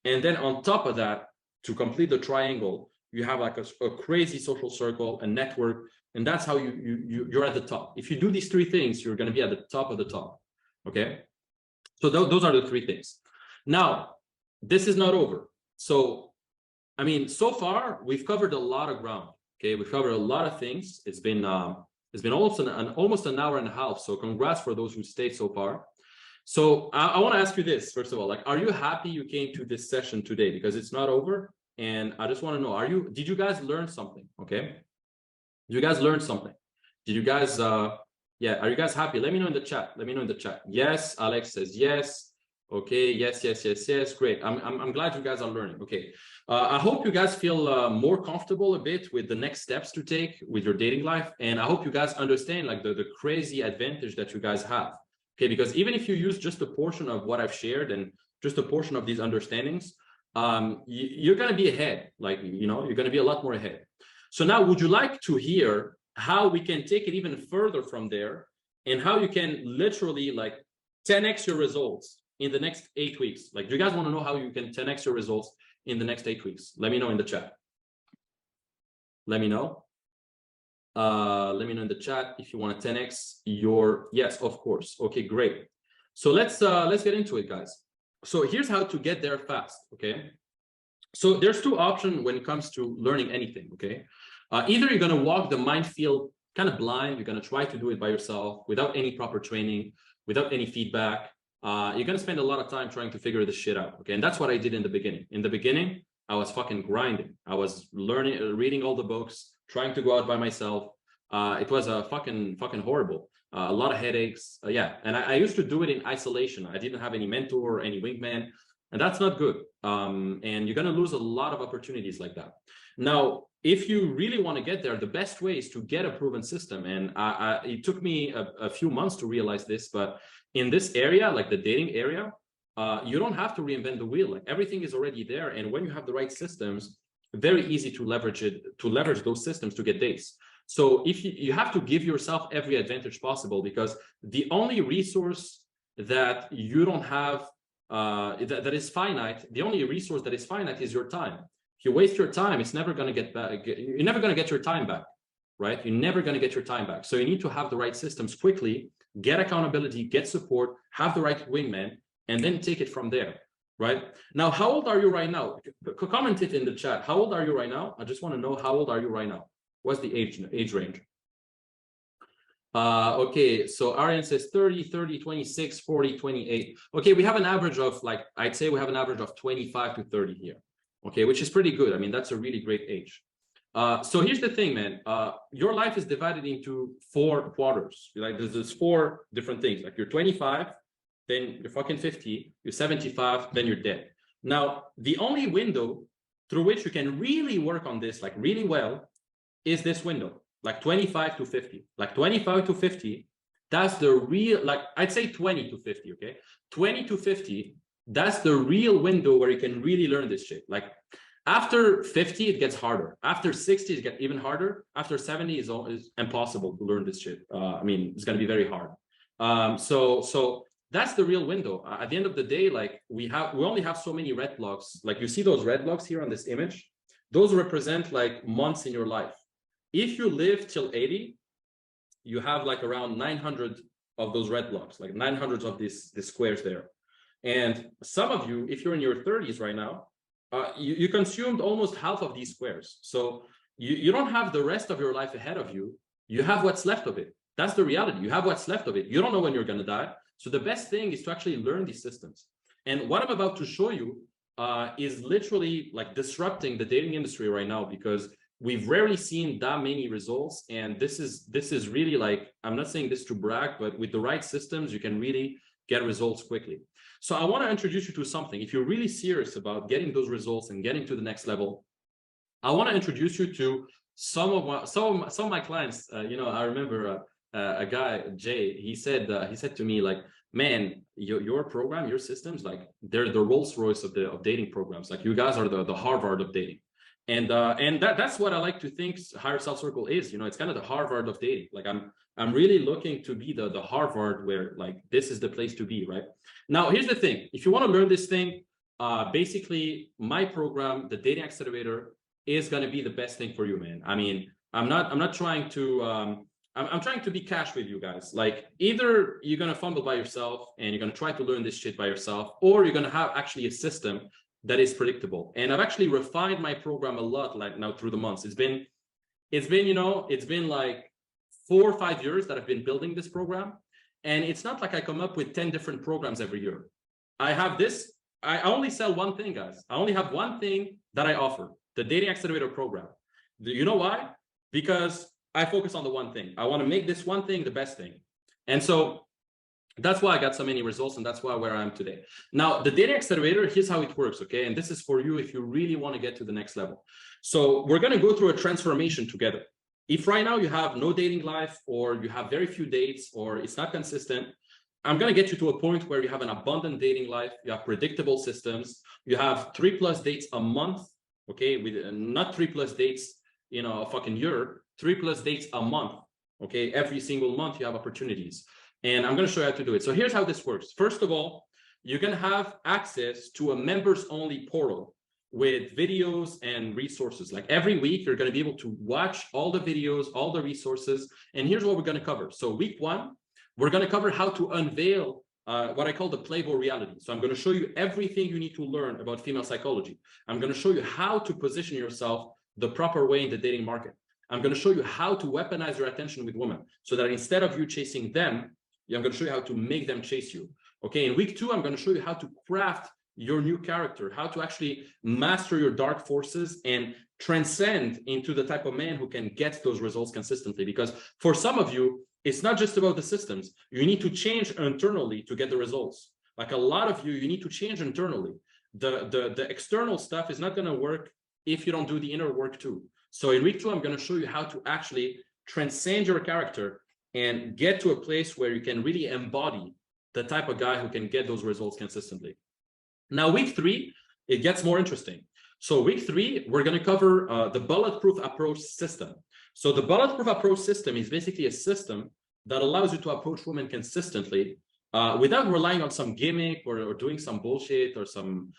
And then on top of that, to complete the triangle, you have like a crazy social circle, a network, and that's how you're at the top. If you do these 3 things, you're going to be at the top of the top. Okay, so those are the 3 things. Now, this is not over. So, I mean, so far we've covered a lot of ground. Okay, we've covered a lot of things. It's been almost an hour and a half. So, congrats for those who stayed so far. So, I want to ask you this first of all. Like, are you happy you came to this session today? Because it's not over, and I just want to know: did you guys learn something? Okay, you guys learned something? Did you guys? Yeah, are you guys happy? Let me know in the chat. Let me know in the chat. Yes, Alex says yes. Okay, yes. Great. I'm glad you guys are learning. Okay, I hope you guys feel more comfortable a bit with the next steps to take with your dating life, and I hope you guys understand like the crazy advantage that you guys have. Okay, because even if you use just a portion of what I've shared and just a portion of these understandings, you're going to be ahead. Like, you know, you're going to be a lot more ahead. So now, would you like to hear how we can take it even further from there, and how you can literally like 10x your results in the next 8 weeks? Like, do you guys want to know how you can 10x your results in the next 8 weeks? Let me know in the chat. Let me know. Let me know in the chat if you want to 10x your, yes, of course. Okay, great. So let's get into it, guys. So here's how to get there fast. Okay. So there's 2 options when it comes to learning anything. Okay. Either you're going to walk the minefield kind of blind. You're going to try to do it by yourself without any proper training, without any feedback. You're going to spend a lot of time trying to figure this shit out. Okay. And that's what I did in the beginning. In the beginning, I was fucking grinding. I was learning, reading all the books, trying to go out by myself. It was fucking horrible. A lot of headaches. Yeah. And I used to do it in isolation. I didn't have any mentor or any wingman, and that's not good. And you're going to lose a lot of opportunities like that. Now, if you really want to get there, the best way is to get a proven system. And it took me a few months to realize this, but in this area, like the dating area, you don't have to reinvent the wheel. Like, everything is already there. And when you have the right systems, very easy to leverage those systems to get dates. So if you have to give yourself every advantage possible, because the only resource that you don't have, that is finite, the only resource that is finite is your time. If you waste your time, it's never going to get back. You're never going to get your time back, right? You're never going to get your time back. So you need to have the right systems quickly, get accountability, get support, have the right wingman, and then take it from there, right? Now, how old are you right now? Comment it in the chat. How old are you right now? I just want to know, how old are you right now? What's the age range? Okay, so Arian says 30, 30, 26, 40, 28. Okay, we have an average of like, I'd say we have an average of 25 to 30 here. okay, which is pretty good. I mean, that's a really great age. So here's the thing, man. Your life is divided into 4 quarters. Like there's 4 different things. Like you're 25, then you're fucking 50, you're 75, then you're dead. Now, the only window through which you can really work on this, like really well, is this window, like 25 to 50. Like 25 to 50, that's the real, like I'd say 20 to 50, okay? 20 to 50, that's the real window where you can really learn this shit. Like after 50, it gets harder. After 60, it gets even harder. After 70 is impossible to learn this shit. I mean, it's going to be very hard. So that's the real window. At the end of the day, like we only have so many red blocks. Like you see those red blocks here on this image, those represent like months in your life. If you live till 80, you have like around 900 of those red blocks, like 900 of these squares there. And some of you, if you're in your 30s right now, you consumed almost half of these squares. So you don't have the rest of your life ahead of you. You have what's left of it. That's the reality. You have what's left of it. You don't know when you're going to die. So the best thing is to actually learn these systems. And what I'm about to show you is literally like disrupting the dating industry right now, because we've rarely seen that many results. And this is really like, I'm not saying this to brag, but with the right systems, you can really get results quickly. So I want to introduce you to something. If you're really serious about getting those results and getting to the next level, I want to introduce you to some of my clients. I remember a guy, Jay, he said to me, like, man, your program, your systems, like they're the Rolls Royce of dating programs. Like you guys are the Harvard of dating. And that's what I like to think Higher Self Circle is. It's kind of the Harvard of dating. Like I'm really looking to be the Harvard where like this is the place to be, right? Now, here's the thing. If you want to learn this thing, basically my program, the Dating Accelerator, is going to be the best thing for you, man. I mean, I'm not trying to I'm trying to be cash with you guys. Like either you're going to fumble by yourself and you're going to try to learn this shit by yourself, or you're going to have actually a system that is predictable. And I've actually refined my program a lot, like now through the months. It's been like 4 or 5 years that I've been building this program. And it's not like I come up with 10 different programs every year. I have this, I only sell one thing, guys. I only have one thing that I offer, the Dating Accelerator program. You know why? Because I focus on the one thing. I want to make this one thing the best thing. And so that's why I got so many results, and that's why where I am today. Now, the Dating Accelerator, here's how it works, okay? And this is for you if you really want to get to the next level. So we're going to go through a transformation together. If right now you have no dating life, or you have very few dates, or it's not consistent, I'm going to get you to a point where you have an abundant dating life, you have predictable systems, you have 3+ dates a month, okay? With not 3+ dates, a fucking year, 3+ dates a month, okay? Every single month you have opportunities. And I'm going to show you how to do it. So here's how this works. First of all, you're going to have access to a members only portal with videos and resources. Like every week, you're going to be able to watch all the videos, all the resources. And here's what we're going to cover. So week 1, we're going to cover how to unveil what I call the Playboy reality. So I'm going to show you everything you need to learn about female psychology. I'm going to show you how to position yourself the proper way in the dating market. I'm going to show you how to weaponize your attention with women so that instead of you chasing them, I'm going to show you how to make them chase you. Okay, in week 2, I'm going to show you how to craft your new character, how to actually master your dark forces and transcend into the type of man who can get those results consistently. Because for some of you, it's not just about the systems. You need to change internally to get the results. Like a lot of you, you need to change internally. The external stuff is not going to work if you don't do the inner work too. So in week 2, I'm going to show you how to actually transcend your character and get to a place where you can really embody the type of guy who can get those results consistently. Now, week 3, it gets more interesting. So week 3, we're going to cover the bulletproof approach system. So the bulletproof approach system is basically a system that allows you to approach women consistently without relying on some gimmick or doing some bullshit or some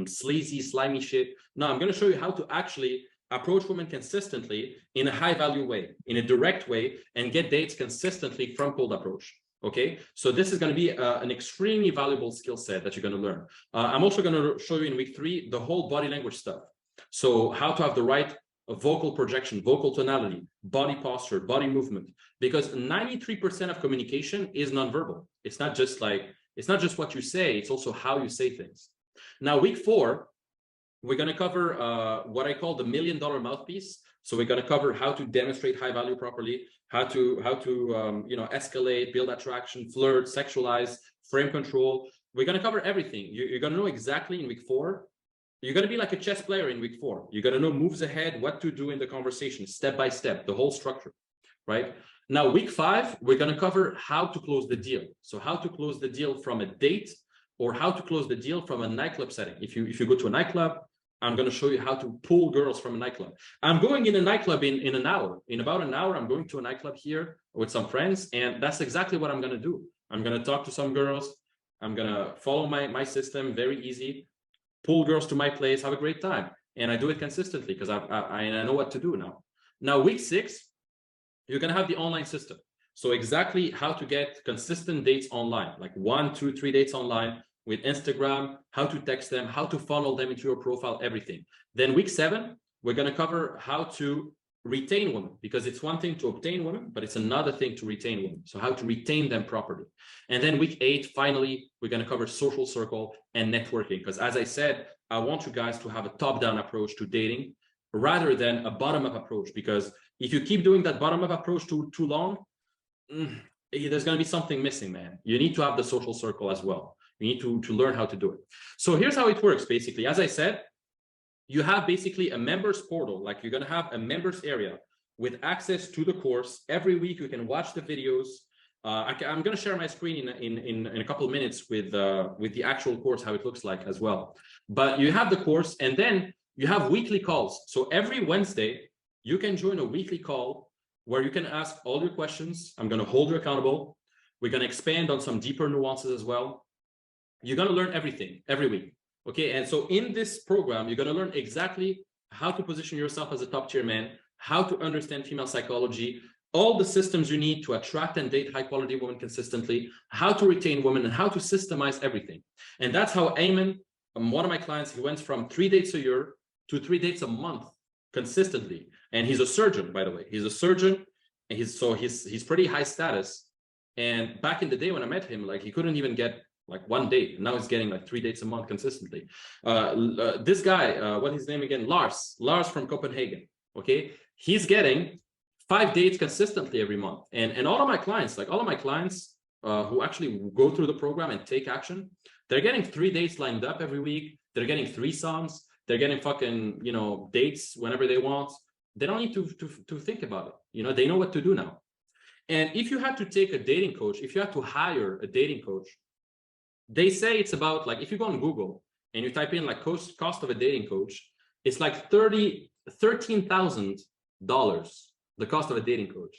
sleazy, slimy shit. No, I'm going to show you how to actually approach women consistently in a high value way, in a direct way, and get dates consistently from cold approach. Okay, so this is going to be an extremely valuable skill set that you're going to learn. I'm also going to show you in week 3 the whole body language stuff. So how to have the right vocal projection, vocal tonality, body posture, body movement, because 93% of communication is nonverbal. It's not just what you say, it's also how you say things. Now, week 4, We're going to cover what I call the $1 million mouthpiece. So we're going to cover how to demonstrate high value properly, how to escalate, build attraction, flirt, sexualize, frame control. We're going to cover everything. You're going to know exactly in week 4. You're going to be like a chess player in week 4. You're going to know moves ahead, what to do in the conversation, step by step, the whole structure, right? Now, week 5, we're going to cover how to close the deal. So how to close the deal from a date, or how to close the deal from a nightclub setting. If you go to a nightclub, I'm going to show you how to pull girls from a nightclub. I'm going in a nightclub in an hour. In about an hour, I'm going to a nightclub here with some friends, and that's exactly what I'm going to do. I'm going to talk to some girls. I'm going to follow my system, very easy. Pull girls to my place, have a great time. And I do it consistently because I know what to do now. Now, week 6, you're going to have the online system. So exactly how to get consistent dates online, like 1, 2, 3 dates online with Instagram, how to text them, how to funnel them into your profile, everything. Then week 7, we're going to cover how to retain women, because it's one thing to obtain women, but it's another thing to retain women. So how to retain them properly. And then week 8, finally, we're going to cover social circle and networking, because as I said, I want you guys to have a top-down approach to dating rather than a bottom-up approach, because if you keep doing that bottom-up approach too long, there's going to be something missing, man. You need to have the social circle as well. You need to learn how to do it. So here's how it works, basically. As I said, you have basically a members portal, like you're going to have a members area with access to the course. Every week you can watch the videos. I'm going to share my screen in a couple of minutes with the actual course, how it looks like as well. But you have the course, and then you have weekly calls. So every Wednesday, you can join a weekly call where you can ask all your questions. I'm going to hold you accountable. We're going to expand on some deeper nuances as well. You're going to learn everything every week. Okay, and so in this program, you're going to learn exactly how to position yourself as a top tier man, how to understand female psychology, all the systems you need to attract and date high quality women consistently, how to retain women, and how to systemize everything. And that's how Ayman, one of my clients, he went from 3 dates a year to 3 dates a month consistently. And he's a surgeon, by the way. He's a surgeon, and he's pretty high status. And back in the day when I met him, like he couldn't even get like 1 date. Now he's getting like 3 dates a month consistently. This guy, what's his name again? Lars from Copenhagen. Okay, he's getting 5 dates consistently every month. And all of my clients, who actually go through the program and take action, they're getting 3 dates lined up every week. They're getting threesomes. They're getting fucking, dates whenever they want. They don't need to think about it. They know what to do now. And if you had to take a dating coach, if you had to hire a dating coach, they say it's about, like, if you go on Google and you type in like cost of a dating coach, it's like $13,000, the cost of a dating coach.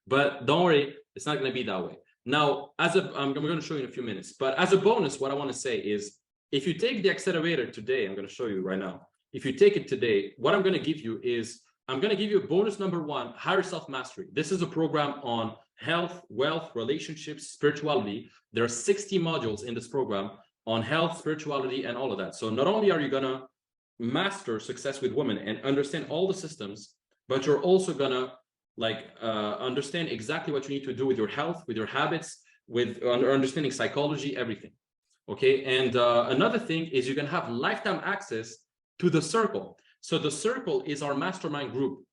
But don't worry, it's not going to be that way. Now, I'm going to show you in a few minutes, but as a bonus, what I want to say is, if you take the Accelerator today, I'm going to show you right now. If you take it today, what I'm going to give you is, I'm going to give you bonus number 1, higher self-mastery. This is a program on health, wealth, relationships, spirituality. There are 60 modules in this program on health, spirituality, and all of that. So not only are you going to master success with women and understand all the systems, but you're also going to understand exactly what you need to do with your health, with your habits, with understanding psychology, everything. Okay. And another thing is you're going to have lifetime access to the circle. So the circle is our mastermind group.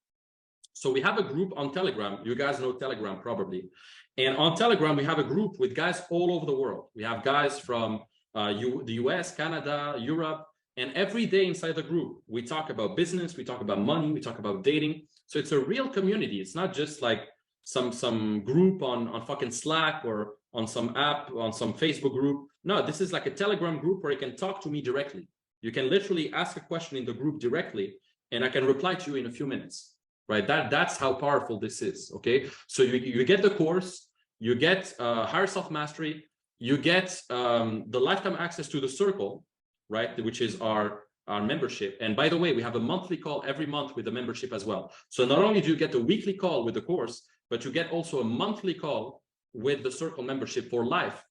So we have a group on Telegram. You guys know Telegram probably. And on Telegram, we have a group with guys all over the world. We have guys from the US, Canada, Europe, and every day inside the group, we talk about business, we talk about money, we talk about dating. So it's a real community. It's not just like some group on fucking Slack or on some app, on some Facebook group. No, this is like a Telegram group where you can talk to me directly. You can literally ask a question in the group directly, and I can reply to you in a few minutes. Right, that's how powerful this is. Okay, so you get the course, you get higher self-mastery, you get the lifetime access to the circle, right, which is our membership. And by the way, we have a monthly call every month with the membership as well. So not only do you get a weekly call with the course, but you get also a monthly call with the circle membership for life.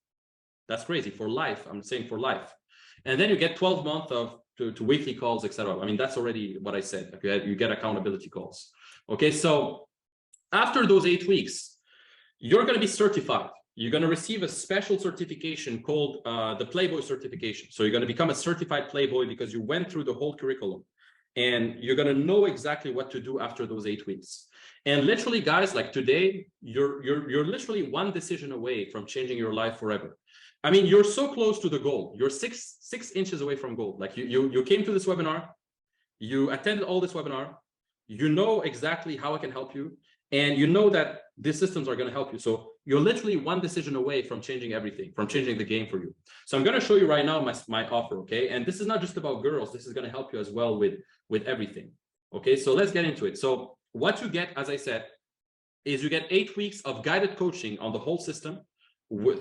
That's crazy, for life. I'm saying for life. And then you get 12 months to weekly calls, etc. I mean, that's already what I said. Okay, you get accountability calls. Okay, so after those 8 weeks, you're going to be certified. you're going to receive a special certification called the Playboy certification. So you're going to become a certified Playboy because you went through the whole curriculum, and you're going to know exactly what to do after those 8 weeks. And literally, guys, like today, you're literally one decision away from changing your life forever. I mean, you're so close to the goal. You're six inches away from goal. Like you came to this webinar, you attended all this webinar, you know exactly how I can help you, and you know that these systems are going to help you. So you're literally one decision away from changing everything, from changing the game for you. So I'm going to show you right now my offer, okay? And this is not just about girls. This is going to help you as well with everything, okay? So let's get into it. So what you get, as I said, is you get 8 weeks of guided coaching on the whole system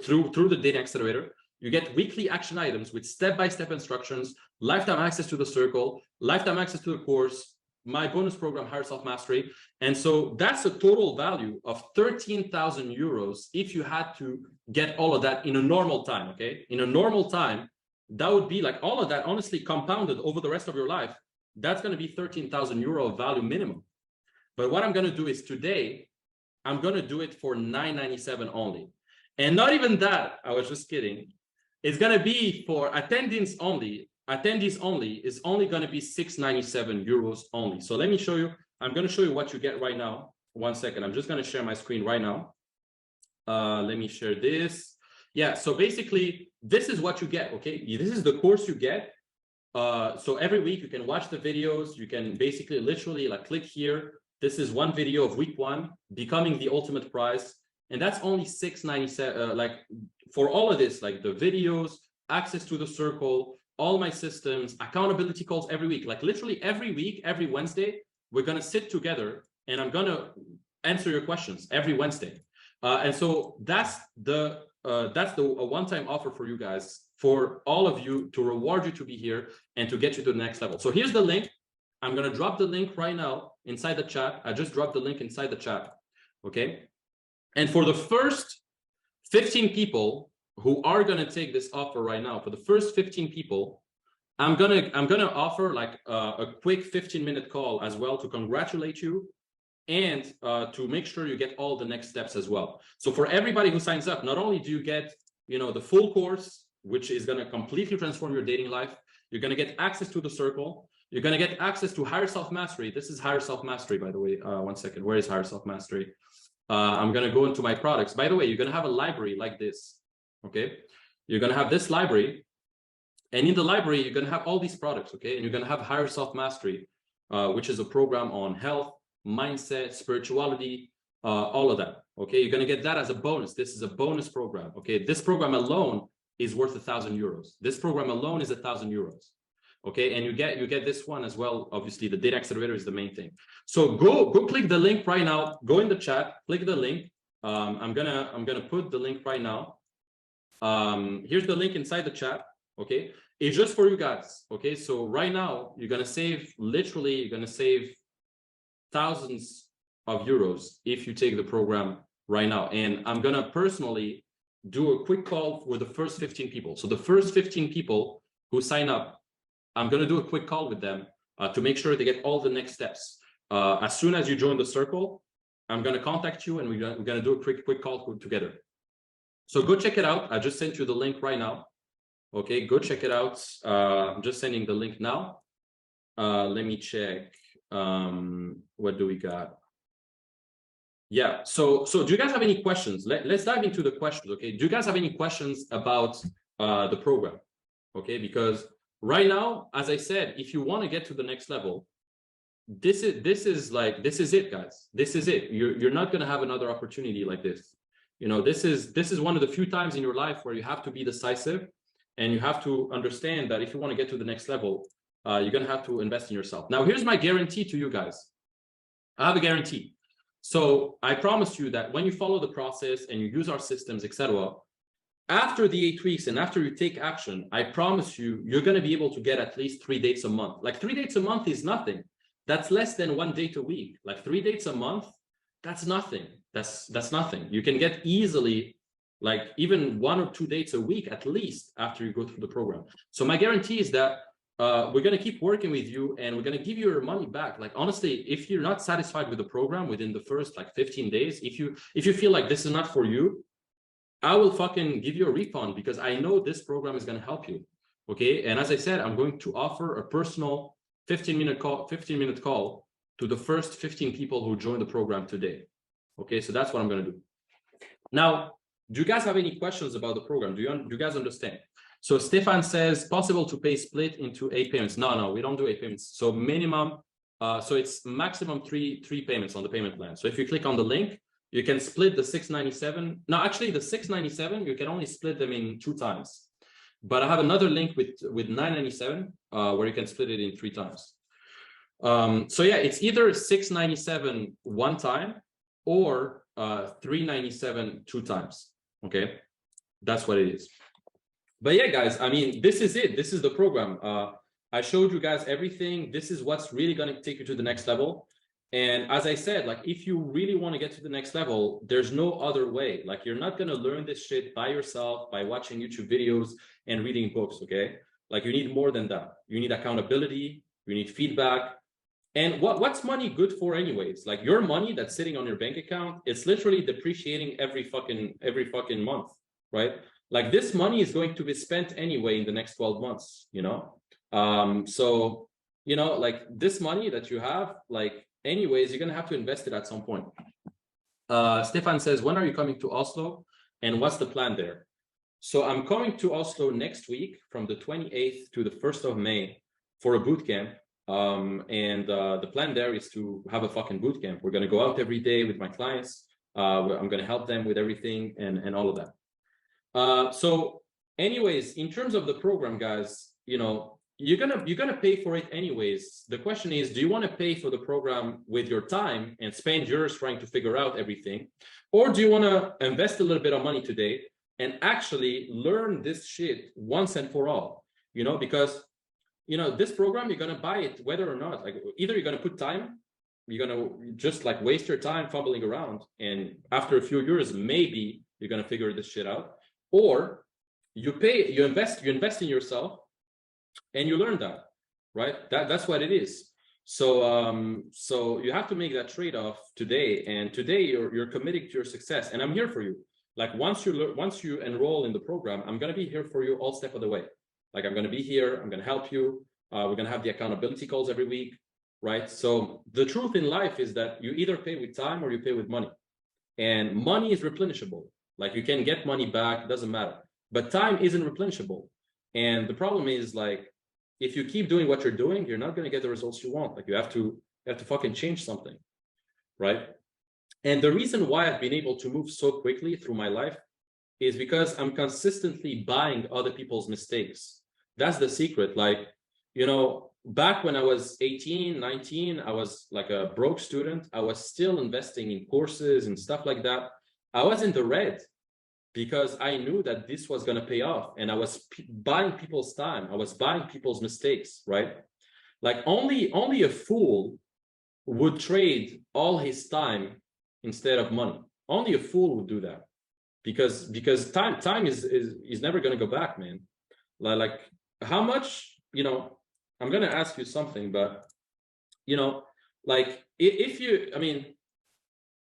through the Dating Accelerator. You get weekly action items with step-by-step instructions, lifetime access to the circle, lifetime access to the course, my bonus program, Higher Self Mastery. And so that's a total value of 13,000 euros if you had to get all of that in a normal time, okay? In a normal time, that would be like all of that, honestly, compounded over the rest of your life. That's going to be 13,000 euro of value minimum. But what I'm going to do is today, I'm going to do it for 997 only. And not even that, I was just kidding. It's going to be for attendees only. Attendees only is only going to be 697 euros only. So let me show you. I'm going to show you what you get right now. 1 second. I'm just going to share my screen right now. Let me share this. Yeah. So basically, this is what you get. Okay. This is the course you get. So every week you can watch the videos. You can basically literally like click here. This is one video of week 1, becoming the ultimate prize. And that's only 697. Like for all of this, like the videos, access to the circle, all my systems, accountability calls every week, like literally every week, every Wednesday, we're going to sit together and I'm going to answer your questions every Wednesday. And so that's a one-time offer for you guys, for all of you, to reward you to be here and to get you to the next level. So here's the link. I'm going to drop the link right now inside the chat. I just dropped the link inside the chat. Okay. And for the first 15 people who are going to take this offer right now, for the first 15 people, I'm gonna offer like a quick 15-minute call as well to congratulate you and to make sure you get all the next steps as well. So for everybody who signs up, not only do you get, you know, the full course, which is going to completely transform your dating life, you're going to get access to the circle, you're going to get access to Higher Self Mastery. This is Higher Self Mastery, by the way. 1 second, where is Higher Self Mastery? I'm going to go into my products. By the way, you're going to have a library like this. Okay, you're going to have this library, and in the library you're going to have all these products. Okay, and you're going to have Higher Self Mastery, which is a program on health, mindset, spirituality, all of that. Okay, you're going to get that as a bonus. This is a bonus program. Okay, this program alone is worth 1,000 euros. This program alone is 1,000 euros. Okay, and you get this one as well. Obviously, the Data Accelerator is the main thing. So go click the link right now. Go in the chat, click the link. I'm gonna put the link right now. Here's the link inside the chat. Okay, it's just for you guys. Okay, so right now you're gonna save, literally you're gonna save thousands of euros if you take the program right now. And I'm gonna personally do a quick call for the first 15 people. So the first 15 people who sign up, I'm gonna do a quick call with them to make sure they get all the next steps. As soon as you join the circle, I'm gonna contact you and we're gonna do a quick call together. So go check it out. I just sent you the link right now. Okay, go check it out. I'm just sending the link now. Let me check. What do we got? Yeah, so do you guys have any questions? Let's dive into the questions, okay? Do you guys have any questions about the program? Okay, because right now, as I said, if you want to get to the next level, this is it, guys. This is it. You're not going to have another opportunity like this. You know, this is one of the few times in your life where you have to be decisive, and you have to understand that if you want to get to the next level, you're going to have to invest in yourself. Now, here's my guarantee to you guys. I have a guarantee. So I promise you that when you follow the process and you use our systems, etc., after the 8 weeks and after you take action, I promise you, you're going to be able to get at least 3 dates a month. Like 3 dates a month is nothing. That's less than 1 date a week. Like 3 dates a month, that's nothing. That's nothing. You can get easily like even 1 or 2 dates a week at least after you go through the program. So my guarantee is that we're going to keep working with you and we're going to give you your money back. Like, honestly, if you're not satisfied with the program within the first like 15 days, if you feel like this is not for you, I will fucking give you a refund because I know this program is going to help you. Okay. And as I said, I'm going to offer a personal 15-minute call to the first 15 people who join the program today. Okay. So that's what I'm going to do. Now, do you guys have any questions about the program? Do you guys understand? So Stefan says possible to pay split into 8 payments. No, we don't do 8 payments. So minimum, so it's maximum three payments on the payment plan. So if you click on the link, you can split the 697. No, actually the 697, you can only split them in 2 times. But I have another link with 997 where you can split it in 3 times. So yeah, it's either 697 one time or 397 2 times. Okay, that's what it is. But yeah, guys, I mean, this is it. This is the program. I showed you guys everything. This is what's really going to take you to the next level. And as I said, like, if you really want to get to the next level, there's no other way. Like, you're not going to learn this shit by yourself, by watching YouTube videos and reading books, okay? Like, you need more than that. You need accountability. You need feedback. And what's money good for anyways? Like, your money that's sitting on your bank account, it's literally depreciating every fucking month, right? Like, this money is going to be spent anyway in the next 12 months, you know? So, you know, like, this money that you have, like, anyways, you're going to have to invest it at some point. Stefan says, when are you coming to Oslo? And what's the plan there? So I'm coming to Oslo next week from the 28th to the 1st of May for a boot camp. The plan there is to have a fucking boot camp. We're going to go out every day with my clients. I'm going to help them with everything and all of that. So anyways, in terms of the program, guys, you know, you're gonna pay for it anyways. The question is, do you want to pay for the program with your time and spend yours trying to figure out everything, or do you want to invest a little bit of money today and actually learn this shit once and for all? You know, because, you know, this program, you're gonna buy it whether or not. Like, either you're gonna put time, you're gonna just like waste your time fumbling around, and after a few years, maybe you're gonna figure this shit out, or you invest in yourself and you learn that, right? That's what it is. So so you have to make that trade-off today, and today you're committing to your success, and I'm here for you. Like, once you enroll in the program, I'm going to be here for you all step of the way. Like, I'm going to be here, I'm going to help you. We're going to have the accountability calls every week, right? So the truth in life is that you either pay with time or you pay with money, and money is replenishable. Like, you can get money back, doesn't matter, but time isn't replenishable. And the problem is, like, if you keep doing what you're doing, you're not going to get the results you want. Like, you have to fucking change something, right? And the reason why I've been able to move so quickly through my life is because I'm consistently buying other people's mistakes. That's the secret. Like, you know, back when I was 18, 19, I was like a broke student. I was still investing in courses and stuff like that. I was in the red because I knew that this was going to pay off, and I was buying people's time. I was buying people's mistakes, right? Like, only a fool would trade all his time instead of money. Only a fool would do that, because time is never going to go back, man. Like, how much, you know, I'm going to ask you something, but, you know, like, if you, I mean,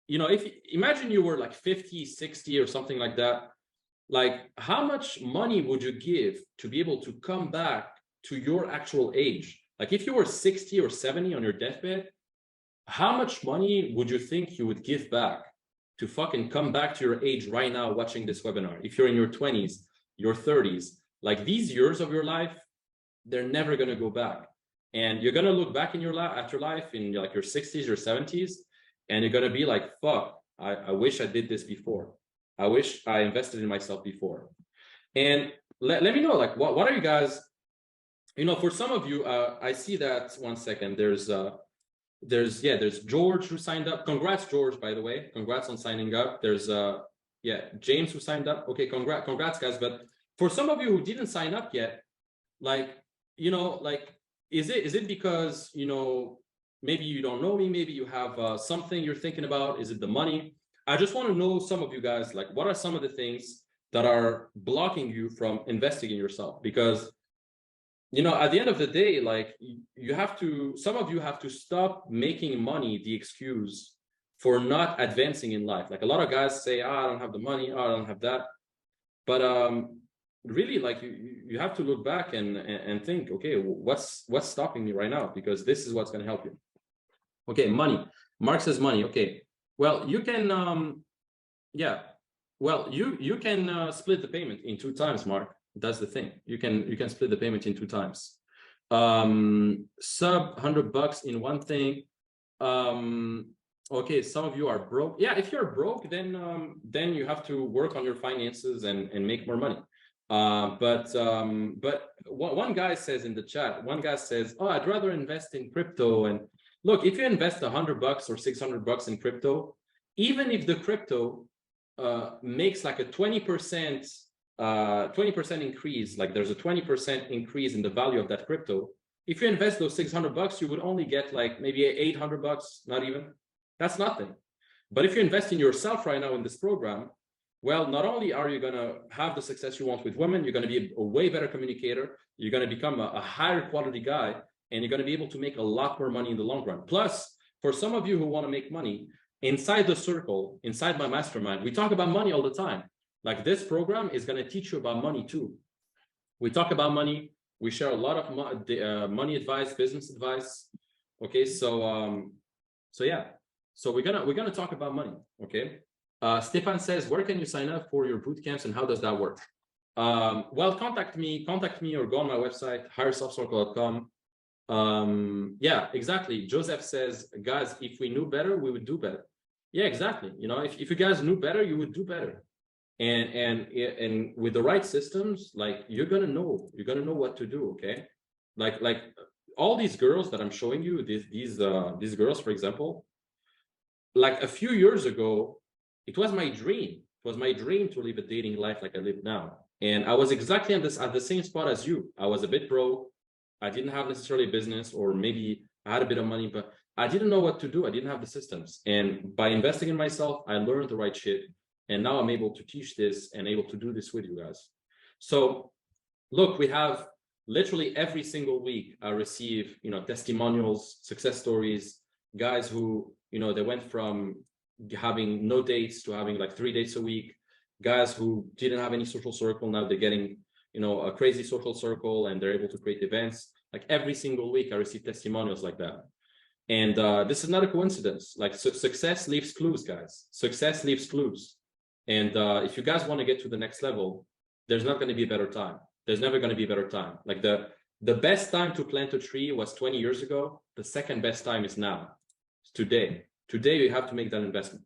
you know, if imagine you were like 50, 60 or something like that, like, how much money would you give to be able to come back to your actual age? Like, if you were 60 or 70 on your deathbed, how much money would you think you would give back to fucking come back to your age right now watching this webinar? If you're in your 20s, your 30s, like, these years of your life, they're never going to go back. And you're going to look back in your at your life in like your 60s or 70s, and you're going to be like, fuck, I wish I did this before. I wish I invested in myself before. And let me know, like, what are you guys, you know, for some of you, I see that, one second, there's George who signed up. Congrats, George, by the way. Congrats on signing up. There's James who signed up. Okay, congrats, guys. But for some of you who didn't sign up yet, like, you know, like, is it because, you know, maybe you don't know me, maybe you have something you're thinking about? Is it the money? I just want to know, some of you guys, like, what are some of the things that are blocking you from investing in yourself? Because, you know, at the end of the day, like, you have to, some of you have to stop making money the excuse for not advancing in life. Like, a lot of guys say, oh, I don't have the money, oh, I don't have that. But really, like you have to look back and think, okay, what's stopping me right now? Because this is what's going to help you. Okay, money. Mark says money. Okay, well, you can yeah, well, you can split the payment in 2 times, Mark. That's the thing. You can split the payment in 2 times. Sub $100 in one thing. Okay, some of you are broke. Yeah, if you're broke, then you have to work on your finances and make more money. But one guy says in the chat, one guy says, oh, I'd rather invest in crypto. And look, if you invest $100 or $600 in crypto, even if the crypto makes like a 20% increase, like there's a 20% increase in the value of that crypto, if you invest those $600, you would only get like maybe $800, not even. That's nothing. But if you invest in yourself right now in this program, well, not only are you going to have the success you want with women, you're going to be a way better communicator, you're going to become a higher quality guy, and you're going to be able to make a lot more money in the long run. Plus, for some of you who want to make money, inside the circle, inside my mastermind, we talk about money all the time. Like this program is going to teach you about money too. We talk about money. We share a lot of money advice, business advice. Okay, so yeah. So we're gonna talk about money. Okay. Stefan says, where can you sign up for your boot camps and how does that work? Well, contact me or go on my website, higherselfcircle.com. Yeah, exactly. Joseph says, guys, if we knew better, we would do better. Yeah, exactly. You know, if you guys knew better, you would do better. And with the right systems, like you're gonna know what to do. Okay. Like all these girls that I'm showing you, these girls, for example, like a few years ago, it was my dream. It was my dream to live a dating life like I live now. And I was exactly at the same spot as you. I was a bit broke. I didn't have necessarily a business, or maybe I had a bit of money, but I didn't know what to do. I didn't have the systems. And by investing in myself, I learned the right shit. And now I'm able to teach this and able to do this with you guys. So look, we have literally every single week, I receive, testimonials, success stories, guys who, they went from having no dates to having like 3 dates a week, guys who didn't have any social circle. Now they're getting, a crazy social circle and they're able to create events. Like every single week I receive testimonials like that. And this is not a coincidence. Like success leaves clues, guys. Success leaves clues. And if you guys want to get to the next level, there's not going to be a better time. There's never going to be a better time. Like the best time to plant a tree was 20 years ago. The second best time is now. It's today. Today, you have to make that investment.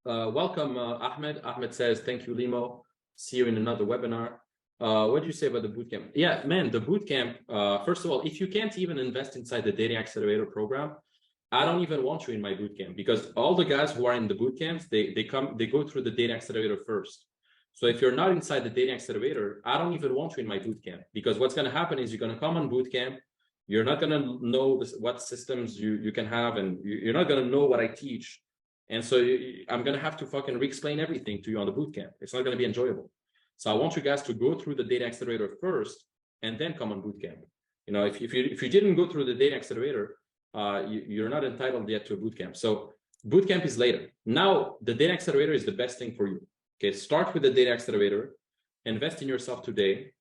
Welcome, Ahmed. Ahmed says, thank you, Limo. See you in another webinar. What do you say about the bootcamp? Yeah, man, the bootcamp, first of all, if you can't even invest inside the Dating Accelerator program, I don't even want you in my bootcamp, because all the guys who are in the bootcamps, they go through the Dating Accelerator first. So if you're not inside the Dating Accelerator, I don't even want you in my bootcamp, because what's going to happen is you're going to come on bootcamp. You're not going to know what systems you can have, and you're not going to know what I teach. And so I'm going to have to fucking re-explain everything to you on the bootcamp. It's not going to be enjoyable. So I want you guys to go through the Data Accelerator first and then come on bootcamp. If you didn't go through the Data Accelerator, you're not entitled yet to a bootcamp. So bootcamp is later. Now the Data Accelerator is the best thing for you. Okay, start with the Data Accelerator, invest in yourself today,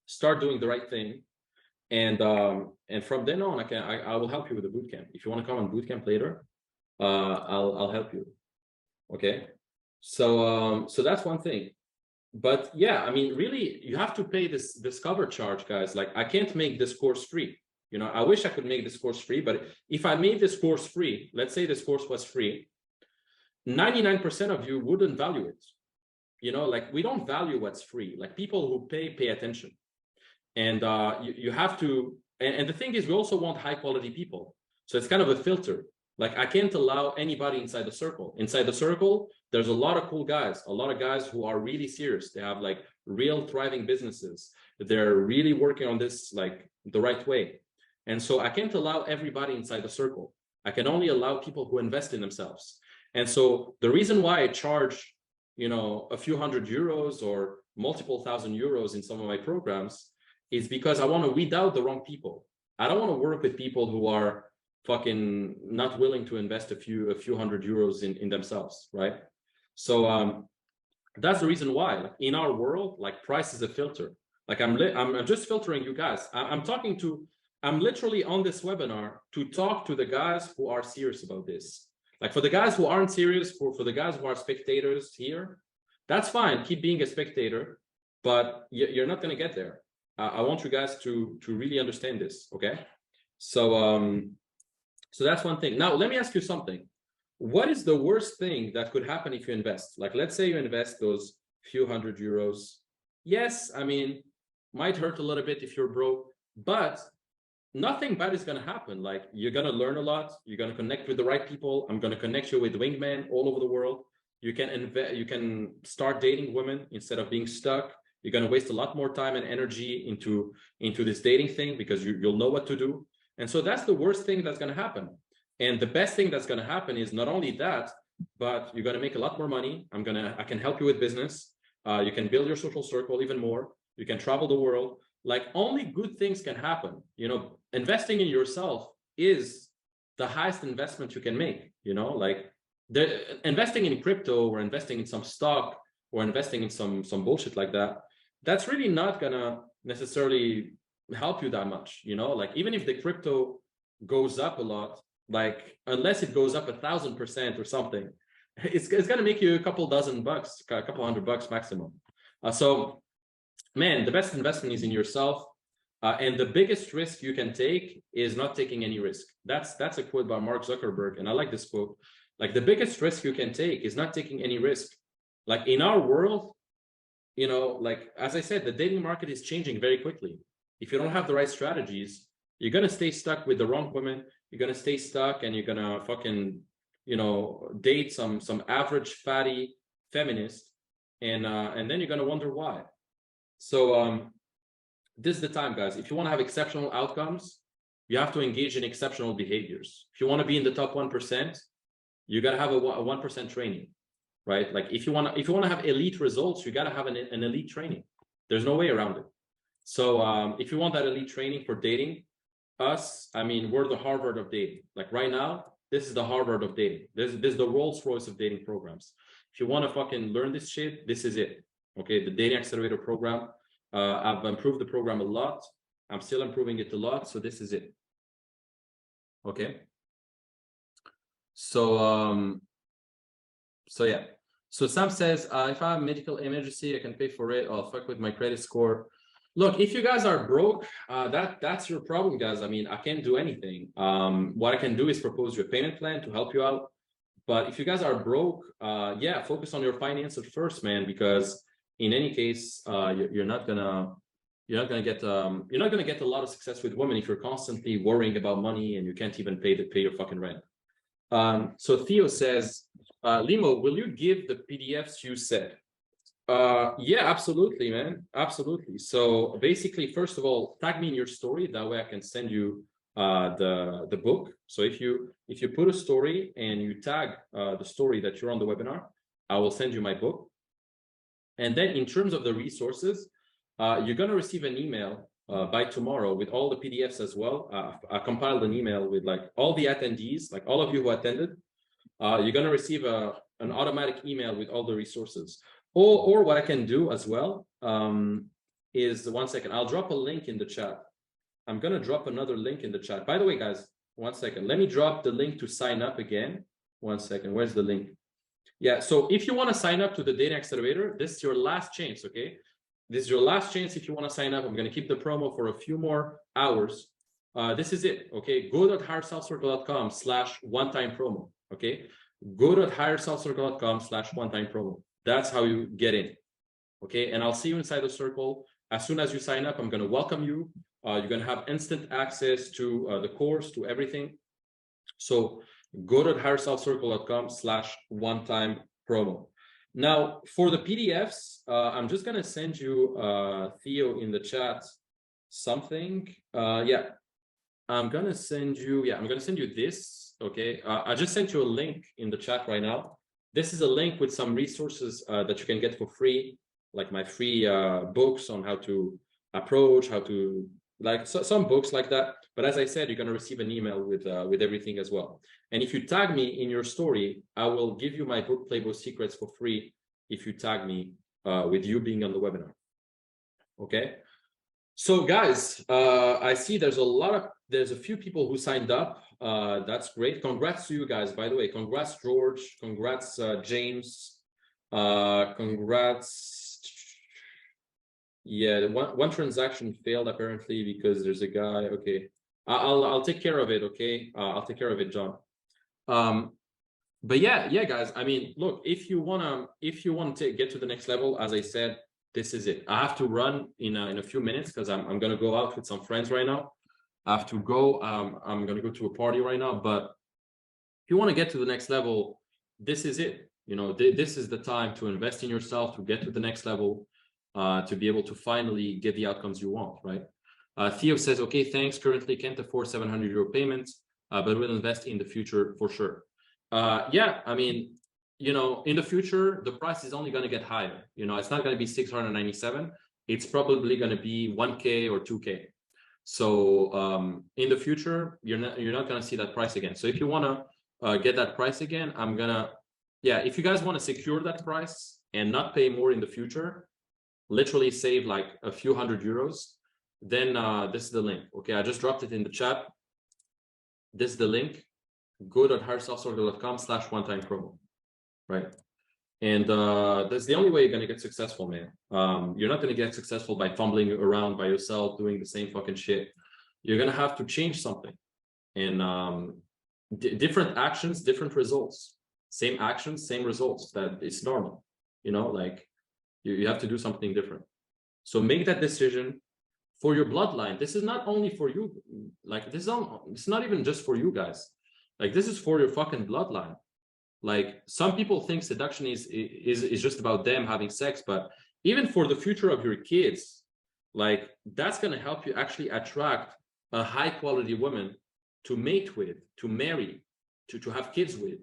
start doing the right thing. And from then on, I will help you with the bootcamp. If you want to come on bootcamp later, I'll help you. Okay, so that's one thing. But yeah, I mean, really, you have to pay this cover charge, guys. Like, I can't make this course free. I wish I could make this course free, but if I made this course free, let's say this course was free, 99% of you wouldn't value it. Like, we don't value what's free. Like, people who pay attention. And you have to, and the thing is, we also want high quality people. So it's kind of a filter. Like, I can't allow anybody inside the circle. Inside the circle, there's a lot of cool guys, a lot of guys who are really serious. They have like real thriving businesses. They're really working on this like the right way. And so I can't allow everybody inside the circle. I can only allow people who invest in themselves. And so the reason why I charge, a few €100 or multiple €1,000 in some of my programs is because I want to weed out the wrong people. I don't want to work with people who are fucking not willing to invest a few €100 in themselves, right? So that's the reason why, like, in our world, like, price is a filter. Like, I'm just filtering you guys. I'm literally on this webinar to talk to the guys who are serious about this. Like, for the guys who aren't serious, for the guys who are spectators here, that's fine. Keep being a spectator, but you're not going to get there. I want you guys to really understand this. Okay. So, so that's one thing. Now, let me ask you something. What is the worst thing that could happen if you invest? Like, let's say you invest those few €100. Yes, I mean, might hurt a little bit if you're broke, but nothing bad is going to happen. Like, you're going to learn a lot. You're going to connect with the right people. I'm going to connect you with wingmen all over the world. You can invest. You can start dating women instead of being stuck. You're going to waste a lot more time and energy into this dating thing because you'll know what to do. And so that's the worst thing that's going to happen. And the best thing that's going to happen is not only that, but you're going to make a lot more money. I can help you with business. You can build your social circle even more. You can travel the world. Like, only good things can happen. You know, investing in yourself is the highest investment you can make. You know, like, investing in crypto or investing in some stock or investing in some bullshit like that, that's really not gonna necessarily help you that much. You know, like, even if the crypto goes up a lot, like, unless it goes up 1,000% or something, it's going to make you a couple dozen bucks, a couple $100 maximum. So, man, the best investment is in yourself. And the biggest risk you can take is not taking any risk. That's a quote by Mark Zuckerberg. And I like this quote. Like, the biggest risk you can take is not taking any risk. Like, in our world, you know, like, as I said, the dating market is changing very quickly. If you don't have the right strategies, you're going to stay stuck with the wrong women. You're going to stay stuck and you're going to fucking, you know, date some average fatty feminist. And then you're going to wonder why. So this is the time, guys. If you want to have exceptional outcomes, you have to engage in exceptional behaviors. If you want to be in the top 1%, you got to have a 1% training, right? Like, if you want to have elite results, you got to have an elite training. There's no way around it. So if you want that elite training for dating, I mean, we're the Harvard of dating. Like, right now, this is the Harvard of dating. This is the Rolls Royce of dating programs. If you want to fucking learn this shit, this is it. Okay, the Dating Accelerator program. I've improved the program a lot. I'm still improving it a lot. So this is it. Okay. So yeah. So Sam says, if I have a medical emergency, I can pay for it. I'll fuck with my credit score. Look, if you guys are broke, that's your problem, guys. I mean, I can't do anything. What I can do is propose you a payment plan to help you out. But if you guys are broke, yeah, focus on your finances first, man, because in any case, you're not gonna get a lot of success with women if you're constantly worrying about money and you can't even pay your fucking rent. So Theo says, Limo, will you give the PDFs you said? Yeah, absolutely, man. Absolutely. So basically, first of all, tag me in your story. That way I can send you the book. So if you put a story and you tag the story that you're on the webinar, I will send you my book. And then in terms of the resources, you're going to receive an email by tomorrow with all the PDFs as well. I compiled an email with like all the attendees, like all of you who attended. You're going to receive an automatic email with all the resources. Or what I can do as well is, one second, I'll drop a link in the chat. I'm going to drop another link in the chat. By the way, guys, one second. Let me drop the link to sign up again. One second. Where's the link? Yeah. So if you want to sign up to the Dating Accelerator, this is your last chance. Okay. This is your last chance. If you want to sign up, I'm going to keep the promo for a few more hours. This is it. Okay. Go.higherselfcircle.com/one-time promo. Okay. Go.higherselfcircle.com/one-time promo. That's how you get in. Okay. And I'll see you inside the circle. As soon as you sign up, I'm going to welcome you. You're going to have instant access to the course, to everything. So go to higherselfcircle.com/one-time promo. Now, for the PDFs, I'm just going to send you, Theo, in the chat, something. Yeah, I'm going to send you this. Okay. I just sent you a link in the chat right now. This is a link with some resources that you can get for free, like my free books on how to approach, how to like some books like that. But as I said, you're going to receive an email with everything as well. And if you tag me in your story, I will give you my book Playboy Secrets for free if you tag me with you being on the webinar. Okay. So guys, I see there's a few people who signed up. That's great. Congrats to you guys, by the way. Congrats, George. Congrats, James. Congrats. Yeah, one transaction failed apparently because there's a guy. Okay, I'll take care of it. Okay, I'll take care of it, John. But yeah, guys. I mean, look, if you wanna to get to the next level, as I said, this is it. I have to run in a few minutes because I'm gonna go out with some friends right now. I have to go. I'm gonna go to a party right now. But if you want to get to the next level, this is it. You know, this is the time to invest in yourself to get to the next level. To be able to finally get the outcomes you want, right? Theo says, okay, thanks. Currently can't afford 700 euro payments, but will invest in the future for sure. Yeah, I mean, you know, in the future, the price is only going to get higher. You know, it's not going to be 697. It's probably going to be 1K or 2K. So in the future, you're not going to see that price again. So if you want to get that price again, if you guys want to secure that price and not pay more in the future, literally save like a few €100, then this is the link. Okay, I just dropped it in the chat. This is the link. go.higherselfcircle.com/one-time promo, right? And that's the only way you're going to get successful, man. You're not going to get successful by fumbling around by yourself doing the same fucking shit. You're going to have to change something. And different actions, different results. Same actions, same results. That it's normal. You know, like you have to do something different. So make that decision for your bloodline. This is not only for you. Like it's not even just for you guys. Like this is for your fucking bloodline. Like some people think seduction is just about them having sex, but even for the future of your kids, like that's going to help you actually attract a high quality woman to mate with, to marry, to have kids with,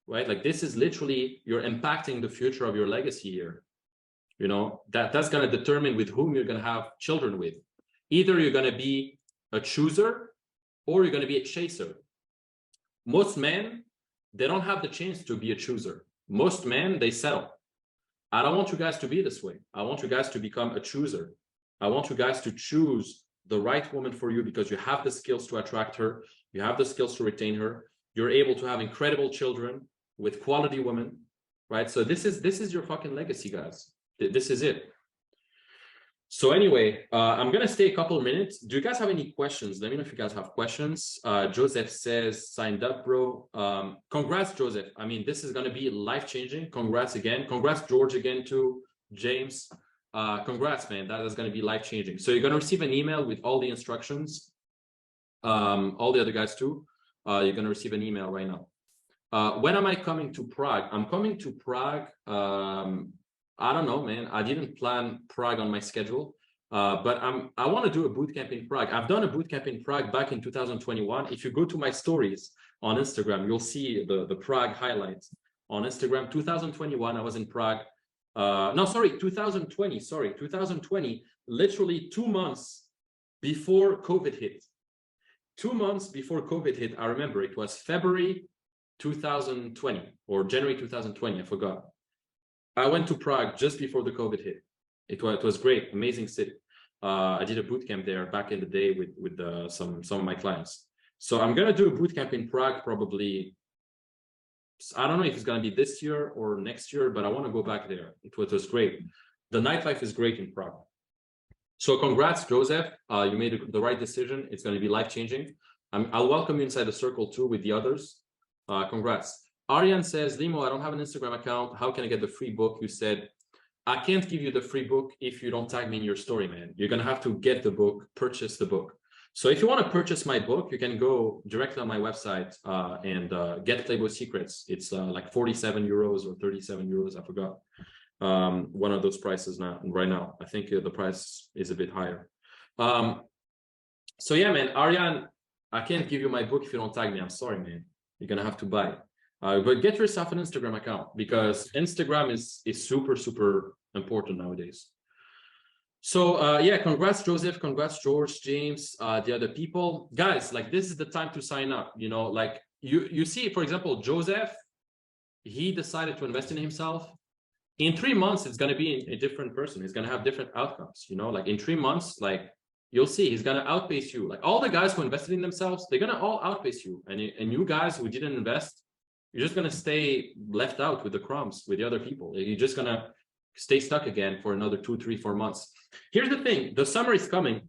right? Like this is literally, you're impacting the future of your legacy here. You know, that's going to determine with whom you're going to have children with. Either you're going to be a chooser or you're going to be a chaser. Most men, they don't have the chance to be a chooser. Most men, they settle. I don't want you guys to be this way. I want you guys to become a chooser. I want you guys to choose the right woman for you because you have the skills to attract her. You have the skills to retain her. You're able to have incredible children with quality women, right? So this is your fucking legacy, guys. This is it. So anyway, I'm going to stay a couple of minutes. Do you guys have any questions? Let me know if you guys have questions. Joseph says, signed up, bro. Congrats, Joseph. I mean, this is going to be life-changing. Congrats again. Congrats, George, again, too. James. Congrats, man. That is going to be life-changing. So you're going to receive an email with all the instructions. All the other guys, too. You're going to receive an email right now. When am I coming to Prague? I'm coming to Prague. I don't know, man. I didn't plan Prague on my schedule, but I want to do a boot camp in Prague. I've done a boot camp in Prague back in 2021. If you go to my stories on Instagram, you'll see the Prague highlights on Instagram. 2021, I was in Prague. No, sorry, 2020. Sorry, 2020. Literally 2 months before COVID hit. 2 months before COVID hit. I remember it was February 2020 or January 2020. I forgot. I went to Prague just before the COVID hit. It was great, amazing city. I did a boot camp there back in the day with some of my clients. So I'm gonna do a boot camp in Prague probably. I don't know if it's gonna be this year or next year, but I want to go back there. It was great. The nightlife is great in Prague. So congrats, Joseph. You made the right decision. It's going to be life-changing. I'll welcome you inside the circle too with the others. Congrats. Ariane says, Limo, I don't have an Instagram account. How can I get the free book? You said, I can't give you the free book if you don't tag me in your story, man. You're going to have to get the book, purchase the book. So if you want to purchase my book, you can go directly on my website and get Playboy Secrets. It's like 47 euros or 37 euros. I forgot one of those prices right now. I think the price is a bit higher. So yeah, man, Ariane, I can't give you my book if you don't tag me. I'm sorry, man. You're going to have to buy it. But get yourself an Instagram account because Instagram is super, super important nowadays. So yeah, congrats Joseph, congrats George, James, the other people. Guys, like this is the time to sign up, you know, like you see, for example, Joseph, he decided to invest in himself. In 3 months, it's going to be a different person. He's going to have different outcomes, you know, like in 3 months, like you'll see he's going to outpace you. Like all the guys who invested in themselves, they're going to all outpace you. And you guys who didn't invest, you're just going to stay left out with the crumbs with the other people. You're just going to stay stuck again for another 2, 3, 4 months. Here's the thing. The summer is coming.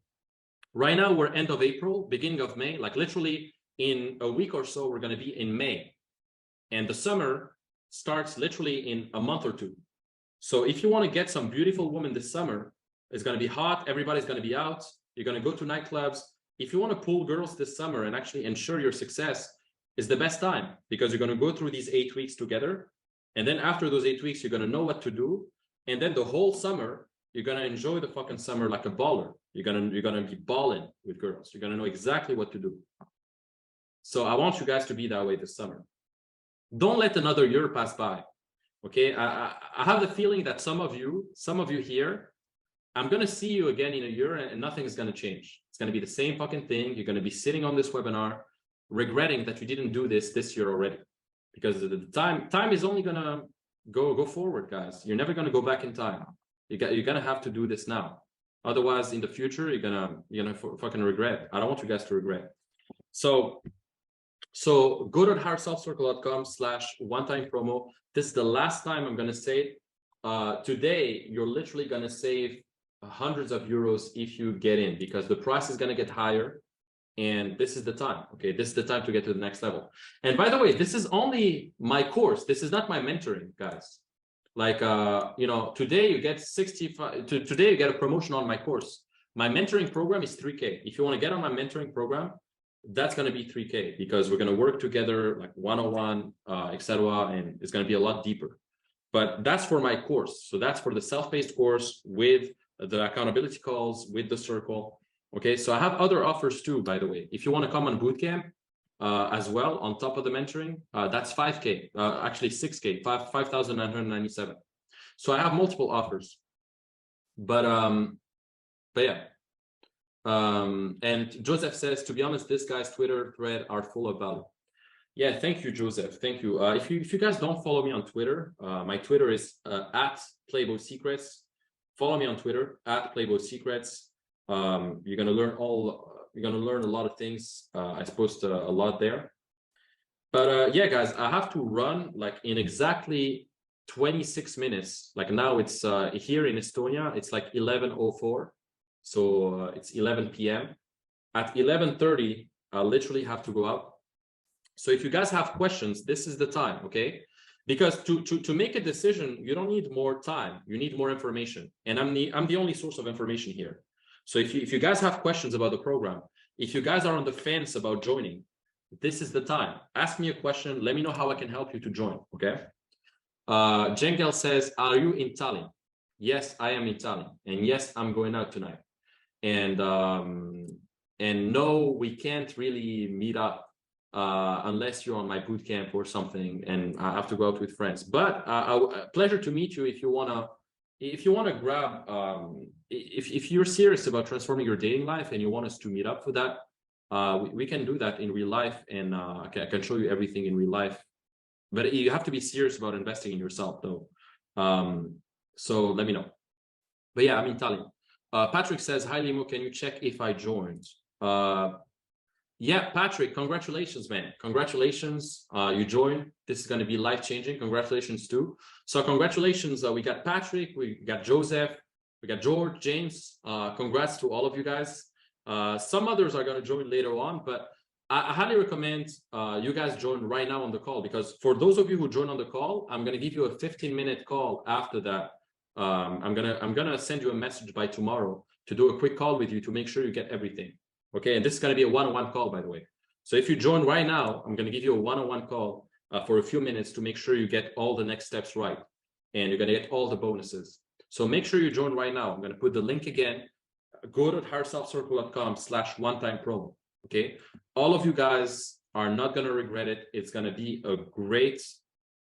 Right now, we're end of April, beginning of May. Like literally in a week or so, we're going to be in May. And the summer starts literally in a month or two. So if you want to get some beautiful women this summer, it's going to be hot. Everybody's going to be out. You're going to go to nightclubs. If you want to pull girls this summer and actually ensure your success, is the best time because you're going to go through these 8 weeks together. And then after those 8 weeks, you're going to know what to do. And then the whole summer, you're going to enjoy the fucking summer like a baller. You're going to be balling with girls. You're going to know exactly what to do. So I want you guys to be that way this summer. Don't let another year pass by. Okay, I have the feeling that some of you here, I'm going to see you again in a year and nothing is going to change. It's going to be the same fucking thing. You're going to be sitting on this webinar, regretting that you didn't do this year already. Because the time is only going to go forward, guys. You're never going to go back in time. You're going to have to do this now. Otherwise, in the future, you're going to fucking regret. I don't want you guys to regret. So go to higherselfcircle.com/one-time promo. This is the last time I'm going to say it. Today, you're literally going to save hundreds of euros if you get in because the price is going to get higher. And this is the time. Okay, this is the time to get to the next level. And by the way, this is only my course. This is not my mentoring, guys. Like, you know, today you get 65. Today you get a promotion on my course. My mentoring program is 3K. If you want to get on my mentoring program, that's going to be 3K because we're going to work together like one-on-one, etc. And it's going to be a lot deeper. But that's for my course. So that's for the self-paced course with the accountability calls, with the circle. Okay, so I have other offers too, by the way. If you want to come on bootcamp as well, on top of the mentoring, that's 5K, actually 6K, 5,997. So I have multiple offers. But yeah. And Joseph says, to be honest, this guy's Twitter thread are full of value. Yeah, thank you, Joseph. Thank you. If you guys don't follow me on Twitter, my Twitter is at Playboy Secrets. Follow me on Twitter at Playboy Secrets. You're gonna learn a lot of things. I post a lot there. But yeah, guys, I have to run like in exactly 26 minutes. Like now it's here in Estonia, it's like 11:04. So it's 11 p.m. At 11:30, I literally have to go out. So if you guys have questions, this is the time, okay? Because to make a decision, you don't need more time. You need more information. And I'm the only source of information here. So if you guys have questions about the program, if you guys are on the fence about joining, this is the time. Ask me a question. Let me know how I can help you to join, okay? Jengel says, are you in Tallinn? Yes, I am in Tallinn. And yes, I'm going out tonight. And no, we can't really meet up unless you're on my bootcamp or something, and I have to go out with friends. But pleasure to meet you. If you wanna grab, if you're serious about transforming your dating life and you want us to meet up for that, we can do that in real life, and I can show you everything in real life. But you have to be serious about investing in yourself, though. So let me know. But yeah, I'm in Tallinn. Patrick says, hi, Limo, can you check if I joined? Yeah, Patrick, congratulations, man. Congratulations, you joined. This is going to be life-changing. Congratulations, too. So congratulations, we got Patrick, we got Joseph, we got George, James. Congrats to all of you guys. Some others are going to join later on, but I highly recommend you guys join right now on the call, because for those of you who join on the call, I'm going to give you a 15-minute call after that. I'm gonna send you a message by tomorrow to do a quick call with you to make sure you get everything. Okay, and this is going to be a one-on-one call, by the way. So if you join right now, I'm going to give you a one-on-one call for a few minutes to make sure you get all the next steps right, and you're going to get all the bonuses. So make sure you join right now. I'm going to put the link again. Go to higherselfcircle.com/one-time promo. Okay, all of you guys are not going to regret it. It's going to be a great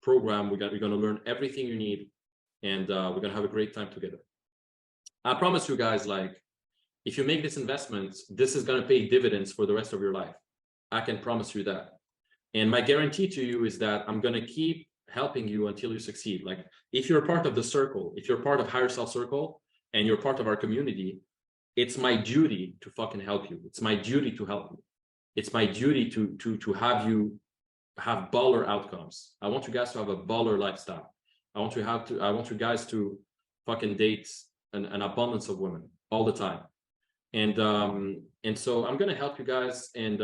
program. You're going to learn everything you need, and we're going to have a great time together. I promise you guys, like, if you make this investment, this is going to pay dividends for the rest of your life. I can promise you that. And my guarantee to you is that I'm going to keep helping you until you succeed. Like, if you're part of the circle, if you're part of Higher Self Circle and you're part of our community, it's my duty to fucking help you. It's my duty to help you. It's my duty to have you have baller outcomes. I want you guys to have a baller lifestyle. I want you guys to fucking date an abundance of women all the time. And so I'm going to help you guys. And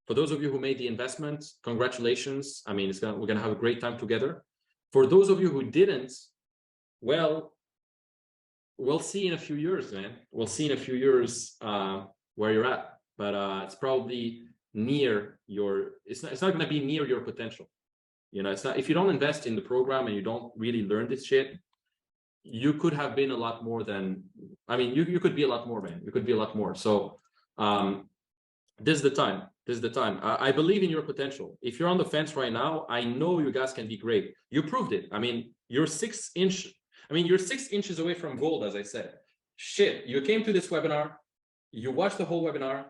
for those of you who made the investment, congratulations. I mean, we're going to have a great time together. For those of you who didn't, well, we'll see in a few years, man. We'll see in a few years where you're at. But it's probably near your, it's not going to be near your potential. You know, it's not, if you don't invest in the program and you don't really learn this shit, you could have been a lot more than, I mean, you could be a lot more, man. You could be a lot more. So this is the time. This is the time. I believe in your potential. If you're on the fence right now, I know you guys can be great. You proved it. I mean, you're 6 inches away from gold, as I said. Shit, you came to this webinar, you watched the whole webinar,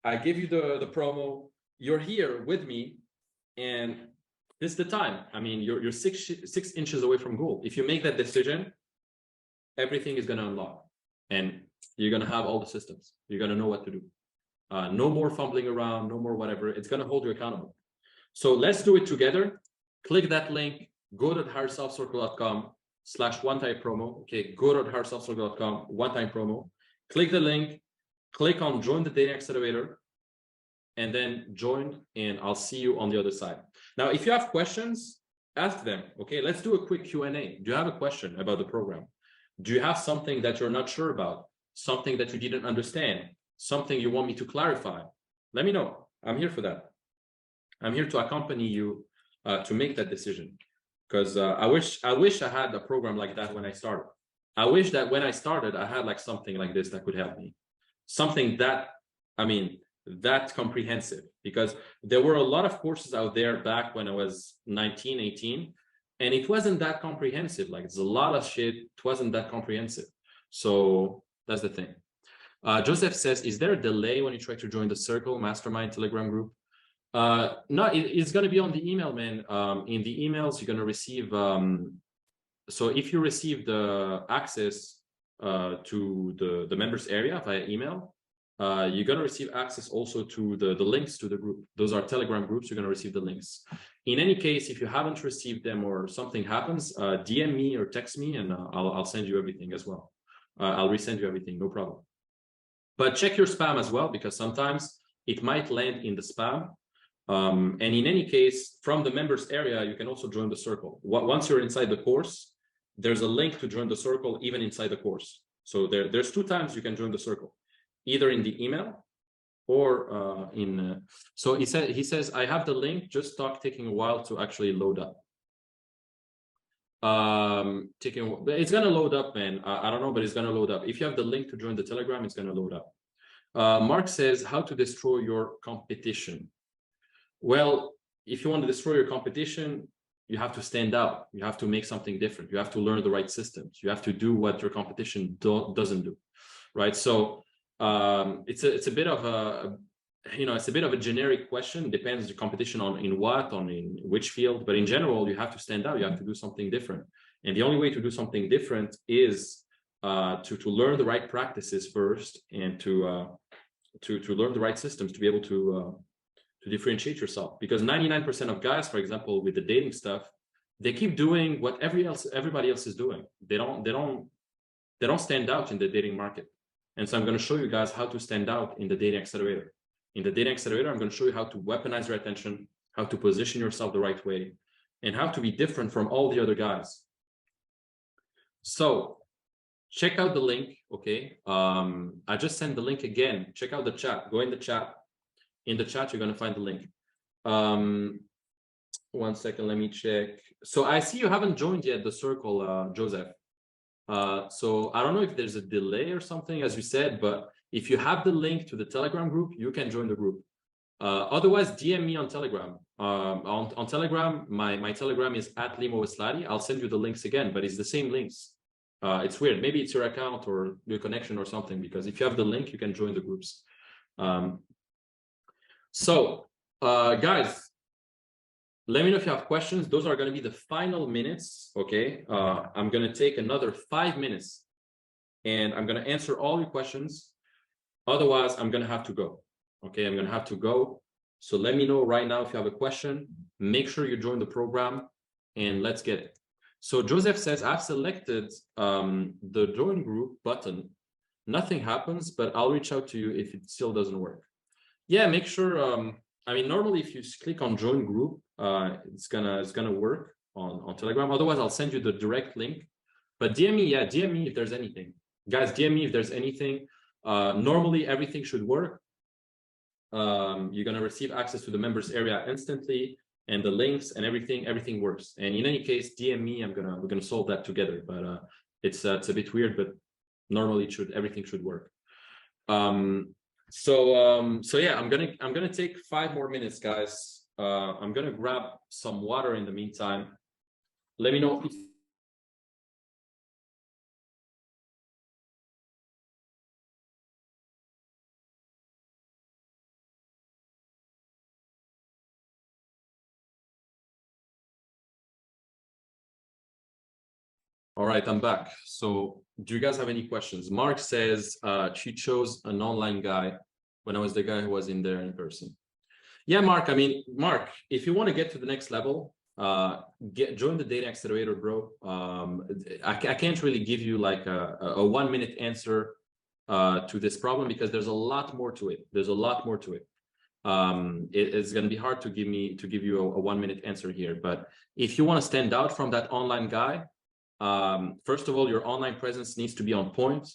I give you the promo, you're here with me, and this is the time. I mean, you're 6 inches away from gold. If you make that decision, everything is going to unlock, and you're going to have all the systems. You're going to know what to do. No more fumbling around, no more whatever. It's going to hold you accountable. So let's do it together. Click that link, go to higherselfcircle.com/one-time promo. Okay, go to higherselfcircle.com, one-time promo. Click the link, click on join the dating accelerator, and then join, and I'll see you on the other side. Now, if you have questions, ask them. Okay, let's do a quick Q&A. Do you have a question about the program? Do you have something that you're not sure about? Something that you didn't understand? Something you want me to clarify? Let me know. I'm here for that. I'm here to accompany you to make that decision. Because I wish I had a program like that when I started. I wish that when I started, I had like something like this that could help me. Something that, I mean, that comprehensive. Because there were a lot of courses out there back when I was 19, 18, and it wasn't that comprehensive. Like, it's a lot of shit. It wasn't that comprehensive. So that's the thing. Joseph says, is there a delay when you try to join the Circle Mastermind Telegram group? No, it's going to be on the email, man. In the emails, you're going to receive. So if you receive the access to the members area via email, you're going to receive access also to the links to the group. Those are Telegram groups. You're going to receive the links. In any case, if you haven't received them or something happens, DM me or text me, and I'll send you everything as well. I'll resend you everything, no problem. But check your spam as well, because sometimes it might land in the spam. And in any case, from the members area, you can also join the circle. Once you're inside the course, there's a link to join the circle even inside the course. So there's 2 times you can join the circle, either in the email or so he says, I have the link, just taking a while to actually load up. It's going to load up, man. I don't know, but it's going to load up. If you have the link to join the Telegram, it's going to load up. Mark says, how to destroy your competition. Well, if you want to destroy your competition, you have to stand out. You have to make something different. You have to learn the right systems. You have to do what your competition doesn't do, right? So it's a bit of a, it's a bit of a generic question. It depends the competition in which field, but in general, you have to stand out. You have to do something different. And the only way to do something different is to learn the right practices first, and to learn the right systems to be able to differentiate yourself. Because 99% of guys, for example, with the dating stuff, they keep doing what everybody else is doing. They don't stand out in the dating market. And so I'm going to show you guys how to stand out in the dating accelerator. In the dating accelerator, I'm going to show you how to weaponize your attention, how to position yourself the right way, and how to be different from all the other guys. So check out the link. Okay. I just sent the link again. Check out the chat. Go in the chat. In the chat, you're going to find the link. 1 second. Let me check. So I see you haven't joined yet the circle, Joseph. So I don't know if there's a delay or something, as you said, but if you have the link to the Telegram group, you can join the group. Otherwise, DM me on Telegram. On Telegram, my Telegram is @Limo Oueslati. I'll send you the links again, but it's the same links. It's weird. Maybe it's your account or your connection or something, because if you have the link, you can join the groups. Guys, let me know if you have questions. Those are going to be the final minutes. Okay. I'm going to take another 5 minutes and I'm going to answer all your questions. Otherwise, I'm going to have to go. Okay. I'm going to have to go. So let me know right now if you have a question. Make sure you join the program and let's get it. So Joseph says, I've selected the join group button. Nothing happens, but I'll reach out to you if it still doesn't work. Yeah, make sure. I mean, normally if you click on join group, it's gonna work on Telegram. Otherwise, I'll send you the direct link. But DM me, yeah, DM me if there's anything. Guys, DM me if there's anything. Normally everything should work. You're gonna receive access to the members area instantly, and the links and everything works. And in any case, DM me. We're gonna solve that together. But it's a bit weird, but normally everything should work. So yeah, I'm gonna take 5 more minutes, guys. I'm gonna grab some water in the meantime. Let me know if all right, I'm back. So do you guys have any questions? Mark says she chose an online guy when I was the guy who was in there in person. Yeah, Mark, I mean, Mark, if you want to get to the next level, join the Data Accelerator, bro. I can't really give you like a 1 minute answer to this problem, because there's a lot more to it. There's a lot more to it. It's going to be hard to give you a 1 minute answer here. But if you want to stand out from that online guy, first of all, your online presence needs to be on point.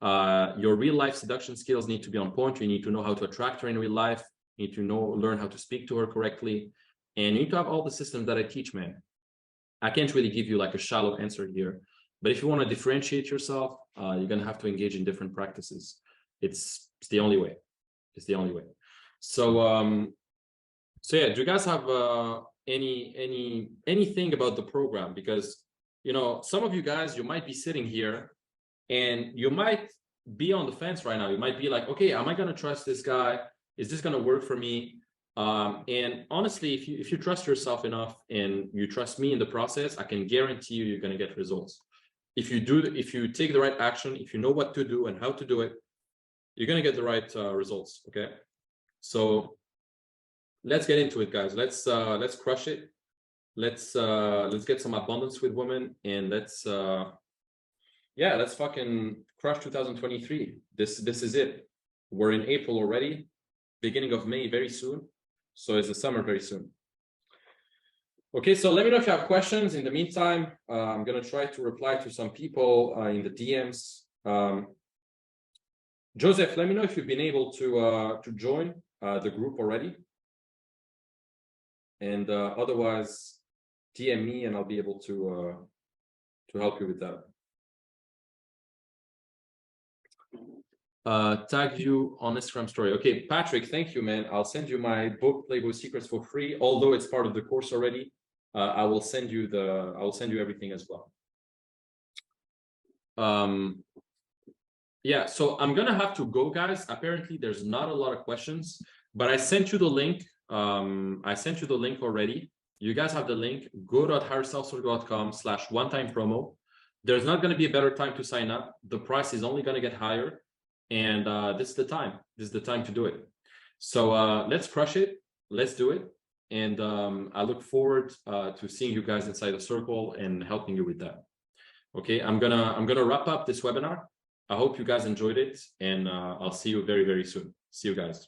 Your real life seduction skills need to be on point. You need to know how to attract her in real life. You need to learn how to speak to her correctly, and you need to have all the systems that I teach, man. I can't really give you like a shallow answer here, but if you want to differentiate yourself, you're going to have to engage in different practices. It's the only way. It's the only way. So yeah, do you guys have anything about the program? Because, you know, some of you guys, you might be sitting here and you might be on the fence right now. You might be like, okay, am I going to trust this guy? Is this going to work for me? And honestly, if you trust yourself enough and you trust me in the process, I can guarantee you're going to get results. If you take the right action, if you know what to do and how to do it, you're going to get the right results. Okay. So let's get into it, guys. Let's crush it. Let's get some abundance with women, and let's fucking crush 2023. This is it. We're in April already, beginning of May very soon. So it's the summer very soon. Okay, so let me know if you have questions. In the meantime, I'm gonna try to reply to some people in the DMs. Joseph, let me know if you've been able to join the group already. And otherwise, DM me and I'll be able to help you with that. Tag you on Instagram story. Okay, Patrick, thank you, man. I'll send you my book, Playboy Secrets, for free. Although it's part of the course already, I will send you everything as well. Yeah, so I'm gonna have to go, guys. Apparently, there's not a lot of questions, but I sent you the link. I sent you the link already. You guys have the link. Go to higherselfcircle.com/one-time promo. There's not going to be a better time to sign up. The price is only going to get higher, and this is the time. This is the time to do it. So let's crush it. Let's do it. And I look forward to seeing you guys inside the circle and helping you with that. Okay, I'm gonna wrap up this webinar. I hope you guys enjoyed it, and I'll see you very, very soon. See you guys.